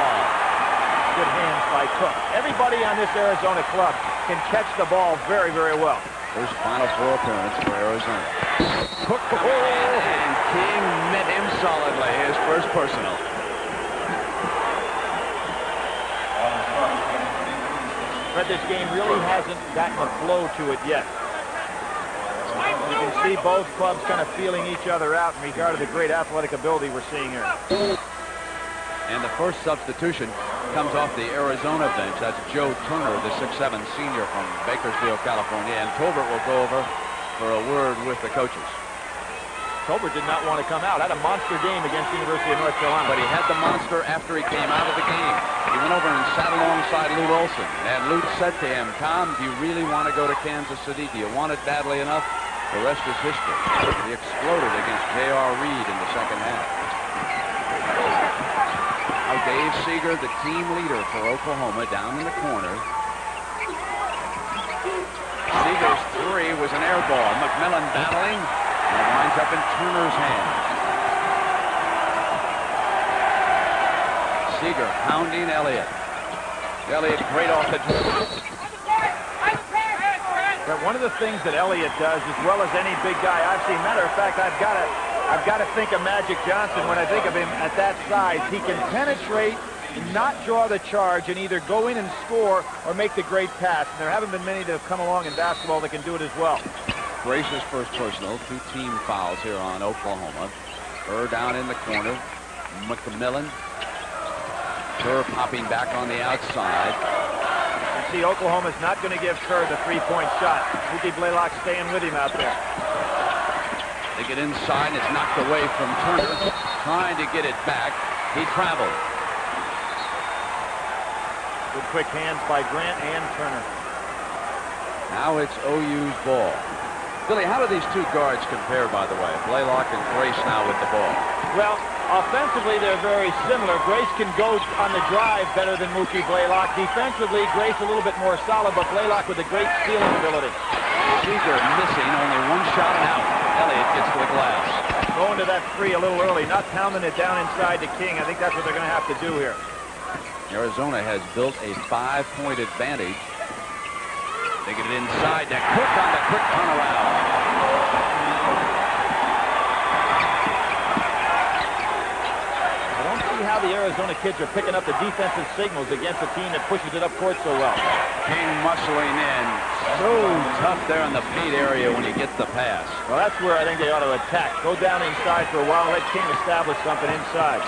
Good hands by Cook. Everybody on this Arizona club can catch the ball very, very well. First Final Four appearance for Arizona. Cook. And King met him solidly. His first personal. But this game really hasn't gotten a flow to it yet. You can see both clubs kind of feeling each other out in regard to the great athletic ability we're seeing here. And the first substitution comes off the Arizona bench. That's Joe Turner, the 6'7" senior from Bakersfield, California. And Tolbert will go over for a word with the coaches. Tolbert did not want to come out. Had a monster game against the University of North Carolina. But he had the monster after he came out of the game. He went over and sat alongside Lute Olson. And Lute said to him, Tom, do you really want to go to Kansas City? Do you want it badly enough? The rest is history. He exploded against J.R. Reed in the second half. Now Dave Seeger, the team leader for Oklahoma, down in the corner. Seeger's three was an air ball. McMillan battling. And it winds up in Turner's hands. Seeger pounding Elliott. Elliott great off the dribble. But one of the things that Elliott does, as well as any big guy I've seen, matter of fact, I've got to think of Magic Johnson when I think of him at that size. He can penetrate and not draw the charge and either go in and score or make the great pass. And there haven't been many that have come along in basketball that can do it as well. Grace's first personal. 2 team fouls here on Oklahoma. Kerr down in the corner. McMillan. Kerr popping back on the outside. You see, Oklahoma's not going to give Kerr the three-point shot. Mookie Blaylock staying with him out there. They get inside, and it's knocked away from Turner. Trying to get it back. He traveled. Good quick hands by Grant and Turner. Now it's OU's ball. Billy, how do these two guards compare, by the way? Blaylock and Grace now with the ball. Well, offensively, they're very similar. Grace can go on the drive better than Mookie Blaylock. Defensively, Grace a little bit more solid, but Blaylock with a great stealing ability. Seeger missing, only one shot and out. Elliott gets to the glass. Going to that three a little early, not pounding it down inside to King. I think that's what they're going to have to do here. Arizona has built a 5-point advantage. They get it inside to Cook on the quick turnaround. I don't see how the Arizona kids are picking up the defensive signals against a team that pushes it up court so well. King muscling in. So tough there in the paint area when he gets the pass. Well, that's where I think they ought to attack. Go down inside for a while, let King establish something inside.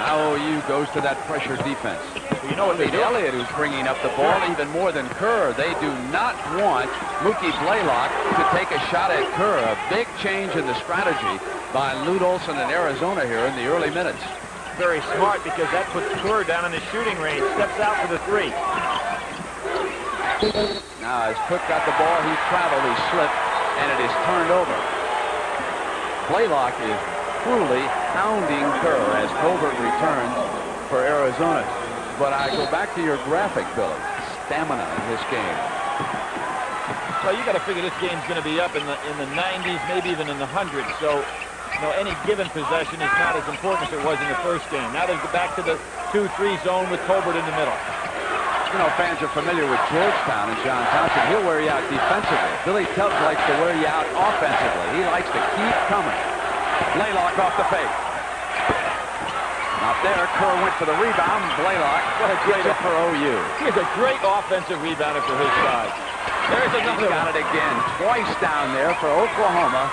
Now OU goes to that pressure defense. You know what they do? Elliott, who's bringing up the ball even more than Kerr. They do not want Mookie Blaylock to take a shot at Kerr. A big change in the strategy by Lute Olson in Arizona here in the early minutes. Very smart because that puts Kerr down in the shooting range. Steps out for the three. Now as Cook got the ball, he traveled, he slipped, and it is turned over. Blaylock is truly hounding Kerr as Colbert returns for Arizona. But I go back to your graphic, Billy. Stamina in this game. Well, you got to figure this game's going to be up in the 90s, maybe even in the hundreds. So, you know, any given possession is not as important as it was in the first game. Now they go back to the 2-3 zone with Colbert in the middle. You know, fans are familiar with Georgetown and John Thompson. He'll wear you out defensively. Billy Tubbs likes to wear you out offensively. He likes to keep coming. Blaylock off the fake. Out there, Kerr went for the rebound. Blaylock, what a great for OU. He is a great offensive rebounder for his side. There's another one. Got it again. Twice down there for Oklahoma.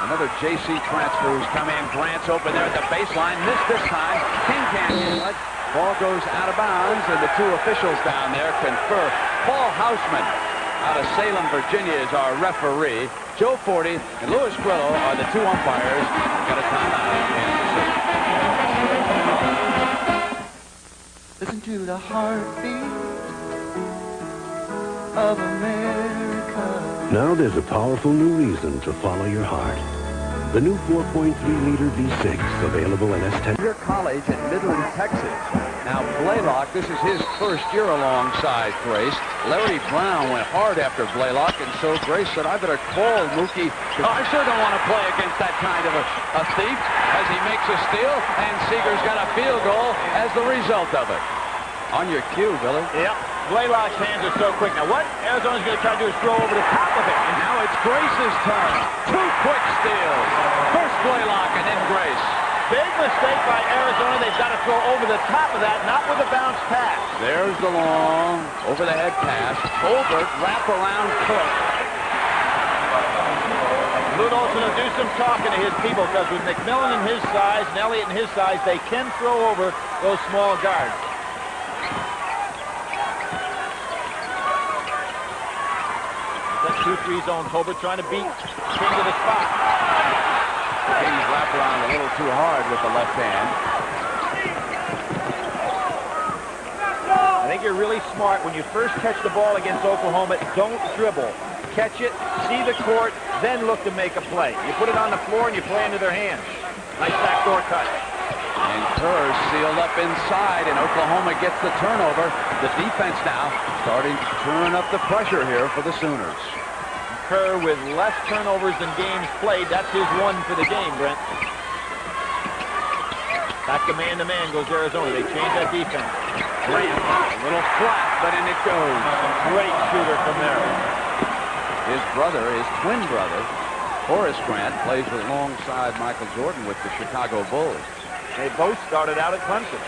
Another JC transfer who's come in. Grant's open there at the baseline. Missed this time. King can't handle it. Ball goes out of bounds, and the two officials down there confer. Paul Hausman out of Salem, Virginia is our referee. Joe Forty and Louis Grillo are the two umpires. Got a timeout in Kansas City. Listen to the heartbeat of America. Now there's a powerful new reason to follow your heart. The new 4.3-liter V6, available in S10. Your college in Midland, Texas. Now Blaylock, this is his first year alongside Grace. Larry Brown went hard after Blaylock, and so Grace said, I better call Mookie. I sure don't want to play against that kind of a thief as he makes a steal, and Seeger's got a field goal as the result of it. On your cue, Billy. Yep. Blaylock's hands are so quick. Now what Arizona's going to try to do is throw over the top of it. And now it's Grace's turn. Two quick steals. First Blaylock and then Grace. Big mistake by Arizona. They've got to throw over the top of that, not with a bounce pass. There's the long over-the-head pass. Colbert wrap around Cook. Lute Olson will do some talking to his people because with McMillan and his size and Elliott and his size, they can throw over those small guards. That 2-3 zone. Colbert trying to beat King to the spot. King's wrapped around a little too hard with the left hand. I think you're really smart when you first catch the ball against Oklahoma. Don't dribble. Catch it, see the court, then look to make a play. You put it on the floor and you play into their hands. Nice backdoor cut. And Kerr sealed up inside, and Oklahoma gets the turnover. The defense now starting to turn up the pressure here for the Sooners. Kerr with less turnovers than games played. That's his one for the game, Brent. Back to man-to-man goes Arizona. They change that defense. Great. A little flat, but in it goes. Great shooter from there. His brother, his twin brother, Horace Grant, plays alongside Michael Jordan with the Chicago Bulls. They both started out at Clemson.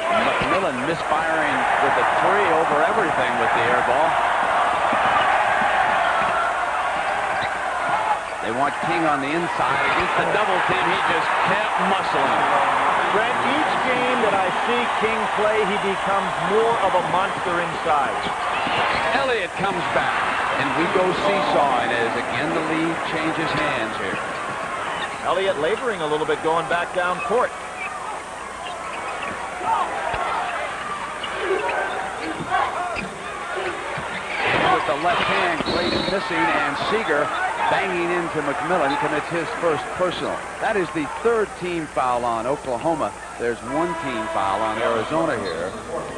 McMillan misfiring with a three over everything with the air ball. They want King on the inside against the double team. He just kept muscling. Brent, each game that I see King play, he becomes more of a monster inside. Elliott comes back, and we go seesawing as again the lead changes hands here. Elliott laboring a little bit going back down court. With the left hand, great and missing, and Seeger banging into McMillan commits his first personal. That is the third team foul on Oklahoma. There's one team foul on Arizona here.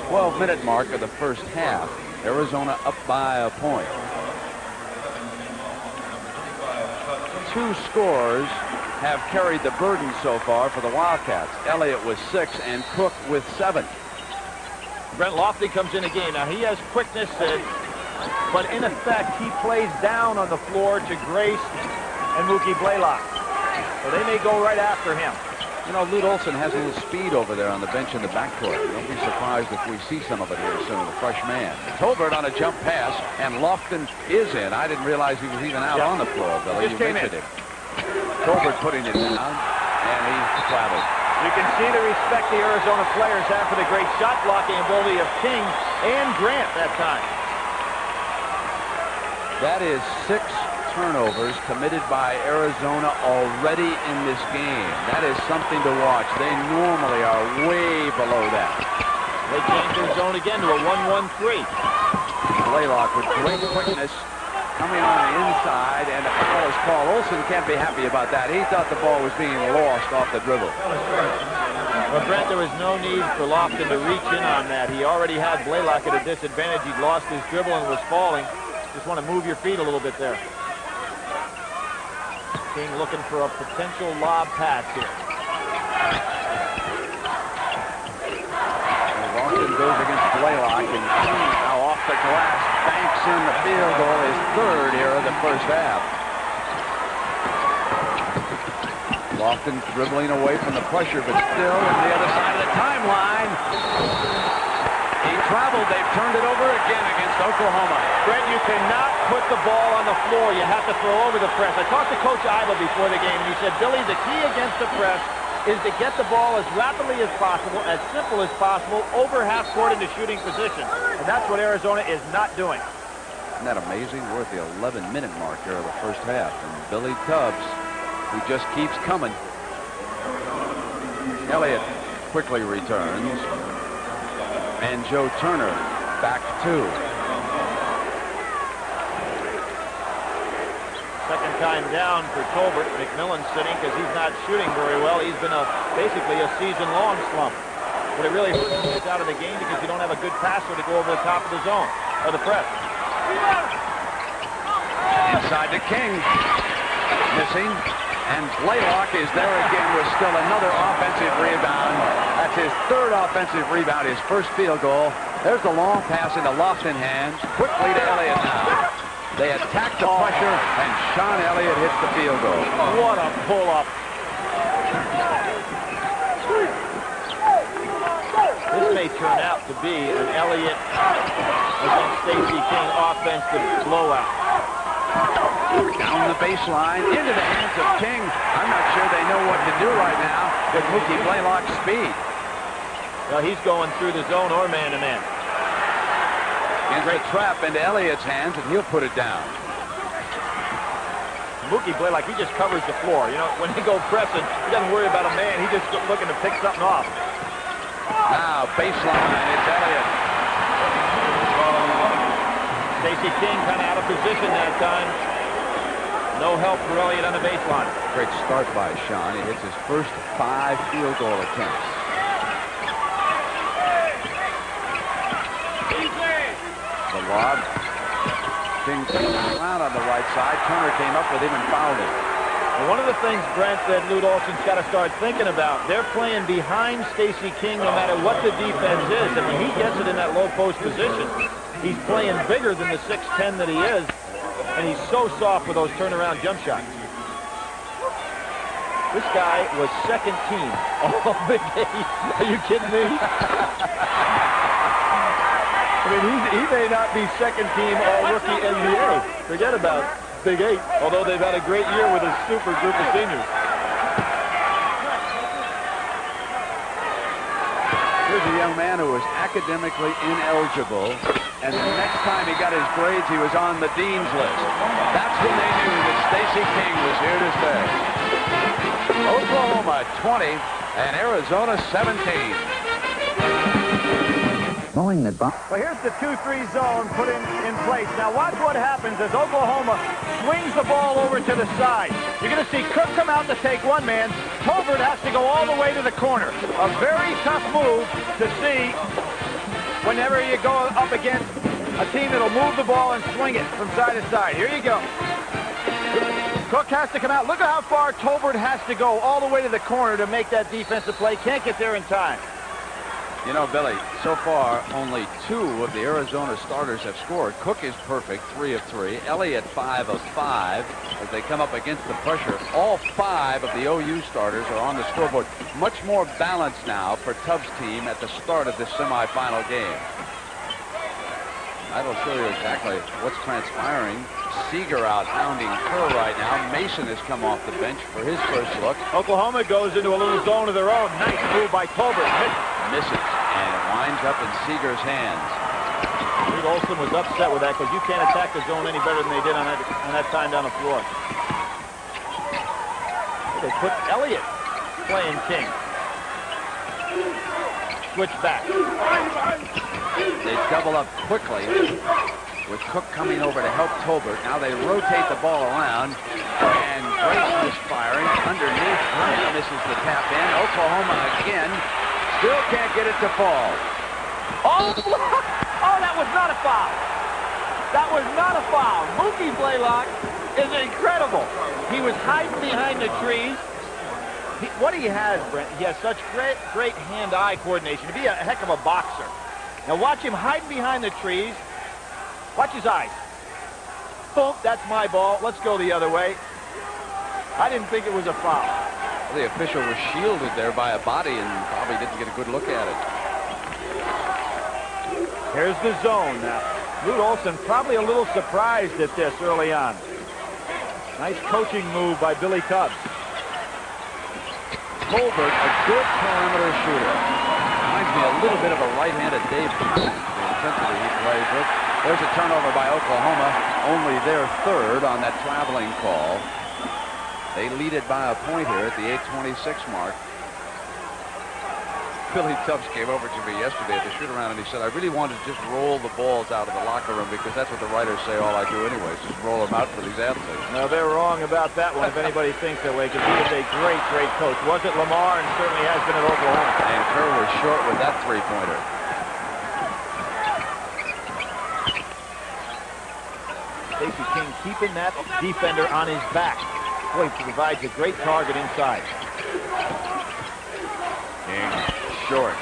12-minute mark of the first half. Arizona up by a point. Two scores have carried the burden so far for the Wildcats. Elliott with 6 and Cook with 7. Brent Lofty comes in again. Now he has quickness, but in effect he plays down on the floor to Grace and Mookie Blaylock. So they may go right after him. You know, Lute Olson has a little speed over there on the bench in the backcourt. Don't be surprised if we see some of it here soon, the fresh man. Tolbert on a jump pass, and Lofton is in. I didn't realize he was even out on the floor, Billy. You mentioned it. Tolbert putting it down, and he traveled. You can see the respect the Arizona players have for the great shot blocking ability of King and Grant that time. That is 6 turnovers committed by Arizona already in this game. That is something to watch. They normally are way below that. They change their zone again to a 1-1-3. Blaylock with great quickness coming on the inside, and the foul is called. Olson can't be happy about that. He thought the ball was being lost off the dribble. Well, Brent, there was no need for Lofton to reach in on that. He already had Blaylock at a disadvantage. He'd lost his dribble and was falling. Just want to move your feet a little bit there. King looking for a potential lob pass here. Lofton goes against Blaylock, and King now off the glass banks in the field goal, his third here of the first half. Lofton dribbling away from the pressure, but still on the other side of the timeline. He traveled. They've turned it over again against Oklahoma. Brent, you cannot put the ball on the floor. You have to throw over the press. I talked to Coach Iva before the game, and he said, Billy, the key against the press is to get the ball as rapidly as possible, as simple as possible, over half court into shooting position. And that's what Arizona is not doing. Isn't that amazing? We're at the 11-minute mark here of the first half. And Billy Tubbs, who just keeps coming. Elliott quickly returns. And Joe Turner back 2. Second time down for Tolbert. McMillan sitting because he's not shooting very well. He's been basically a season-long slump. But it really hurts him out of the game because you don't have a good passer to go over the top of the zone, or the press. Inside to King. Missing. And Blaylock is there again with still another offensive rebound. That's his third offensive rebound, his first field goal. There's the long pass into Lofton hands. Quickly to Elliott now. They attack the pressure, and Sean Elliott hits the field goal. What a pull-up. This may turn out to be an Elliott against Stacey King offensive blowout. Down the baseline, into the hands of King. I'm not sure they know what to do right now with Mookie Blaylock's speed. Well, he's going through the zone or man-to-man. Great trap into Elliott's hands, and he'll put it down. Mookie Blaylock, he just covers the floor. You know, when they go pressing, he doesn't worry about a man. He's just looking to pick something off. Now, baseline, it's Elliott. Stacey King kind of out of position that time. No help for Elliott on the baseline. Great start by Sean. He hits his first 5 field goal attempts. The lob. King came around on the right side. Turner came up with him and fouled him. Well, one of the things, Brent, that Lute Olson's got to start thinking about, they're playing behind Stacey King no matter what the defense is. And when he gets it in that low post position, he's playing bigger than the 6'10" that he is. And he's so soft with those turnaround jump shots. This guy was second team all Big 8. Are you kidding me? I mean, he may not be second team all-rookie NBA. Forget about Big 8, although they've had a great year with a super group of seniors. young man who was academically ineligible, and the next time he got his grades, he was on the dean's list. That's when they knew that Stacey King was here to stay. Oklahoma 20 and Arizona 17. Knowing that Well, here's the 2-3 zone put in place. Now watch what happens as Oklahoma swings the ball over to the side. You're going to see Kerr come out to take one man. Tolbert has to go all the way to the corner. A very tough move to see whenever you go up against a team that'll move the ball and swing it from side to side. Here you go. Cook has to come out. Look at how far Tolbert has to go all the way to the corner to make that defensive play. Can't get there in time. You know, Billy, so far, only 2 of the Arizona starters have scored. Cook is perfect, 3 of 3. Elliott, 5 of 5. As they come up against the pressure, all 5 of the OU starters are on the scoreboard. Much more balance now for Tubbs' team at the start of this semifinal game. That'll show you exactly what's transpiring. Seeger out hounding Kerr right now. Mason has come off the bench for his first look. Oklahoma goes into a little zone of their own. Nice move by Tolbert. Misses, and it winds up in Seeger's hands. Reed Olson was upset with that because you can't attack the zone any better than they did on that time down the floor. They put Elliott playing King. Switch back. They double up quickly with Cook coming over to help Tolbert. Now they rotate the ball around, and Grayson is firing underneath. Grant misses the tap in. Oklahoma again. Still can't get it to fall. Oh, that was not a foul. That was not a foul. Mookie Blaylock is incredible. He was hiding behind the trees. What he has, Brent, he has such great hand-eye coordination. To be a heck of a boxer. Now watch him hiding behind the trees. Watch his eyes. Boom, that's my ball. Let's go the other way. I didn't think it was a foul. The official was shielded there by a body and probably didn't get a good look at it. Here's the zone now. Lute Olson probably a little surprised at this early on. Nice coaching move by Billy Tubbs. Tolbert, a good perimeter shooter. Reminds me a little bit of a right-handed Dave Jones, the intensity he plays with. There's a turnover by Oklahoma, only their 3rd on that traveling call. They lead it by a point here at the 8:26 mark. Billy Tubbs came over to me yesterday at the shoot-around, and he said, I really wanted to just roll the balls out of the locker room because that's what the writers say all I do anyways, just roll them out for these athletes. No, they're wrong about that one, if anybody thinks that way, because he is a great coach. Was it Lamar, and certainly has been at Oklahoma. And Kerr was short with that three-pointer. Stacey King keeping that defender on his back. Boy, he provides a great target inside. King short,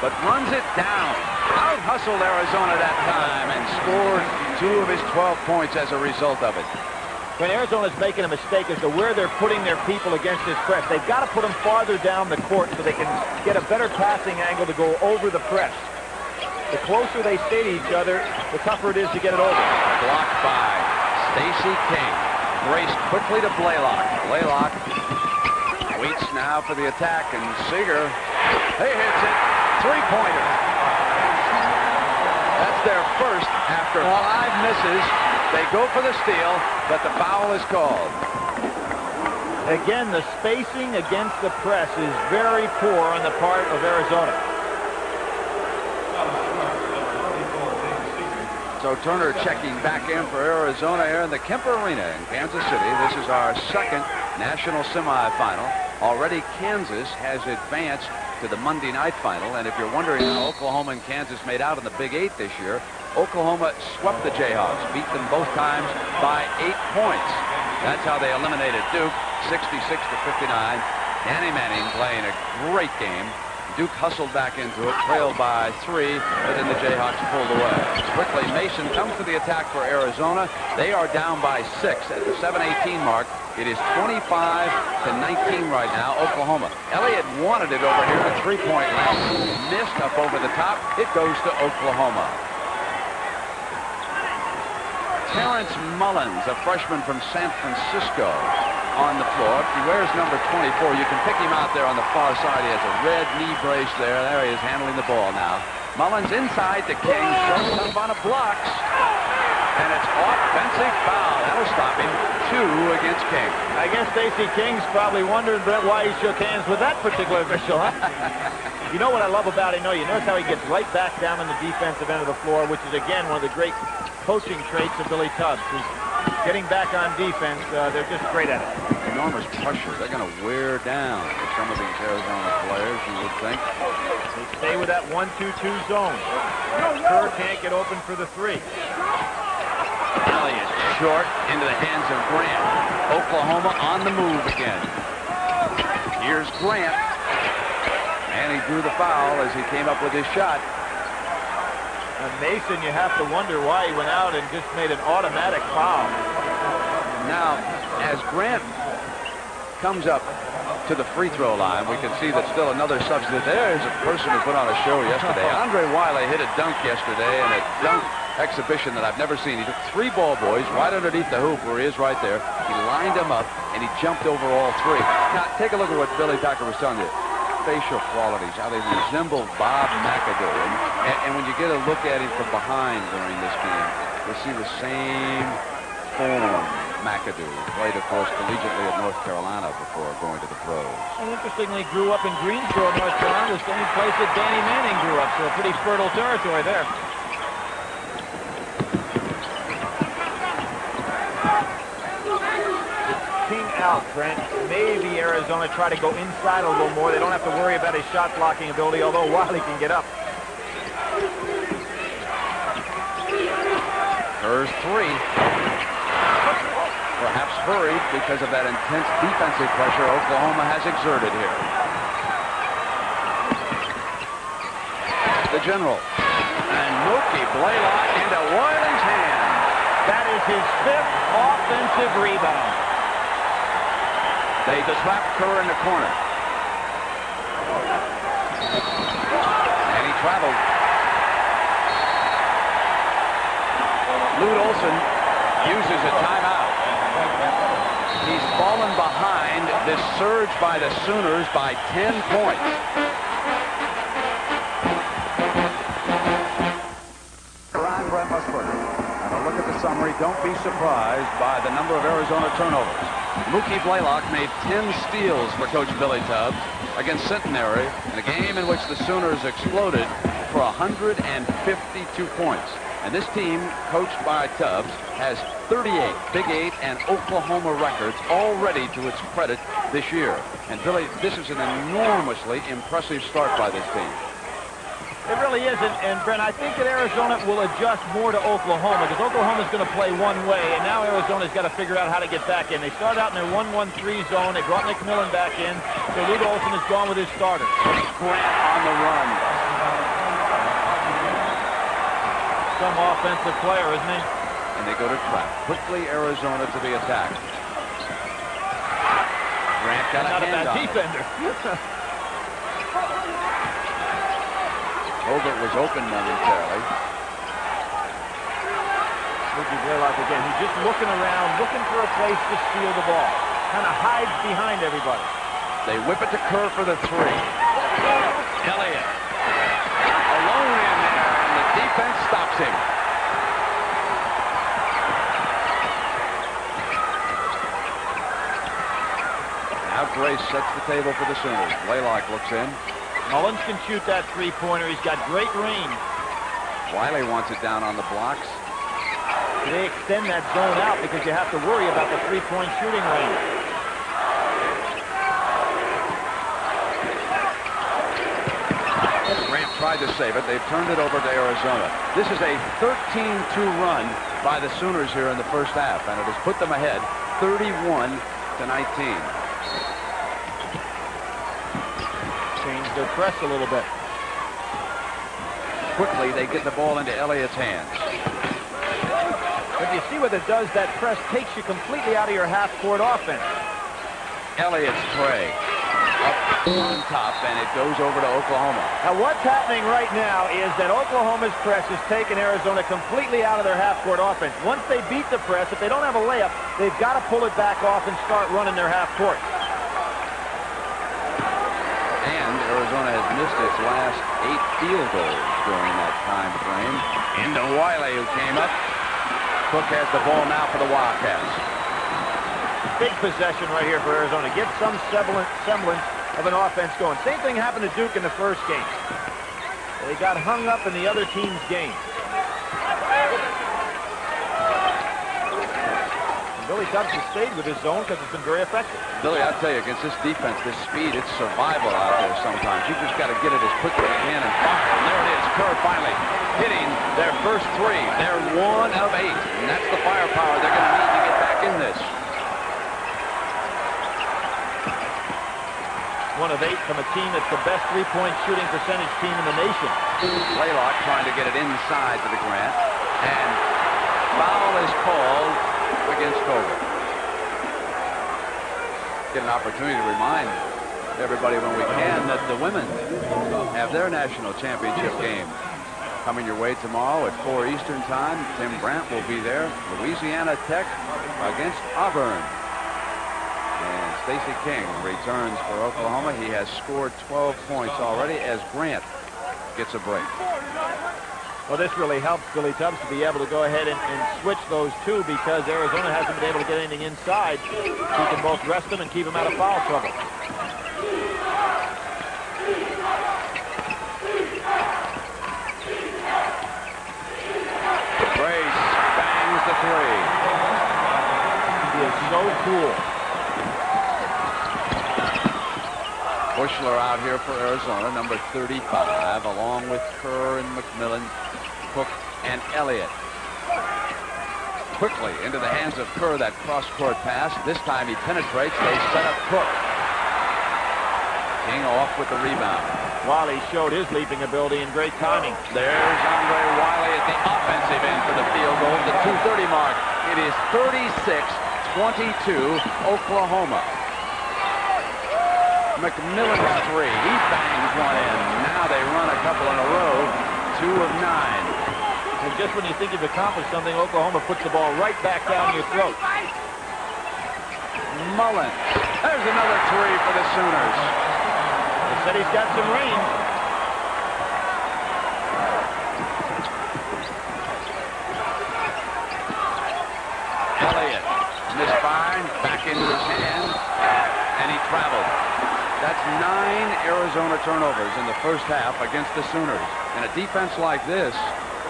but runs it down. Out-hustled Arizona that time and scored 2 of his 12 points as a result of it. When Arizona's making a mistake as to where they're putting their people against this press, they've got to put them farther down the court so they can get a better passing angle to go over the press. The closer they stay to each other, the tougher it is to get it over. Blocked by Stacey King. Raced quickly to Blaylock. Blaylock waits now for the attack, and Seeger, he hits it. Three-pointer. That's their first after 5 misses. They go for the steal, but the foul is called. Again, the spacing against the press is very poor on the part of Arizona. So Turner checking back in for Arizona here in the Kemper Arena in Kansas City. This is our 2nd national semifinal. Already Kansas has advanced to the Monday night final. And if you're wondering how Oklahoma and Kansas made out in the Big 8 this year, Oklahoma swept the Jayhawks, beat them both times by 8 points. That's how they eliminated Duke, 66-59. Danny Manning playing a great game. Duke hustled back into it, trailed by 3, but then the Jayhawks pulled away. Quickly, Mason comes to the attack for Arizona. They are down by 6 at the 7:18 mark. It is 25-19 right now, Oklahoma. Elliott wanted it over here, a 3-point line. Missed up over the top. It goes to Oklahoma. Terrence Mullins, a freshman from San Francisco, on the floor. He wears number 24. You can pick him out there on the far side. He has a red knee brace there. There he is handling the ball now. Mullins inside to King. Shows up on a blocks. And it's offensive foul. That'll stop him. 2 against King. I guess Stacey King's probably wondering, Brett, why he shook hands with that particular official, huh? You know what I love about him? You notice how he gets right back down on the defensive end of the floor, which is, again, one of the great coaching traits of Billy Tubbs. He's getting back on defense. They're just great at it. Enormous pressure. They're going to wear down some of these Arizona players, you would think. They stay with that 1-2-2 zone. Kerr can't get open for the 3. Elliott short into the hands of Grant. Oklahoma on the move again. Here's Grant. And he drew the foul as he came up with his shot. And Mason, you have to wonder why he went out and just made an automatic foul. Now, as Grant comes up to the free throw line, we can see that still another substitute. There's a person who put on a show yesterday. Andre Wiley hit a dunk yesterday, and a dunk exhibition that I've never seen. He took 3 ball boys right underneath the hoop where he is right there. He lined them up, and he jumped over all 3. Now, take a look at what Billy Tucker was telling you. Facial qualities, how they resemble Bob McAdoo. And when you get a look at him from behind during this game, you'll see the same form. McAdoo played, of course, collegiately at North Carolina before going to the pros. And interestingly, grew up in Greensboro, North Carolina, the same place that Danny Manning grew up, so a pretty fertile territory there. King out, Brent. Maybe Arizona try to go inside a little more. They don't have to worry about his shot blocking ability, although Wiley can get up. Kerr's 3. Perhaps hurried because of that intense defensive pressure Oklahoma has exerted here. The general. And Mookie Blaylock into Wiley's hand. That is his 5th offensive rebound. They trap Kerr in the corner. And he traveled. Lute Olson uses a timeout. He's fallen behind this surge by the Sooners by 10 points. I'm Brent Musburger. And a look at the summary. Don't be surprised by the number of Arizona turnovers. Mookie Blaylock made 10 steals for Coach Billy Tubbs against Centenary in a game in which the Sooners exploded for 152 points. And this team, coached by Tubbs, has 38 Big 8 and Oklahoma records already to its credit this year. And Billy, this is an enormously impressive start by this team. It really is, and Brent, I think that Arizona will adjust more to Oklahoma because Oklahoma's going to play one way, and now Arizona's got to figure out how to get back in. They start out in their 1-1-3 zone. They brought Nick Millen back in, so Lute Olson is gone with his starter. Grant on the run. Some offensive player, isn't he? And they go to trap. Quickly, Arizona to the attack. Grant got a hand on it. Defender. Hobart was open momentarily. Mookie Blaylock again. He's just looking around, looking for a place to steal the ball. Kind of hides behind everybody. They whip it to Kerr for the 3. Elliott alone in there, and the defense stops him. Now Grace sets the table for the Sooners. Blaylock looks in. Mullins can shoot that 3-pointer. He's got great range. Wiley wants it down on the blocks. They extend that zone out because you have to worry about the 3-point shooting range. Grant tried to save it. They've turned it over to Arizona. This is a 13-2 run by the Sooners here in the first half, and it has put them ahead 31-19. Change their press a little bit. Quickly, they get the ball into Elliott's hands. But you see what it does? That press takes you completely out of your half-court offense. Elliott's tray. up on top, and it goes over to Oklahoma. Now what's happening right now is that Oklahoma's press has taken Arizona completely out of their half-court offense. Once they beat the press, if they don't have a layup, they've got to pull it back off and start running their half-court. And Arizona has missed its last 8 field goals during that time frame. Into Wiley, who came up. Cook has the ball now for the Wildcats. Big possession right here for Arizona. Get some semblance of an offense going. Same thing happened to Duke in the first game. They got hung up in the other team's game. And Billy Tubbs has stayed with his zone because it's been very effective. Billy, I'll tell you, against this defense, this speed, it's survival out there sometimes. You just got to get it as quickly as you can and fire. And there it is. Kerr finally hitting their first 3. They're 1 of 8. And that's the firepower they're going to need to get back in this. 1 of 8 from a team that's the best three-point shooting percentage team in the nation. Blaylock trying to get it inside to the Grant. And foul is called against Kober. Get an opportunity to remind everybody when we can that the women have their national championship game coming your way tomorrow at 4 Eastern time. Tim Brandt will be there. Louisiana Tech against Auburn. And Stacey King returns for Oklahoma. He has scored 12 points already as Grant gets a break. Well, this really helps Billy Tubbs to be able to go ahead and switch those two because Arizona hasn't been able to get anything inside. He can both rest them and keep them out of foul trouble. Grace bangs the 3. He is so cool. Bushler out here for Arizona, number 35, along with Kerr and McMillan, Cook, and Elliott. Quickly into the hands of Kerr, that cross-court pass. This time he penetrates. They set up Cook. King off with the rebound. Wiley showed his leaping ability and great timing. There's Andre Wiley at the offensive end for the field goal, the 2:30 mark. It is 36-22, Oklahoma. McMillan's 3. He bangs one in. Now they run a couple in a row. 2 of 9. And just when you think you've accomplished something, Oklahoma puts the ball right back down your throat. Mullen. There's another 3 for the Sooners. They said he's got some range. Elliott misfiring back into his hand, and he traveled. That's 9 Arizona turnovers in the first half against the Sooners. And a defense like this,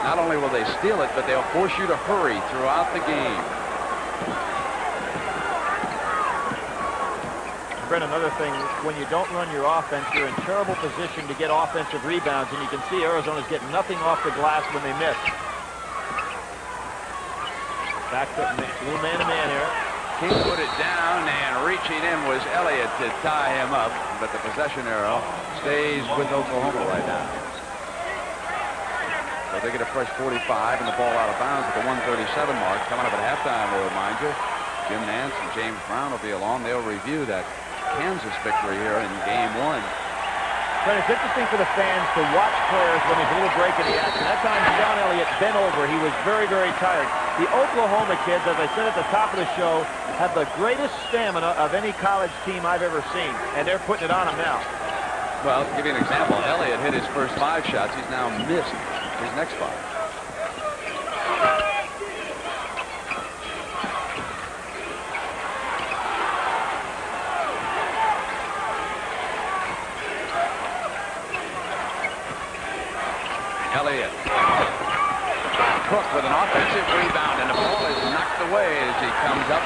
not only will they steal it, but they'll force you to hurry throughout the game. Brent, another thing, when you don't run your offense, you're in terrible position to get offensive rebounds, and you can see Arizona's getting nothing off the glass when they miss. Back to little man-to-man here. King put it down, and reaching in was Elliott to tie him up, but the possession arrow stays with Oklahoma right now. So they get a fresh 45 and the ball out of bounds at the 137 mark. Coming up at halftime, we'll remind you, Jim Nance and James Brown will be along. They'll review that Kansas victory here in Game 1. But it's interesting for the fans to watch players when there's a little break in the action. That time, John Elliott bent over. He was very, very tired. The Oklahoma kids, as I said at the top of the show, have the greatest stamina of any college team I've ever seen, and they're putting it on them now. Well, to give you an example, Elliott hit his first 5 shots. He's now missed his next 5. Elliott. Cook with an offensive rebound, and the ball is knocked away as he comes up.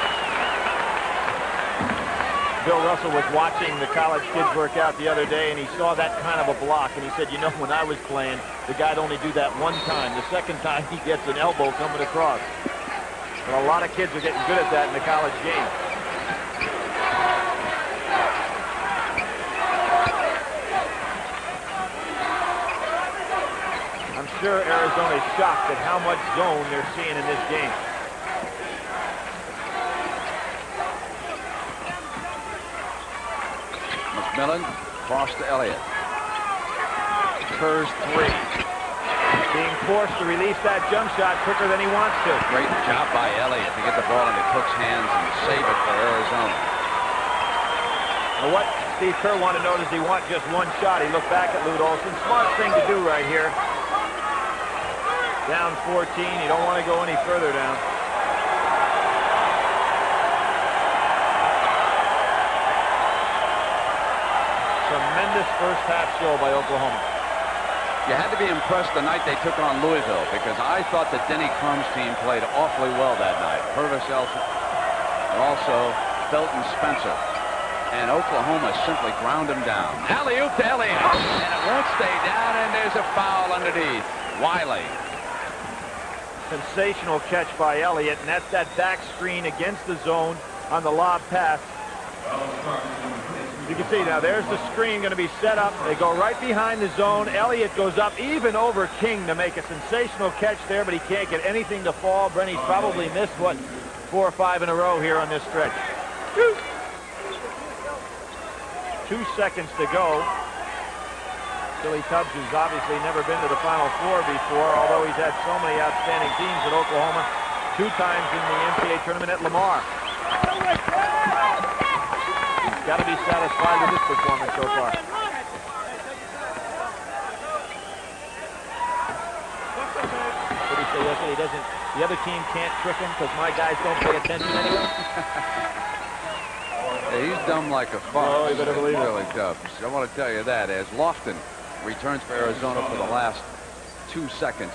Bill Russell was watching the college kids work out the other day, and he saw that kind of a block, and he said, you know, when I was playing, the guy'd only do that one time. The second time, he gets an elbow coming across. But a lot of kids are getting good at that in the college game. I'm sure Arizona is shocked at how much zone they're seeing in this game. McMillan, cross to Elliott. Kerr's three. Being forced to release that jump shot quicker than he wants to. Great job by Elliott to get the ball into Cook's hands and save it for Arizona. Now what Steve Kerr wanted to know is he want just one shot. He looked back at Lute Olson. Smart thing to do right here. Down 14. You don't want to go any further down. Tremendous first half show by Oklahoma. You had to be impressed the night they took on Louisville, because I thought that Denny Crum's team played awfully well that night. Purvis Elson, and also Felton Spencer. And Oklahoma simply ground him down. Alley-oop to Elliott, and it won't stay down, and there's a foul underneath. Wiley. Sensational catch by Elliott, and that's that back screen against the zone on the lob pass. You can see now there's the screen going to be set up. They go right behind the zone. Elliott goes up even over King to make a sensational catch there, but he can't get anything to fall. Brenny's probably missed, what, 4 or 5 in a row here on this stretch. 2 seconds to go. Billy Tubbs has obviously never been to the Final Four before, although he's had so many outstanding teams at Oklahoma. 2 times in the NCAA tournament at Lamar. He's got to be satisfied with this performance so far. What did he say yesterday? He doesn't. The other team can't trick him because my guys don't pay attention anyway. Yeah, he's dumb like a fox. Oh, you better believe it. Really tough. I want to tell you that as Lofton returns for Arizona for the last 2 seconds.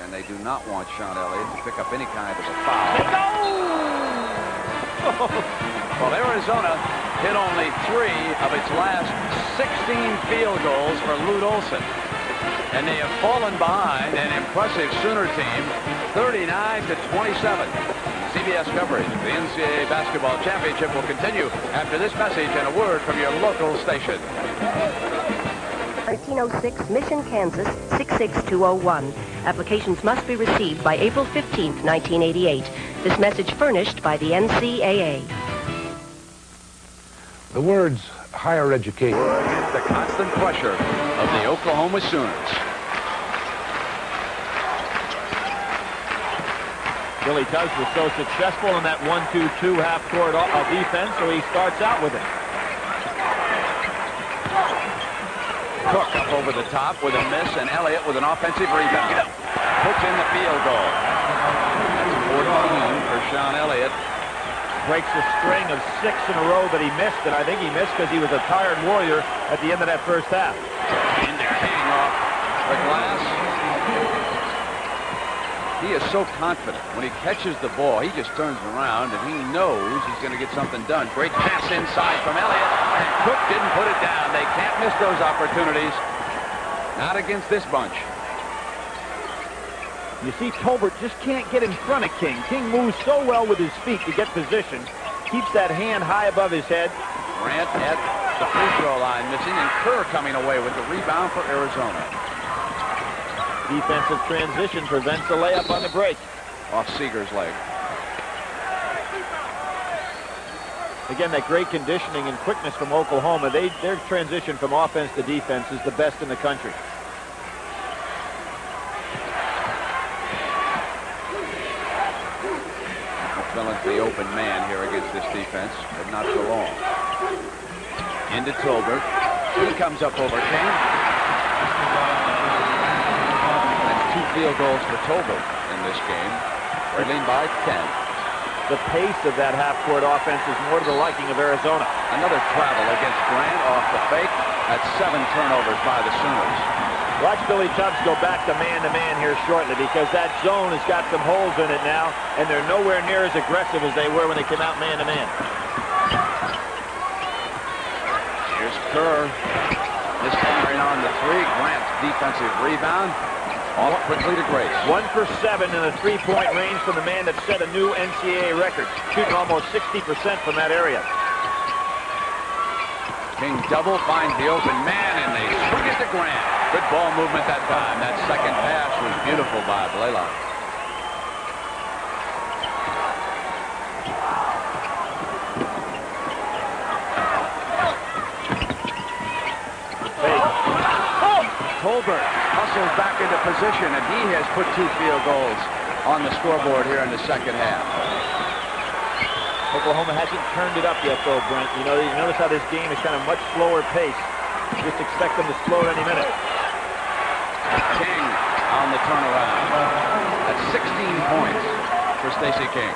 And they do not want Sean Elliott to pick up any kind of a foul. Well, Arizona hit only 3 of its last 16 field goals for Lute Olson. And they have fallen behind an impressive Sooner team, 39-27. CBS coverage of the NCAA Basketball Championship will continue after this message and a word from your local station. 1306 Mission, Kansas, 66201. Applications must be received by April 15th, 1988. This message furnished by the NCAA. The words higher education. The constant pressure of the Oklahoma Sooners. Billy Tubbs was so successful in that 1-2-2 half-court defense, so he starts out with it. Cook up over the top with a miss, and Elliott with an offensive rebound. Puts in the field goal. That's 14 for Sean Elliott. Breaks a string of 6 in a row that he missed, and I think he missed because he was a tired warrior at the end of that first half. Indicating off the glass. He is so confident. When he catches the ball, he just turns around, and he knows he's going to get something done. Great pass inside from Elliott, and Cook didn't put it down. They can't miss those opportunities. Not against this bunch. You see, Tolbert just can't get in front of King. King moves so well with his feet to get position. Keeps that hand high above his head. Grant at the free throw line missing, and Kerr coming away with the rebound for Arizona. Defensive transition prevents the layup on the break. Off Seeger's leg. Again, that great conditioning and quickness from Oklahoma. Their transition from offense to defense is the best in the country. McMillan's the open man here against this defense, but not for long. Into Tolbert. He comes up over King. That's 2 field goals for Tolbert in this game. Trailing by 10. The pace of that half-court offense is more to the liking of Arizona. Another travel against Grant off the fake. That's 7 turnovers by the Sooners. Watch Billy Tubbs go back to man here shortly, because that zone has got some holes in it now, and they're nowhere near as aggressive as they were when they came out man-to-man. Here's Kerr. Misfiring on the 3. Grant's defensive rebound. Off quickly to Grace. 1 for 7 in the three-point range from the man that set a new NCAA record, shooting almost 60% from that area. King double finds the open man, and they swing it to Grant. Good ball movement that time. That second pass was beautiful by Blaylock. Tolbert hustles back into position, and he has put 2 field goals on the scoreboard here in the second half. Oklahoma hasn't turned it up yet, though, Brent. You notice how this game is kind of much slower pace. Just expect them to slow it any minute. King on the turnaround. That's 16 points for Stacey King.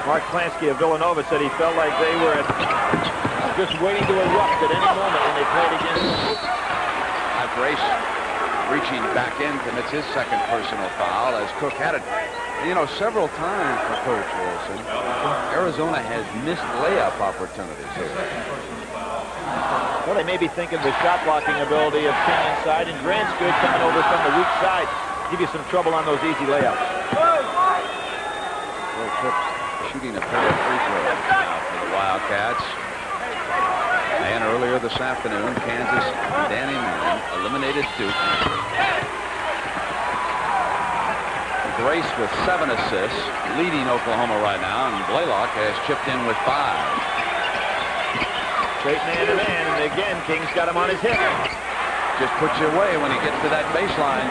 Mark Klansky of Villanova said he felt like they were just waiting to erupt at any moment when they played against Grace reaching back in commits his second personal foul as Cook had it. Several times for Coach Wilson, Arizona has missed layup opportunities here. Well, they may be thinking the shot blocking ability of King inside, and Grant's good coming over from the weak side. Give you some trouble on those easy layups. Will Cook shooting a pair of free throws now for the Wildcats. And earlier this afternoon, Kansas, Danny Mann eliminated Duke. Grace with 7 assists, leading Oklahoma right now, and Blaylock has chipped in with 5. Straight man-to-man, and again, King's got him on his hip. Just puts you away when he gets to that baseline.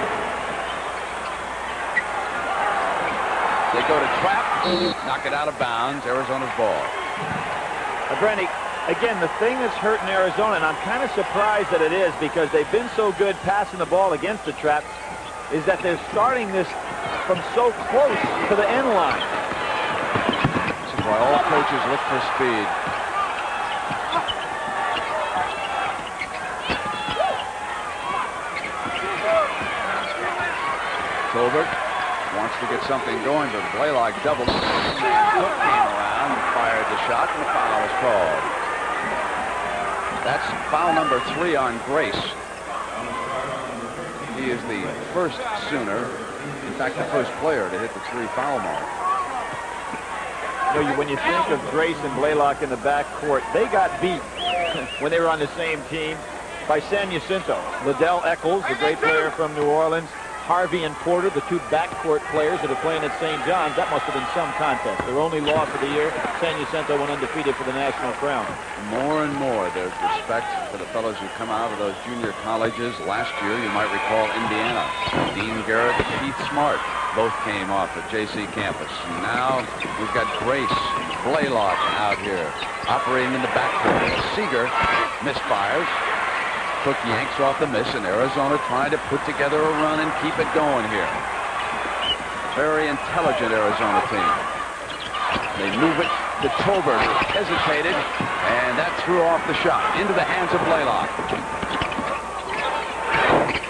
They go to trap, knock it out of bounds, Arizona's ball. Brenny, again, the thing that's hurting Arizona, and I'm kind of surprised that it is because they've been so good passing the ball against the trap, is that they're starting this from so close to the end line. This is why all coaches look for speed. Tolbert wants to get something going, but Blaylock doubled. Cook came around and fired the shot, and the foul is called. That's foul number 3 on Grace. He is the first Sooner, in fact, the first player to hit the 3-foul mark. When you think of Grace and Blaylock in the backcourt, they got beat when they were on the same team by San Jacinto. Liddell Eccles, the great player from New Orleans, Harvey and Porter, the 2 backcourt players that are playing at St. John's. That must have been some contest. Their only loss of the year, San Jacinto went undefeated for the national crown. More and more, there's respect for the fellows who come out of those junior colleges. Last year, you might recall Indiana. Dean Garrett and Keith Smart both came off at JC campus. And now we've got Grace, Blaylock out here operating in the backcourt. Seeger misfires. Cook yanks off the miss, and Arizona trying to put together a run and keep it going here. Very intelligent Arizona team. They move it to Tolbert, who hesitated, and that threw off the shot into the hands of Blaylock.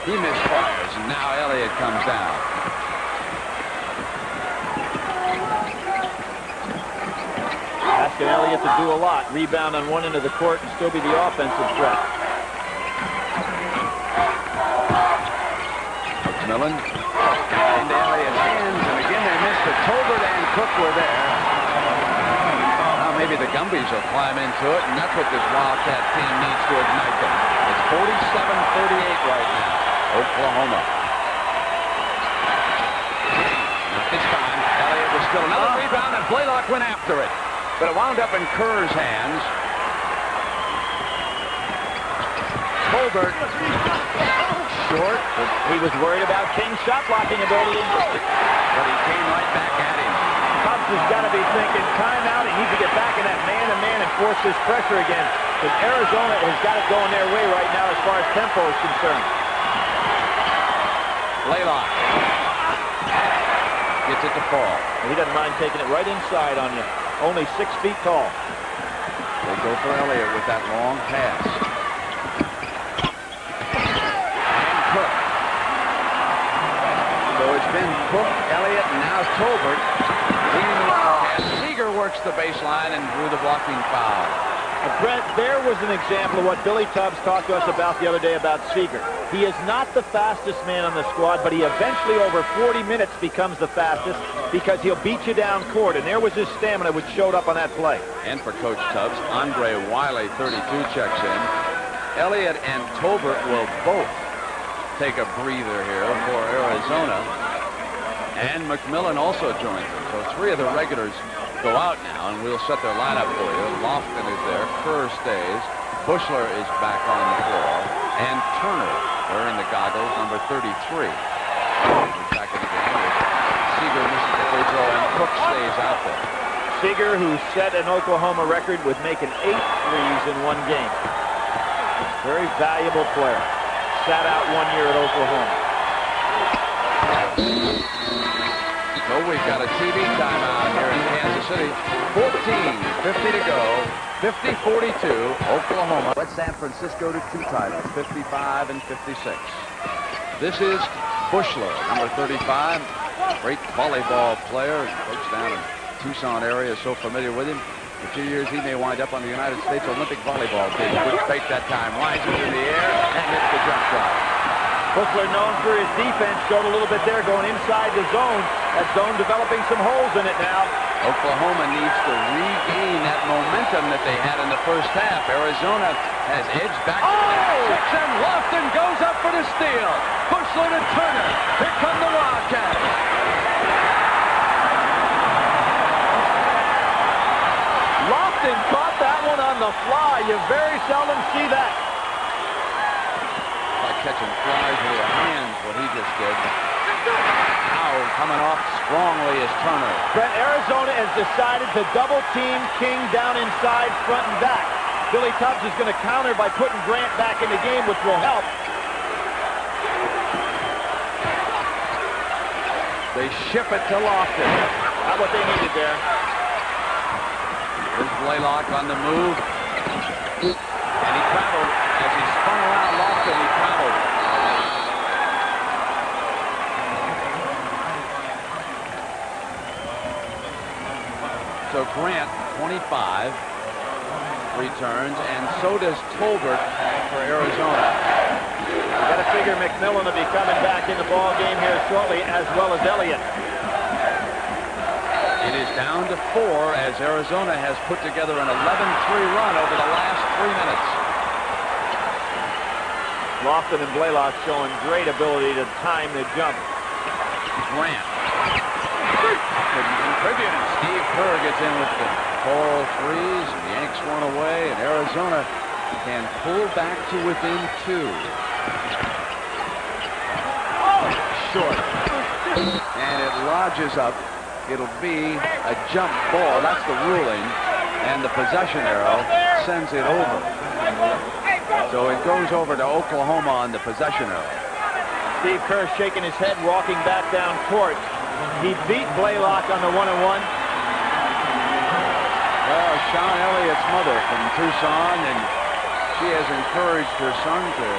He misfires, and now Elliott comes down. Asking Elliott to do a lot. Rebound on one end of the court and still be the offensive threat. McMillan into Elliott's hands, and again they missed it. Tolbert and Cook were there. Now maybe the Gumbies will climb into it, and that's what this Wildcat team needs to ignite them. It's 47-38 right now. Oklahoma. Not this time. Elliott was still another rebound, and Blaylock went after it. But it wound up in Kerr's hands. Tolbert. Short. He was worried about King's shot blocking ability. But he came right back at him. Tubbs has got to be thinking, timeout. He needs to get back in that man-to-man and force this pressure again. Because Arizona has got it going their way right now as far as tempo is concerned. Blaylock gets it to fall. He doesn't mind taking it right inside on you. Only 6 feet tall. They go for Elliott with that long pass. And Cook. So it's been Cook, Elliott, and now Tolbert. Seeger works the baseline and drew the blocking foul. Brent, there was an example of what Billy Tubbs talked to us about the other day about Seeger. He is not the fastest man on the squad, but he eventually over 40 minutes becomes the fastest because he'll beat you down court, and there was his stamina which showed up on that play. And for Coach Tubbs, Andre Wiley, 32, checks in. Elliott and Tolbert will both take a breather here for Arizona. And McMillan also joins them. So 3 of the regulars go out now, and we'll set their lineup for you. Lofton is there. Kerr stays. Bushler is back on the floor. and Turner wearing the goggles, number 33. Back in the game. Seager misses the free throw, and Cook stays out there. Seager, who set an Oklahoma record with making 8 threes in one game. Very valuable player. Sat out 1 year at Oklahoma. So we've got a TV timeout here in Kansas City. 14:50 to go. 50-42, Oklahoma. Led San Francisco to 2 titles, 55 and 56. This is Bushler, number 35. Great volleyball player. Coach down in Tucson area is so familiar with him. For 2 years, he may wind up on the United States Olympic volleyball team. Good fake that time. Rises in the air and hits the jump shot. Bushler, known for his defense, showed a little bit there going inside the zone. That zone developing some holes in it now. Oklahoma needs to regain that momentum that they had in the first half. Arizona has edged back to the net. 6, and Lofton goes up for the steal. Bushler to Turner. Here come the Wildcats. Lofton caught that one on the fly. You very seldom see that. Like catching flies with your hands, what he just did. Now coming off strongly is Turner. Brent, Arizona has decided to double team King down inside, front and back. Billy Tubbs is going to counter by putting Grant back in the game, which will help. They ship it to Lofton. Not what they needed there. Here's Blaylock on the move. And he traveled. As he spun around Lofton, he traveled. So Grant, 25, returns, and so does Tolbert for Arizona. You got to figure McMillan will be coming back in the ball game here shortly, as well as Elliott. It is down to 4 as Arizona has put together an 11-3 run over the last 3 minutes. Lofton and Blaylock showing great ability to time the jump. Grant. Contributing. Steve Kerr gets in with the 4 threes. Yanks one away, and Arizona can pull back to within 2. Short. And it lodges up. It'll be a jump ball. That's the ruling. And the possession arrow sends it over. So it goes over to Oklahoma on the possession arrow. Steve Kerr shaking his head, walking back down court. He beat Blaylock on the 1-on-1. Well, Sean Elliott's mother from Tucson, and she has encouraged her son to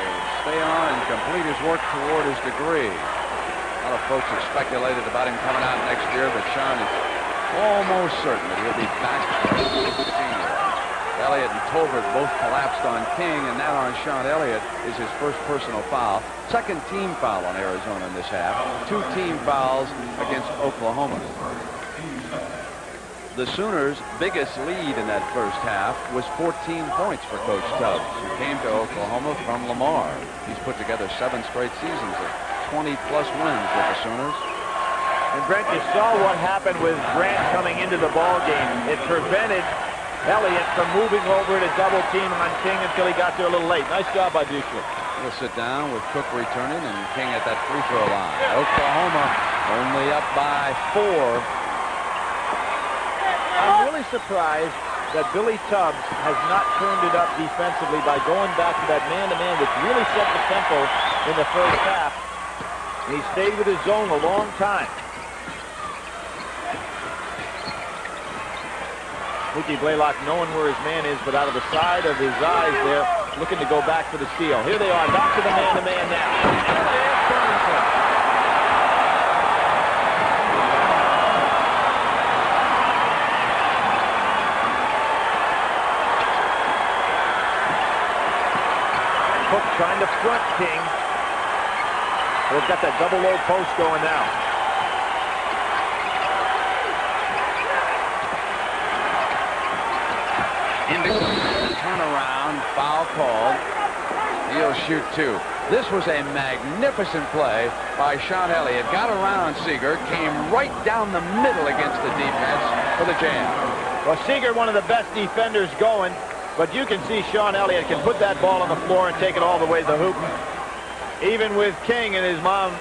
stay on and complete his work toward his degree. A lot of folks have speculated about him coming out next year, but Sean is almost certain that he'll be back as a senior. Elliott and Tolbert both collapsed on King, and now on Sean Elliott is his first personal foul. Second team foul on Arizona in this half. 2 team fouls against Oklahoma. The Sooners' biggest lead in that first half was 14 points for Coach Tubbs, who came to Oklahoma from Lamar. He's put together 7 straight seasons of 20-plus wins with the Sooners. And Brent, you saw what happened with Grant coming into the ball game. It prevented Elliott from moving over to double team on King until he got there a little late. Nice job by Bushler. We'll sit down with Cook returning and King at that free throw line. Oklahoma only up by 4. I'm really surprised that Billy Tubbs has not turned it up defensively by going back to that man-to-man, which really set the tempo in the first half. And he stayed with his zone a long time. Mookie Blaylock knowing where his man is, but out of the side of his eyes there, looking to go back for the steal. Here they are, back to the man-to-man now. And there's Ferguson. Cook trying to front King. They've got that double low post going now. Turnaround, foul called. He'll shoot 2. This was a magnificent play by Sean Elliott. Got around Seager, came right down the middle against the defense for the jam. Well, Seager, one of the best defenders going. But you can see Sean Elliott can put that ball on the floor and take it all the way to the hoop. Even with King, and his mom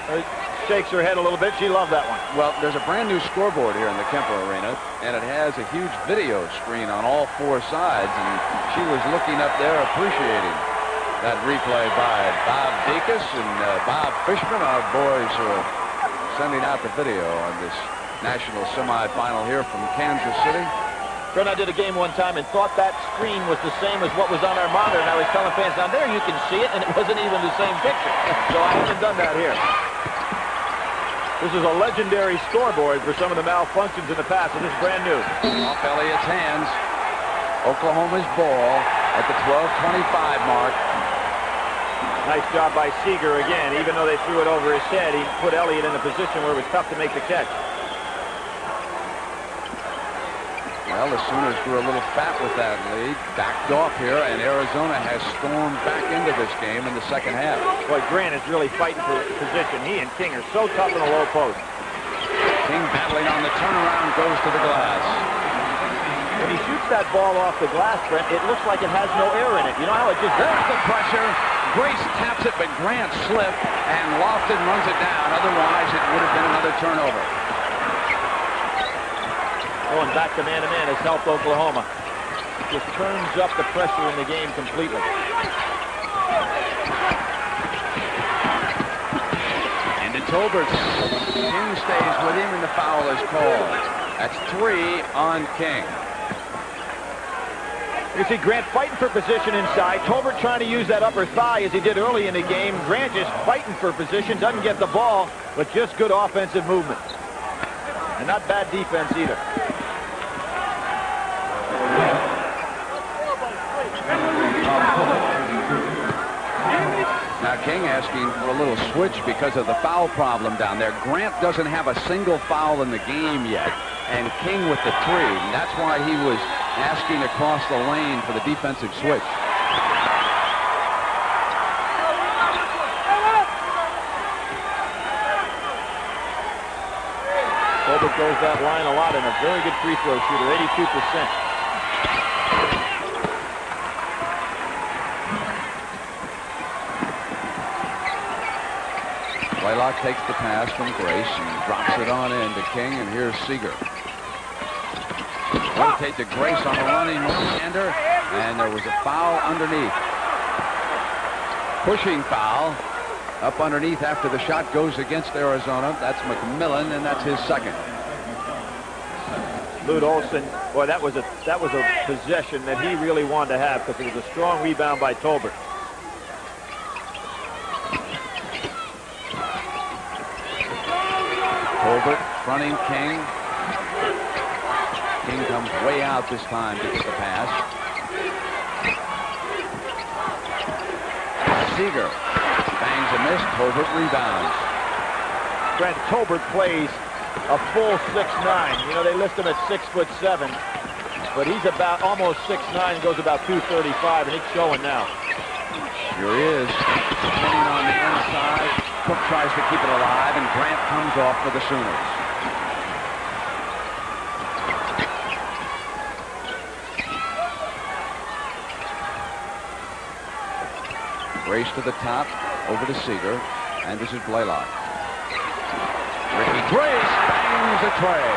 shakes her head a little bit. She loved that one. Well, there's a brand new scoreboard here in the Kemper Arena, and it has a huge video screen on all four sides, and she was looking up there appreciating that replay by Bob Dekas and Bob Fishman, our boys who are sending out the video on this national semifinal here from Kansas City. Kerr and I did a game one time and thought that screen was the same as what was on our monitor, and I was telling fans, down there you can see it, and it wasn't even the same picture. So I haven't done that here. This is a legendary scoreboard for some of the malfunctions in the past, and this is brand new. Off Elliott's hands. Oklahoma's ball at the 12:25 mark. Nice job by Seeger again. Even though they threw it over his head, he put Elliott in a position where it was tough to make the catch. Well, the Sooners grew a little fat with that lead. Backed off here, and Arizona has stormed back into this game in the second half. Boy, Grant is really fighting for position. He and King are so tough in the low post. King battling on the turnaround, goes to the glass. When he shoots that ball off the glass, Brent, it looks like it has no air in it. You know how it just... There's the pressure. Grace taps it, but Grant slipped, and Lofton runs it down. Otherwise, it would have been another turnover. Going back to man-to-man has helped Oklahoma. Just turns up the pressure in the game completely. Into Tolbert. King stays with him, and the foul is called. That's 3 on King. You see Grant fighting for position inside. Tolbert trying to use that upper thigh as he did early in the game. Grant just fighting for position, doesn't get the ball, but just good offensive movement. And not bad defense either. Now King asking for a little switch because of the foul problem down there. Grant doesn't have a single foul in the game yet, and King with the 3. And that's why he was asking across the lane for the defensive switch. Tolbert goes that line a lot and a very good free throw shooter, 82%. Blaylock takes the pass from Grace and drops it on into King, and here's Seeger. Rotate to Grace on the running one-hander, and there was a foul underneath. Pushing foul up underneath after the shot goes against Arizona. That's McMillan, and that's his second. Lute Olson, boy, that was a possession that he really wanted to have because it was a strong rebound by Tolbert. Tolbert fronting King. King comes way out this time to get the pass. Seeger bangs a miss. Tolbert rebounds. Brent, Tolbert plays a full 6'9". You know, they list him at 6'7", but he's about almost 6'9", goes about 235, and it's showing now. Here he is, hitting on the inside. Cook tries to keep it alive, and Grant comes off for the Sooners. Grace to the top, over to Seeger, and this is Blaylock. Ricky Grace bangs a tray.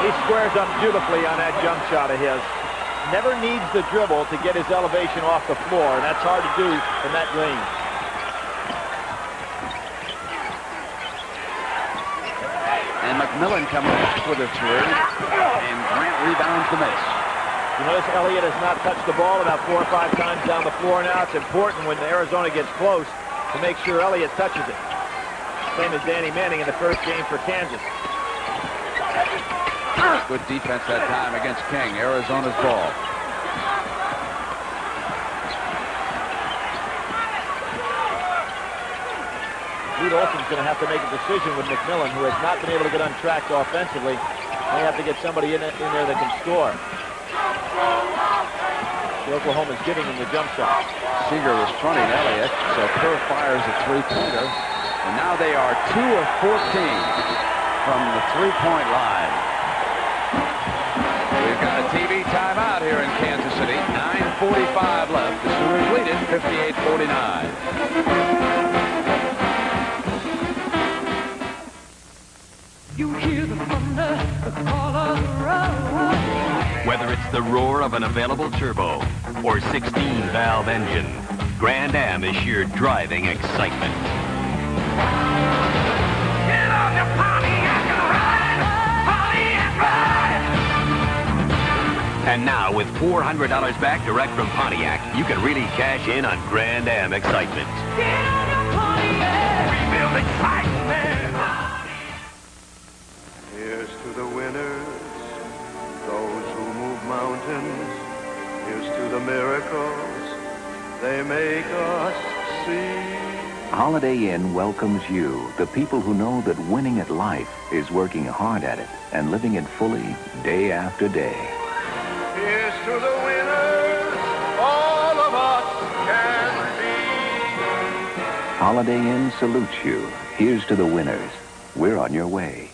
He squares up beautifully on that jump shot of his. Never needs the dribble to get his elevation off the floor, and that's hard to do from that range. And McMillan coming back with a 3, and Grant rebounds the miss. You notice Elliott has not touched the ball about 4 or 5 times down the floor now. It's important when Arizona gets close to make sure Elliott touches it. Same as Danny Manning in the first game for Kansas. Good defense that time against King. Arizona's ball. Lute Olson's going to have to make a decision with McMillan, who has not been able to get untracked offensively. They have to get somebody in there that can score. Oklahoma's giving him the jump shot. Seeger was fronting Elliott, so Kerr fires a 3-pointer. And now they are 2 of 14 from the 3-point line. We've got a TV timeout here in Kansas City. 3:45 left. The Sooners lead it 58-49. You hear the thunder, the call of the road. Whether it's the roar of an available turbo or 16-valve engine, Grand Am is sheer driving excitement. Get on your Pontiac and ride, Pontiac ride. And now, with $400 back direct from Pontiac, you can really cash in on Grand Am excitement. Get on your Pontiac, rebuild excitement. Here's to the winners, those who move mountains. Here's to the miracles they make us see. Holiday Inn welcomes you, the people who know that winning at life is working hard at it and living it fully day after day. Here's to the winners, all of us can be. Holiday Inn salutes you. Here's to the winners. We're on your way.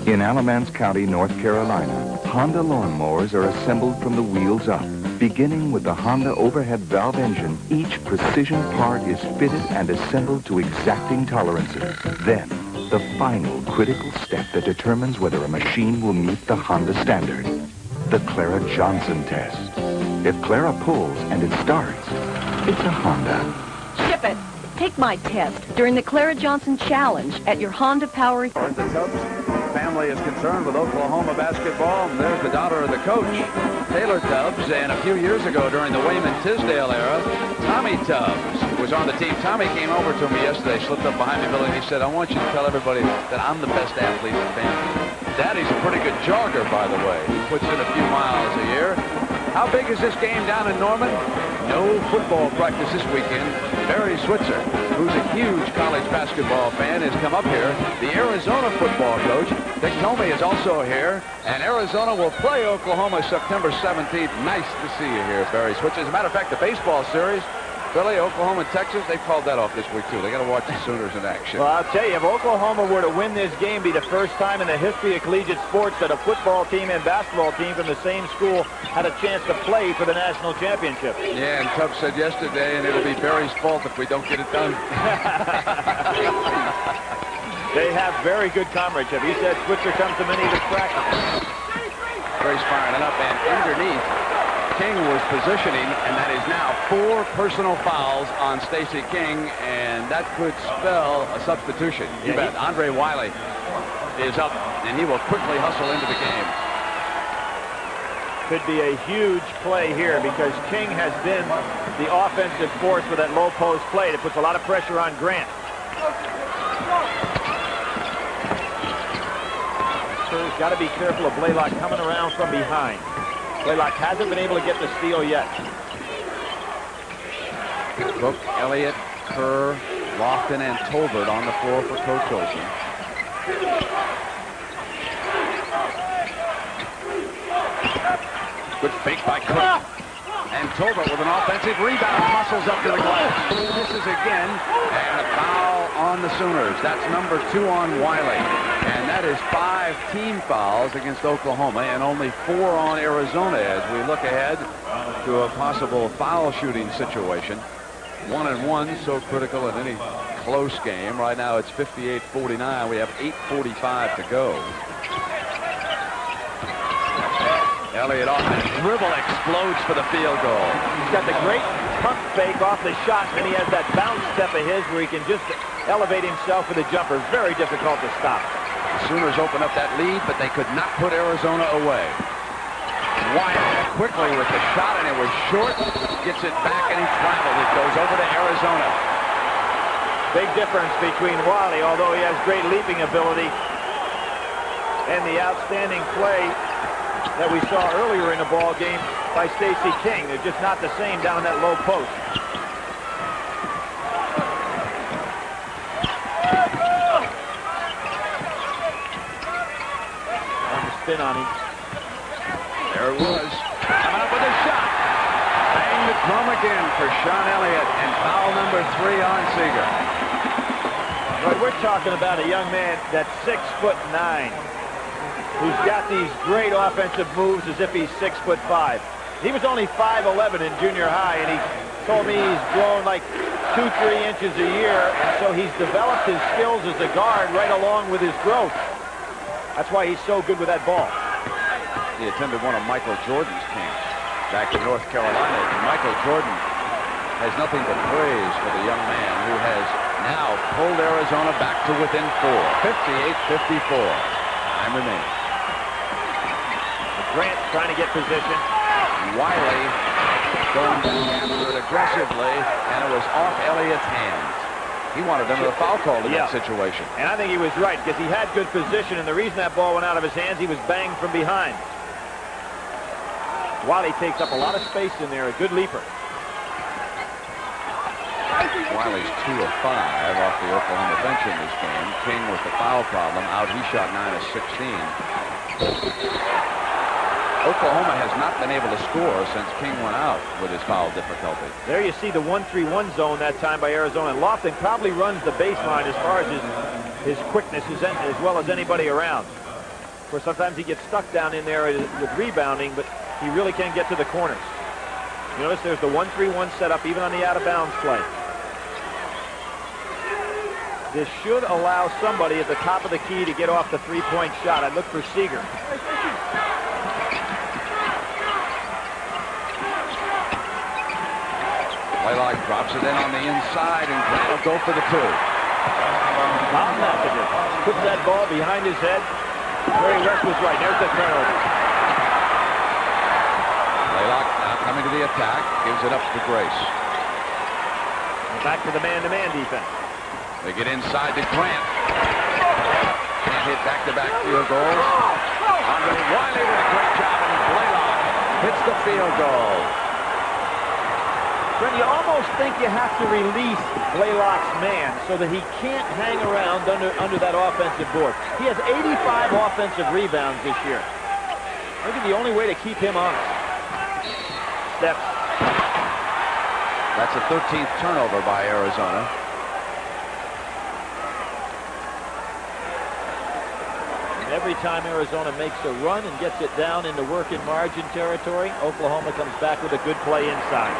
In Alamance County, North Carolina, Honda lawnmowers are assembled from the wheels up. Beginning with the Honda overhead valve engine, each precision part is fitted and assembled to exacting tolerances. Then, the final critical step that determines whether a machine will meet the Honda standard. The Clara Johnson test. If Clara pulls and it starts, it's a Honda. Ship it. Take my test during the Clara Johnson Challenge at your Honda Power. As far as the Tubbs family is concerned with Oklahoma basketball, there's the daughter of the coach, Taylor Tubbs, and a few years ago during the Wayman Tisdale era, Tommy Tubbs was on the team. Tommy came over to me yesterday, slipped up behind me, Billy, and he said, I want you to tell everybody that I'm the best athlete in the family. Daddy's a pretty good jogger, by the way. He puts in a few miles a year. How big is this game down in Norman? No football practice this weekend. Barry Switzer, who's a huge college basketball fan, has come up here. The Arizona football coach, Dick Tomey, is also here. And Arizona will play Oklahoma September 17th. Nice to see you here, Barry Switzer. As a matter of fact, the baseball series, Billy, Oklahoma and Texas, they called that off this week, too. They got to watch the Sooners in action. Well, I'll tell you, if Oklahoma were to win this game, it'd be the first time in the history of collegiate sports that a football team and basketball team from the same school had a chance to play for the national championship. Yeah, and Tubbs said yesterday, and it'll be Barry's fault if we don't get it done. They have very good comradeship. He said Switzer comes to many of his practices. Barry's firing it up, and underneath, King was positioning, and that is now 4 personal fouls on Stacey King, and that could spell a substitution. You bet. Andre Wiley is up, and he will quickly hustle into the game. Could be a huge play here because King has been the offensive force for that low post play. It puts a lot of pressure on Grant. So he's got to be careful of Blaylock coming around from behind. Blaylock hasn't been able to get the steal yet. Book, Elliott, Kerr, Lofton, and Tolbert on the floor for Coach Olsen. Good fake by Cook. And Tolbert with an offensive rebound, muscles up to the glass. Misses again, and a foul on the Sooners. That's number 2 on Wiley. And that is 5 team fouls against Oklahoma and only 4 on Arizona as we look ahead to a possible foul shooting situation. 1-and-1, so critical in any close game. Right now it's 58-49. We have 8:45 to go. Elliott off the dribble, explodes for the field goal. He's got the great pump fake off the shot, and he has that bounce step of his where he can just elevate himself for the jumper. Very difficult to stop. The Sooners open up that lead, but they could not put Arizona away. Wiley quickly with the shot, and it was short. Gets it back, and he traveled. It goes over to Arizona. Big difference between Wiley, although he has great leaping ability, and the outstanding play that we saw earlier in the ball game by Stacey King. They're just not the same down in that low post. Spin on him. There it was. Coming up with a shot. Bang the drum again for Sean Elliott, and foul number 3 on Seeger. But we're talking about a young man that's 6'9", who's got these great offensive moves as if he's 6'5". He was only 5'11" in junior high, and he told me he's grown like 2-3 inches a year, and so he's developed his skills as a guard right along with his growth. That's why he's so good with that ball. He attended one of Michael Jordan's camps back in North Carolina. And Michael Jordan has nothing but praise for the young man who has now pulled Arizona back to within 4. 58-54. Time remaining. Grant trying to get position. Wiley going down after it aggressively, and it was off Elliott's hands. He wanted another foul call in that situation. And I think he was right, because he had good position, and the reason that ball went out of his hands, he was banged from behind. Wiley takes up a lot of space in there, a good leaper. Wiley's 2 of 5 off the Oklahoma bench in this game. King with the foul problem out. He shot 9 of 16. Oklahoma has not been able to score since King went out with his foul difficulty. There you see the 1-3-1 zone that time by Arizona. And Lofton probably runs the baseline as far as his quickness as well as anybody around. Of course, sometimes he gets stuck down in there with rebounding, but he really can't get to the corners. You notice there's the 1-3-1 setup even on the out-of-bounds play. This should allow somebody at the top of the key to get off the three-point shot. I'd look for Seeger. Blaylock drops it in on the inside, and Grant will go for the 2. Bob Matheson puts that ball behind his head. Jerry West was right. There's the turnover. Blaylock now coming to the attack. Gives it up to Grace. And back to the man-to-man defense. They get inside to Grant. Can't hit back-to-back field goals. Andre Wiley with a great job, and Blaylock hits the field goal. Brent, you almost think you have to release Blaylock's man so that he can't hang around under that offensive board. He has 85 offensive rebounds this year. Maybe the only way to keep him honest. Steps. That's the 13th turnover by Arizona. And every time Arizona makes a run and gets it down into working margin territory, Oklahoma comes back with a good play inside.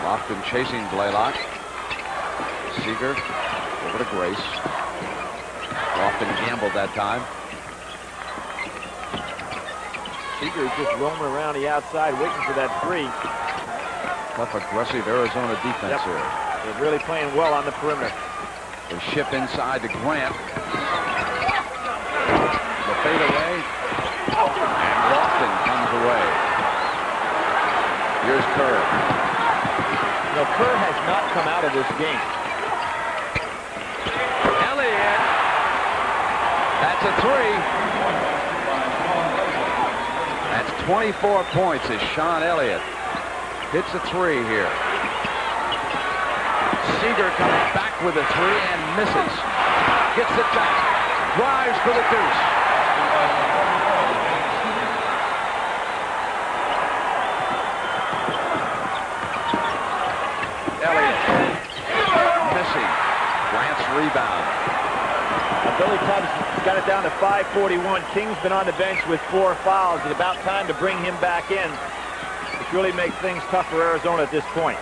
Lofton chasing Blaylock. Seeger over to Grace. Lofton gambled that time. Seeger just roaming around the outside waiting for that 3. Tough, aggressive Arizona defense here. They're really playing well on the perimeter. They ship inside to Grant. The fade away. And Lofton comes away. Here's Kerr. You know, Kerr has not come out of this game. Elliott. That's a 3. That's 24 points as Sean Elliott hits a 3 here. Seeger comes back with a 3 and misses. Gets it back. Drives for the deuce. Elliott. Missing. Grant's rebound. Billy Tubbs got it down to 5:41. King's been on the bench with 4 fouls. It's about time to bring him back in, which really makes things tough for Arizona at this point.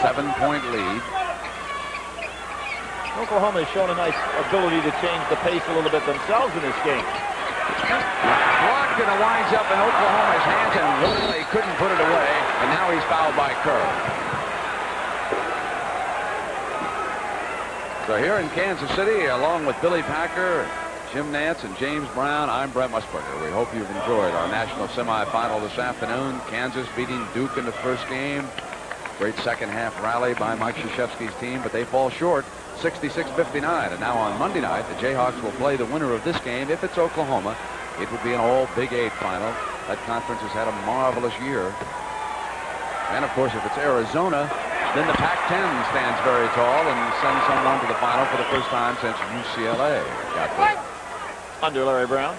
7-point lead. Oklahoma has shown a nice ability to change the pace a little bit themselves in this game. Blocked, and it winds up in Oklahoma's hands, and Wiley couldn't put it away, and now he's fouled by Kerr. So here in Kansas City, along with Billy Packer, Jim Nance, and James Brown, I'm Brent Musburger. We hope you've enjoyed our national semifinal this afternoon. Kansas beating Duke in the first game. Great second half rally by Mike Krzyzewski's team, but they fall short, 66-59. And now on Monday night, the Jayhawks will play the winner of this game. If it's Oklahoma, it would be an all Big 8 final. That conference has had a marvelous year. And of course, if it's Arizona, then the Pac-10 stands very tall and sends someone to the final for the first time since UCLA got there. Under Larry Brown.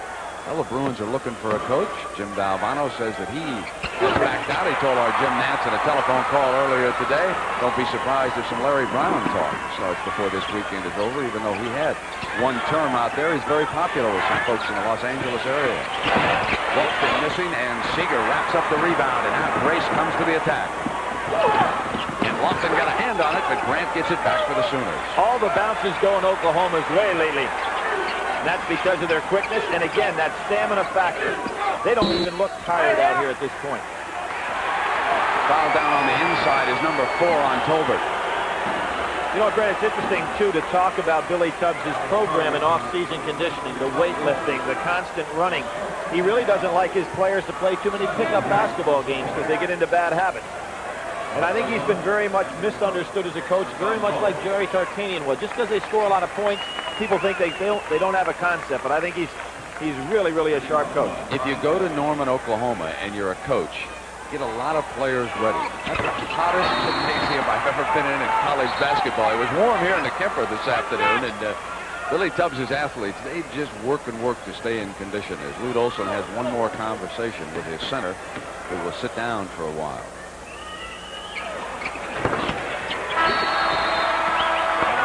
Well, the Bruins are looking for a coach. Jim Valvano says that he has backed out. He told our Jim Nance in a telephone call earlier today, don't be surprised if some Larry Brown talk starts before this weekend is over, even though he had one term out there. He's very popular with some folks in the Los Angeles area. Wolf been missing, and Seager wraps up the rebound, and now Grace comes to the attack. And Lofton got a hand on it, but Grant gets it back for the Sooners. All the bounces going Oklahoma's way lately. That's because of their quickness, and again, that stamina factor. They don't even look tired out here at this point. Foul down on the inside is number 4 on Tolbert. You know, Brett, it's interesting, too, to talk about Billy Tubbs' program in off-season conditioning, the weightlifting, the constant running. He really doesn't like his players to play too many pickup basketball games because they get into bad habits. And I think he's been very much misunderstood as a coach, very much like Jerry Tarkanian was. Just because they score a lot of points, people think they don't have a concept. But I think he's really, really a sharp coach. If you go to Norman, Oklahoma, and you're a coach, get a lot of players ready. That's the hottest gymnasium I've ever been in college basketball. It was warm here in the Kemper this afternoon, and Billy Tubbs' athletes, they just work and work to stay in condition. As Lute Olson has one more conversation with his center, who will sit down for a while.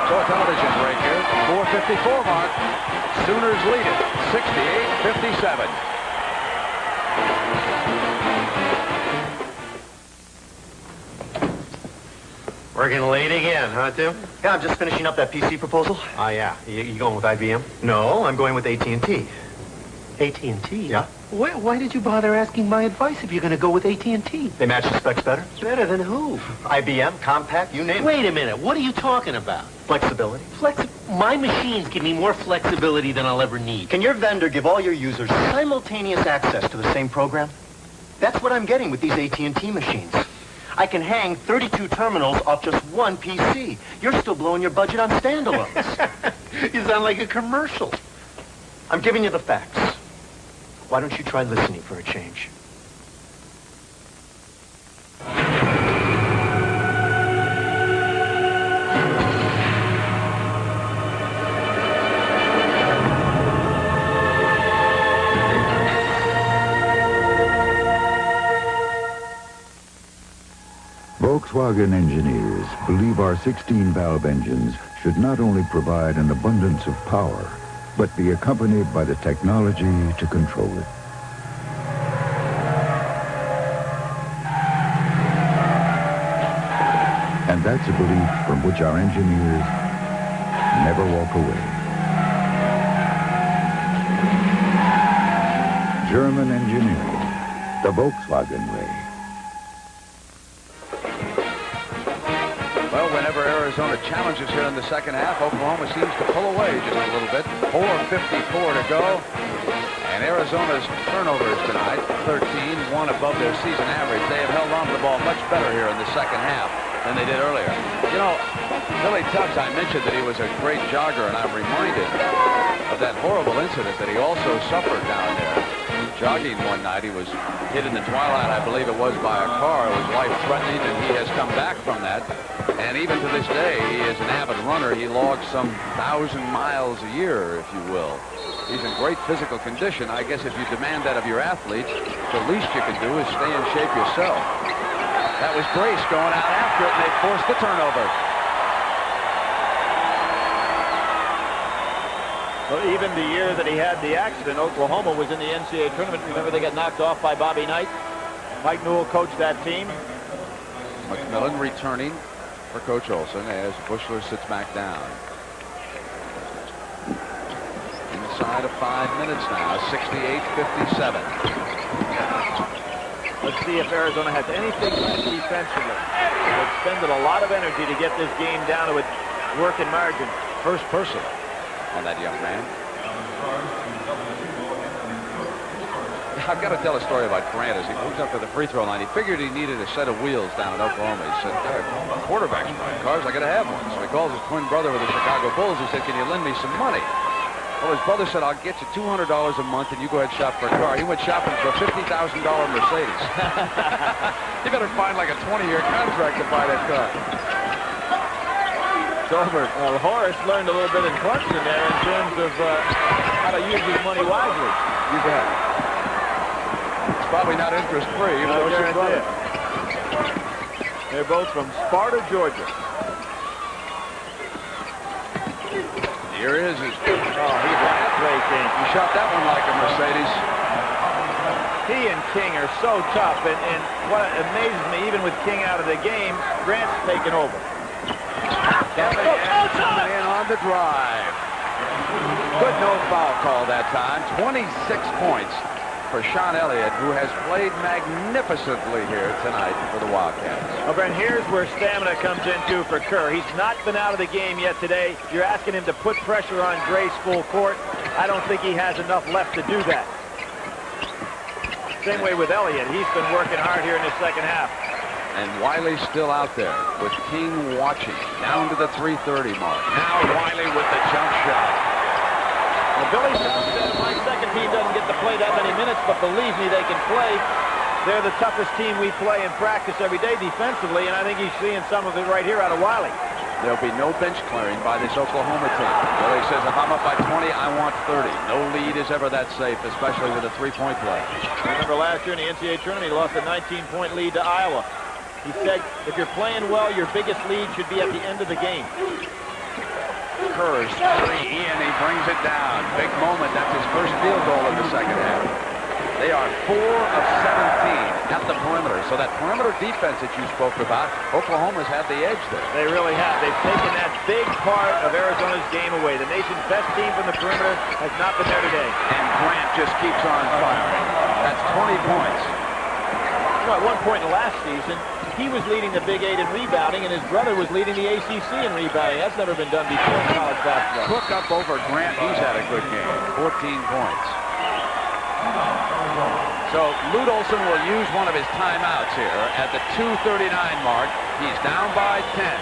So a television break here. 4:54 mark. Sooners lead it, 68-57. Working late again, huh, Tim? Yeah, I'm just finishing up that PC proposal. Oh, yeah. You going with IBM? No, I'm going with AT&T. AT&T? Yeah. Why did you bother asking my advice if you're going to go with AT&T? They match the specs better. Better than who? IBM, Compaq, you name it. Wait a minute. What are you talking about? Flexibility. My machines give me more flexibility than I'll ever need. Can your vendor give all your users simultaneous access to the same program? That's what I'm getting with these AT&T machines. I can hang 32 terminals off just one PC. You're still blowing your budget on standalones. You sound like a commercial. I'm giving you the facts. Why don't you try listening for a change? Volkswagen engineers believe our 16-valve engines should not only provide an abundance of power, but be accompanied by the technology to control it. And that's a belief from which our engineers never walk away. German engineering, the Volkswagen way. Well, whenever Arizona challenges here in the second half, Oklahoma seems to pull away just a little bit. 4:54 to go. And Arizona's turnovers tonight, 13, one above their season average. They have held on to the ball much better here in the second half than they did earlier. You know, Billy Tubbs, I mentioned that he was a great jogger, and I'm reminded of that horrible incident that he also suffered down there. Jogging one night, he was hit in the twilight, I believe it was, by a car. It was life-threatening, and he has come back from that. And even to this day, he is an avid runner. He logs some 1,000 miles a year, if you will. He's in great physical condition. I guess if you demand that of your athletes, the least you can do is stay in shape yourself. That was Grace going out after it, and they forced the turnover. Well, even the year that he had the accident, Oklahoma was in the NCAA tournament. Remember, they got knocked off by Bobby Knight. Mike Newell coached that team. McMillan returning for Coach Olson as Bushler sits back down. Inside of 5 minutes now, 68-57. Let's see if Arizona has anything defensively. They expended a lot of energy to get this game down to its working margin. First person on that young man. I've got to tell a story about Grant as he moves up to the free throw line. He figured he needed a set of wheels down in Oklahoma. He said, quarterbacks buying cars, I got to have one. So he calls his twin brother with the Chicago Bulls. He said, can you lend me some money? Well, his brother said, I'll get you $200 a month and you go ahead and shop for a car. He went shopping for a $50,000 Mercedes. You better find like a 20-year contract to buy that car. Well, Horace learned a little bit in Clemson there in terms of how to use his money wisely. You bet. It's probably not interest-free, but No, it's your brother. They're both from Sparta, Georgia. Here is his... Oh, he's that play, King. He shot that one like a Mercedes. He and King are so tough, and what amazes me, even with King out of the game, Grant's taken over. Coming in on the drive. Good no foul call that time. 26 points for Sean Elliott, who has played magnificently here tonight for the Wildcats. Well, Brent, here's where stamina comes into for Kerr. He's not been out of the game yet today. You're asking him to put pressure on Grace full court. I don't think he has enough left to do that. Same way with Elliott. He's been working hard here in the second half. And Wiley's still out there with King watching down to the 3:30 mark. Now Wiley with the jump shot. Well, Billy Tubbs said my second team doesn't get to play that many minutes, but believe me, they can play. They're the toughest team we play in practice every day defensively, and I think he's seeing some of it right here out of Wiley. There'll be no bench clearing by this Oklahoma team. Billy says if I'm up by 20, I want 30. No lead is ever that safe, especially with a three-point play. Remember last year in the NCAA tournament, he lost a 19-point lead to Iowa. He said, if you're playing well, your biggest lead should be at the end of the game. Kerr's three, and he brings it down. Big moment. That's his first field goal in the second half. They are 4 of 17 at the perimeter. So that perimeter defense that you spoke about, Oklahoma's had the edge there. They really have. They've taken that big part of Arizona's game away. The nation's best team from the perimeter has not been there today. And Grant just keeps on firing. That's 20 points. You know, at one point in the last season, he was leading the Big 8 in rebounding, and his brother was leading the ACC in rebounding. That's never been done before in college basketball. Cook up over Grant. He's had a good game. 14 points. So Lute Olson will use one of his timeouts here at the 2:39 mark. He's down by 10.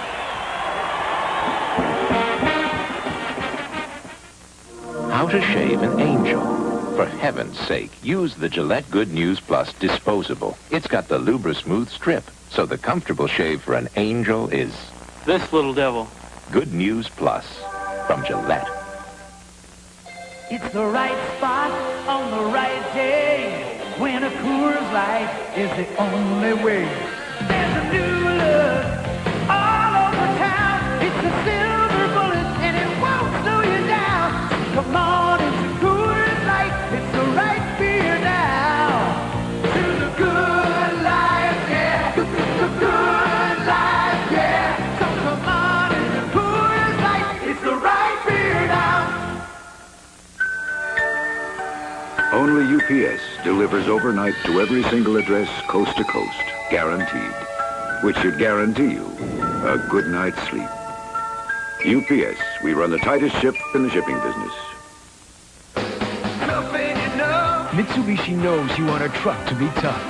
How to shave an angel. For heaven's sake, use the Gillette Good News Plus disposable. It's got the Lubra-Smooth strip, so the comfortable shave for an angel is this little devil. Good News Plus from Gillette. It's the right spot on the right day when a Coors Light is the only way. There's a new look all over town. It's a silver bullet and it won't slow you down. Come on, it's a Coors Light. It's the right beer now. To the good life, yeah. To the good life, yeah. So come on, it's a Coors Light. It's the right beer now. Only UPS delivers overnight to every single address coast to coast, guaranteed, which should guarantee you a good night's sleep. UPS, we run the tightest ship in the shipping business. Mitsubishi knows you want a truck to be tough.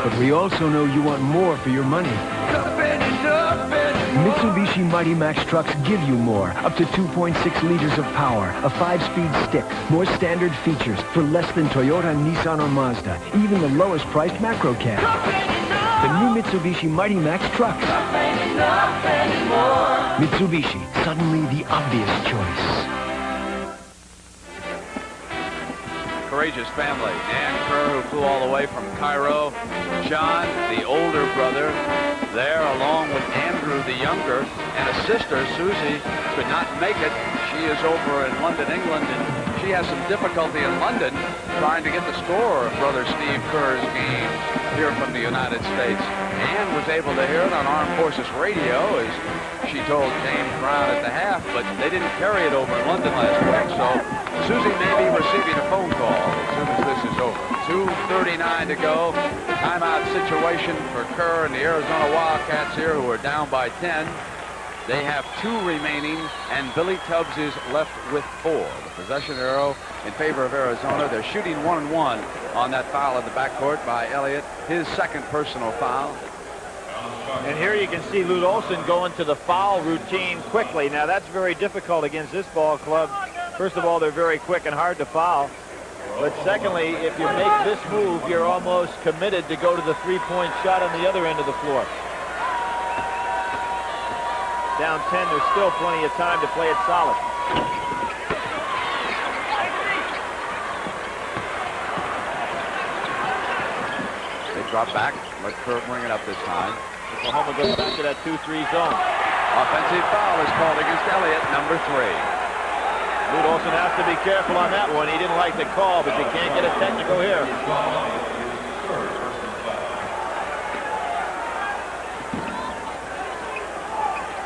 But we also know you want more for your money. Mitsubishi Mighty Max trucks give you more. Up to 2.6 liters of power, a 5-speed stick, more standard features for less than Toyota, Nissan, or Mazda. Even the lowest priced macro cab. The new Mitsubishi Mighty Max truck. Mitsubishi, suddenly the obvious choice. Courageous family. Dan Kerr, who flew all the way from Cairo. John, the older brother, there along with Andrew, the younger, and a sister, Susie, could not make it. She is over in London, England, and she has some difficulty in London trying to get the score of Brother Steve Kerr's game here from the United States. Ann was able to hear it on Armed Forces Radio as she told James Brown at the half, but they didn't carry it over in London last week, so Susie may be receiving a phone call as soon as this is over. 2:39 to go. Timeout situation for Kerr and the Arizona Wildcats here, who are down by 10. They have 2 remaining, and Billy Tubbs is left with 4. The possession arrow in favor of Arizona. They're shooting 1-1 on that foul in the backcourt by Elliott, his second personal foul. And here you can see Lute Olson going to the foul routine quickly. Now, that's very difficult against this ball club. First of all, they're very quick and hard to foul. But secondly, if you make this move, you're almost committed to go to the three-point shot on the other end of the floor. Down 10, there's still plenty of time to play it solid. Drop back. Let Kerr bring it up this time. Oklahoma goes back to that 2-3 zone. Offensive foul is called against Elliott, number 3. Lute Olson has to be careful on that one. He didn't like the call, but you can't get a technical here.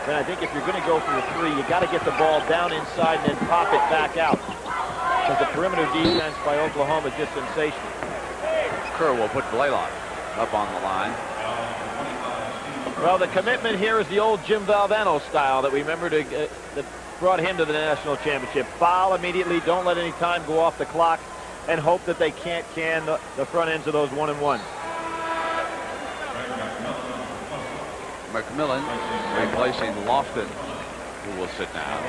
And I think if you're going to go for the 3, you got to get the ball down inside and then pop it back out. Because the perimeter defense by Oklahoma is just sensational. Kerr will put Blaylock up on the line. Well, the commitment here is the old Jim Valvano style that we remember that brought him to the national championship. Foul immediately, don't let any time go off the clock, and hope that they can't can the front ends of those 1-and-1s. McMillan replacing Lofton, who will sit down.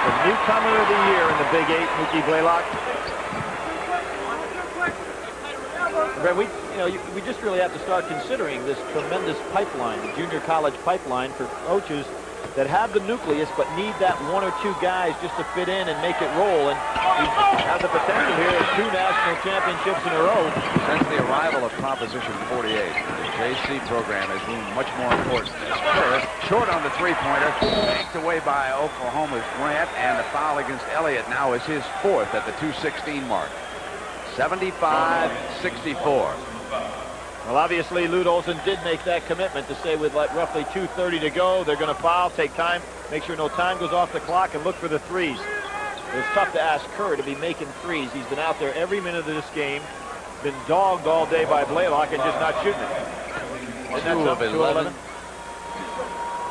The newcomer of the year in the Big 8, Mookie Blaylock. We just really have to start considering this tremendous pipeline, the junior college pipeline for coaches that have the nucleus but need that 1 or 2 guys just to fit in and make it roll. And we have the potential here of 2 national championships in a row. Since the arrival of Proposition 48, the JC program has been much more important. Kerr, short on the three-pointer, banked away by Oklahoma's Grant, and the foul against Elliott now is his 4th at the 2:16 mark. 75-64. Well, obviously, Lute Olson did make that commitment to say with like roughly 2:30 to go, they're going to foul, take time, make sure no time goes off the clock, and look for the threes. It's tough to ask Kerr to be making threes. He's been out there every minute of this game, been dogged all day by Blaylock and just not shooting it. Isn't that something? 2-11?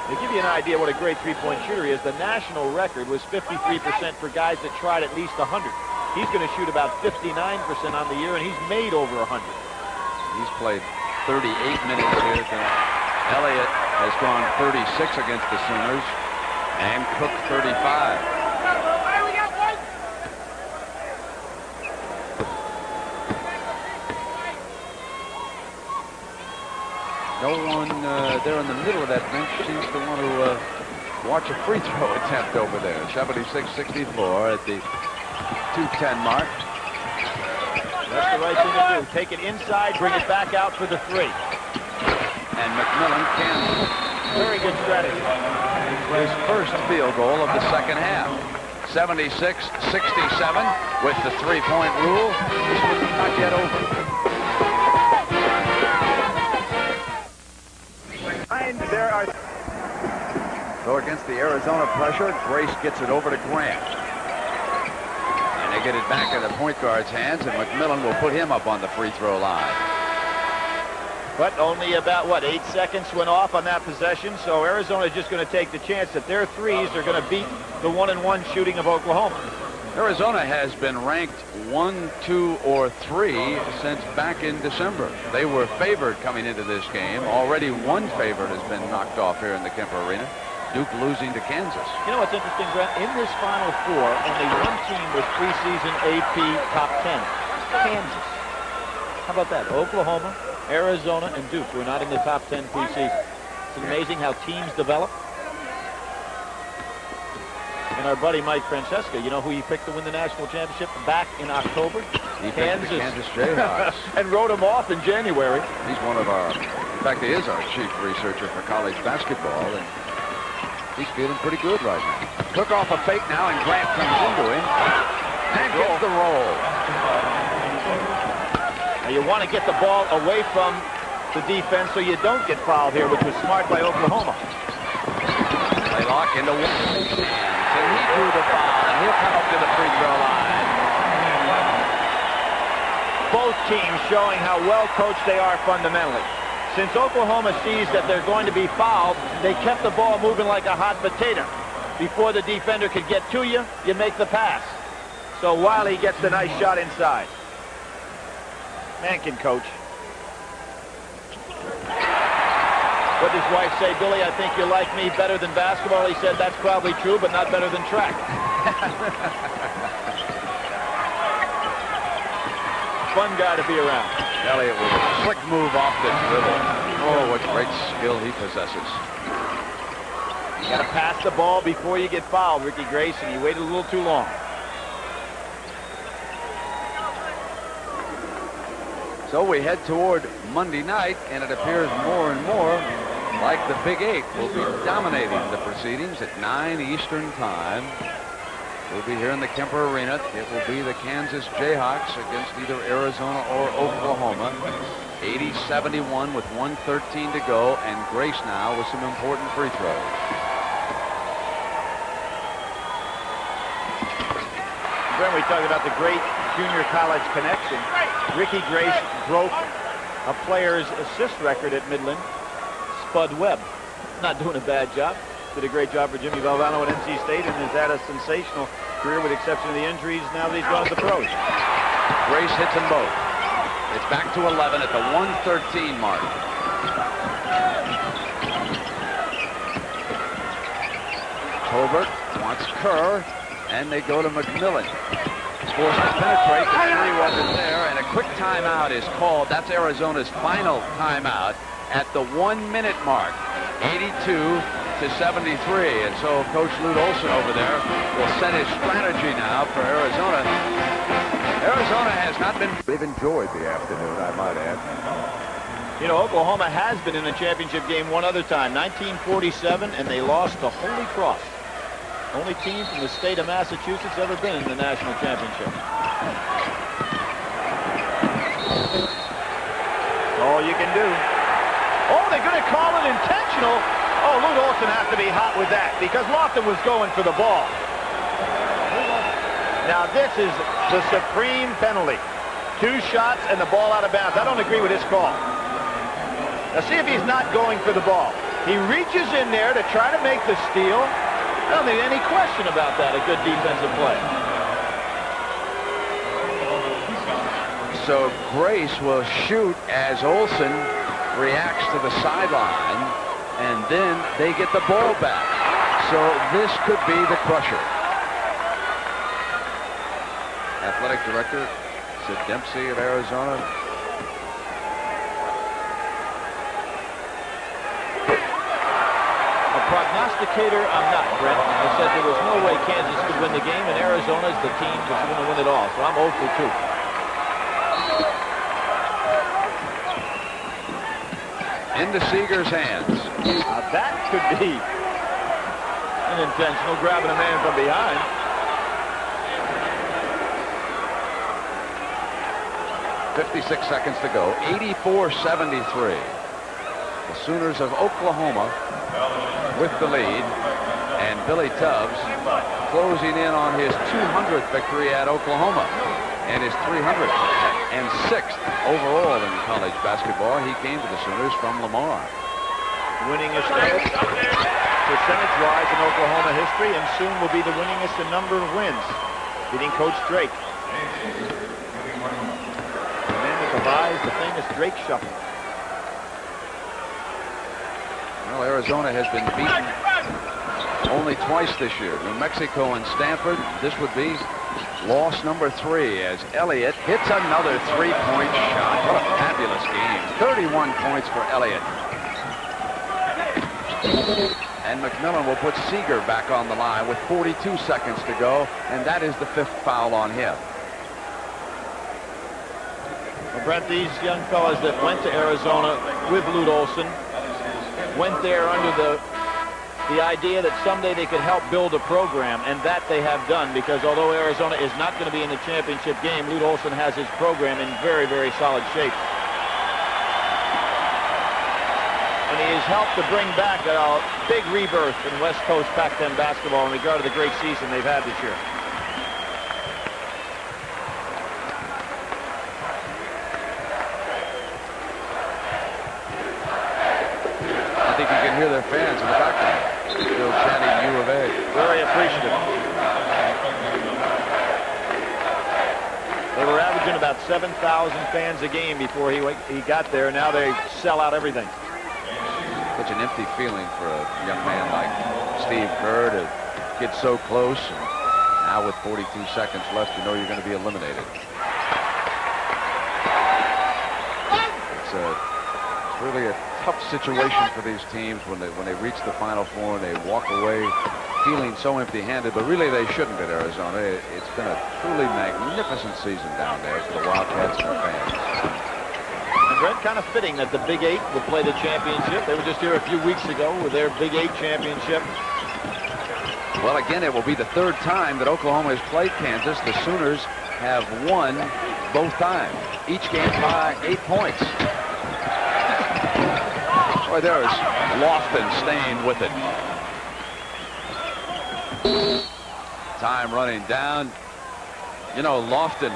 To give you an idea what a great three-point shooter is, the national record was 53% for guys that tried at least 100. He's going to shoot about 59% on the year, and he's made over 100. He's played 38 minutes here tonight. Elliott has gone 36 against the Sooners, and Cook 35. No one there in the middle of that bench seems to want to watch a free throw attempt over there. 76-64 at the 2:10 mark. That's the right thing to do. Take it inside, bring it back out for the 3. And McMillan can. Very good strategy. His first field goal of the second half. 76-67 with the three-point rule. This was not yet over. There are. So against the Arizona pressure, Grace gets it over to Grant. They get it back in the point guard's hands, and McMillan will put him up on the free throw line. But only about, 8 seconds went off on that possession, so Arizona is just going to take the chance that their threes are going to beat the 1-and-1 shooting of Oklahoma. Arizona has been ranked 1, 2, or 3 since back in December. They were favored coming into this game. Already one favorite has been knocked off here in the Kemper Arena. Duke losing to Kansas. You know what's interesting, Brent? In this Final Four, only one team was preseason AP top 10. Kansas. How about that? Oklahoma, Arizona, and Duke were not in the top 10 preseason. It's amazing how teams develop. And our buddy Mike Francesca, you know who he picked to win the national championship back in October? He picked the Kansas Jayhawks. And wrote him off in January. He's one of our, in fact, he is our chief researcher for college basketball. And he's feeling pretty good right now. Took off a fake now, and Grant comes into him and gets the roll. Now you want to get the ball away from the defense so you don't get fouled here, which was smart by Oklahoma. Blaylock into one. And he drew the foul, and he'll come up to the free throw line. Both teams showing how well coached they are fundamentally. Since Oklahoma sees that they're going to be fouled, they kept the ball moving like a hot potato. Before the defender could get to you, you make the pass. So Wiley gets the nice shot inside. Man can coach. What did his wife say, Billy? I think you like me better than basketball. He said, that's probably true, but not better than track. Fun guy to be around. Elliott with a slick move off the dribble. Oh, what great skill he possesses. You got to pass the ball before you get fouled, Ricky Grace, and he waited a little too long. So we head toward Monday night, and it appears more and more like the Big Eight will be dominating the proceedings at 9 Eastern Time. We'll be here in the Kemper Arena. It will be the Kansas Jayhawks against either Arizona or Oklahoma. 80-71 with 1:13 to go, and Grace now with some important free throws. When we talk about the great junior college connection, Ricky Grace broke a player's assist record at Midland, Spud Webb. Not doing a bad job. Did a great job for Jimmy Valvano at NC State and has had a sensational career with the exception of the injuries now that he's gone to the pros. Grace hits them both. It's back to 11 at the 1:13 mark. Tolbert wants Kerr, and they go to McMillan. Forced to penetrate. The three wasn't there, and a quick timeout is called. That's Arizona's final timeout at the 1-minute mark. 82-73, and so Coach Lute Olson over there will set his strategy now for Arizona. Arizona has not been... They've enjoyed the afternoon, I might add. You know, Oklahoma has been in a championship game one other time, 1947, and they lost to Holy Cross. Only team from the state of Massachusetts ever been in the national championship. All you can do. Oh, they're going to call it intentional. Oh, Lute Olson has to be hot with that because Lofton was going for the ball. Now, this is the supreme penalty. 2 shots and the ball out of bounds. I don't agree with this call. Now, see if he's not going for the ball. He reaches in there to try to make the steal. I don't think any question about that. A good defensive play. So Grace will shoot as Olson reacts to the sideline, and then they get the ball back. So this could be the crusher. Athletic Director Sid Dempsey of Arizona. A prognosticator, I'm not, Brent. I said there was no way Kansas could win the game, and Arizona is the team that's going to win it all. So I'm 0 for 2. Into Seeger's hands. That could be unintentional, grabbing a man from behind. .56 seconds to go. 84-73. The Sooners of Oklahoma with the lead, and Billy Tubbs closing in on his 200th victory at Oklahoma and his 306th overall in college basketball. He came to the Sooners from Lamar. Winningest percentage-wise in Oklahoma history, and soon will be the winningest in number of wins, beating Coach Drake. The man that devised the famous Drake Shuffle. Well, Arizona has been beaten only twice this year. New Mexico and Stanford. This would be loss number 3 as Elliott hits another three-point shot. What a fabulous game. 31 points for Elliott. And McMillan will put Seeger back on the line with 42 seconds to go, and that is the 5th foul on him. Well, Brent, these young fellas that went to Arizona with Lute Olson went there under the idea that someday they could help build a program, and that they have done, because although Arizona is not going to be in the championship game, Lute Olson has his program in very, very solid shape. And he has helped to bring back a big rebirth in West Coast Pac-10 basketball in regard to the great season they've had this year. I think you can hear their fans in the background still chanting U of A. Very appreciative. They were averaging about 7,000 fans a game before he got there. Now they sell out everything. Such an empty feeling for a young man like Steve Kerr to get so close. And now with 42 seconds left, you know you're going to be eliminated. It's a really a tough situation for these teams when they reach the Final Four and they walk away feeling so empty-handed, but really they shouldn't at Arizona. It's been a truly magnificent season down there for the Wildcats and their fans. And Brent, kind of fitting that the Big Eight will play the championship. They were just here a few weeks ago with their Big Eight championship. Well, again, it will be the third time that Oklahoma has played Kansas. The Sooners have won both times, each game by 8 points. Boy, there is Lofton staying with it. Time running down. You know, Lofton,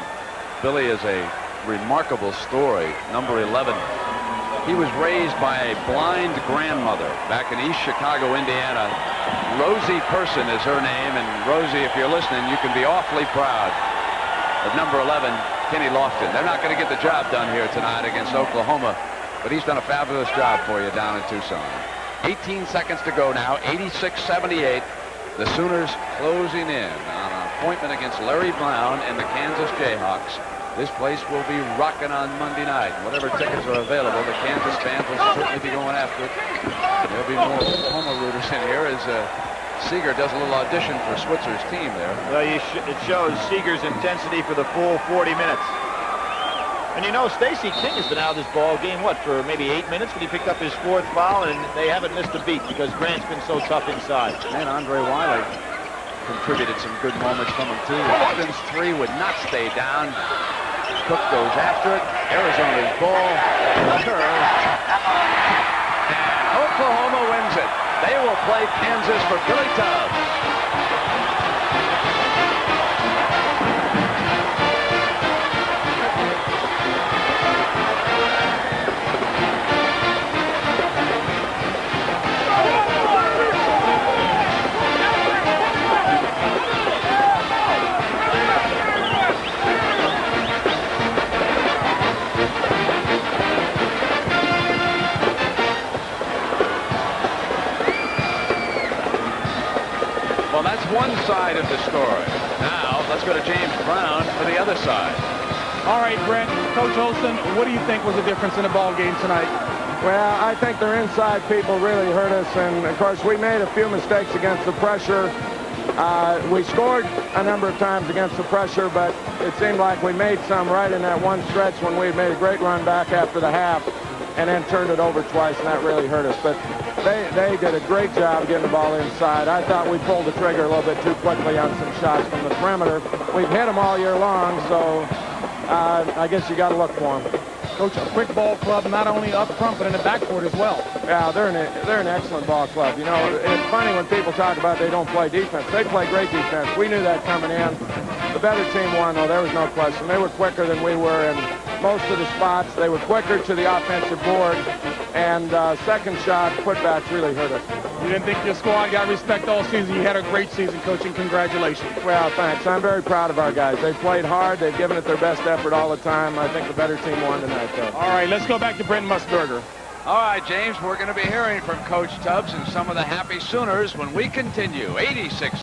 Billy, is a remarkable story. Number 11. He was raised by a blind grandmother back in East Chicago, Indiana. Rosie Person is her name, and Rosie, if you're listening, you can be awfully proud of number 11, Kenny Lofton. They're not going to get the job done here tonight against Oklahoma, but he's done a fabulous job for you down in Tucson. 18 seconds to go now, 86-78. The Sooners closing in on an appointment against Larry Brown and the Kansas Jayhawks. This place will be rocking on Monday night. Whatever tickets are available, the Kansas fans will certainly be going after it. There'll be more Oklahoma rooters in here as Seeger does a little audition for Switzer's team there. Well, it shows Seeger's intensity for the full 40 minutes. And you know, Stacey King has been out of this ball game, what, for maybe 8 minutes when he picked up his 4th foul, and they haven't missed a beat because Grant's been so tough inside. And Andre Wiley contributed some good moments from him, too. Lofton's 3 would not stay down. Cook goes after it. Arizona's ball. Kerr. And Oklahoma wins it. They will play Kansas for Billy Tubbs. Well, that's one side of the story. Now, let's go to James Brown for the other side. All right, Brent. Coach Olson, what do you think was the difference in the ball game tonight? Well, I think their inside people really hurt us, and of course we made a few mistakes against the pressure. We scored a number of times against the pressure, but it seemed like we made some right in that one stretch when we had made a great run back after the half and then turned it over twice, and that really hurt us. But they did a great job getting the ball inside. I thought we pulled the trigger a little bit too quickly on some shots from the perimeter. We've hit them all year long, so I guess you got to look for them. Coach, a quick ball club, not only up front, but in the backcourt as well. Yeah, they're an excellent ball club. You know, it's funny when people talk about they don't play defense. They play great defense. We knew that coming in. The better team won, though. There was no question. They were quicker than we were in most of the spots. They were quicker to the offensive board. And second shot, putbacks really hurt us. You didn't think your squad got respect all season. You had a great season, Coach, and congratulations. Well, thanks. I'm very proud of our guys. They played hard. They've given it their best effort all the time. I think the better team won tonight, though. All right, let's go back to Brent Musburger. All right, James, we're going to be hearing from Coach Tubbs and some of the happy Sooners when we continue. 86.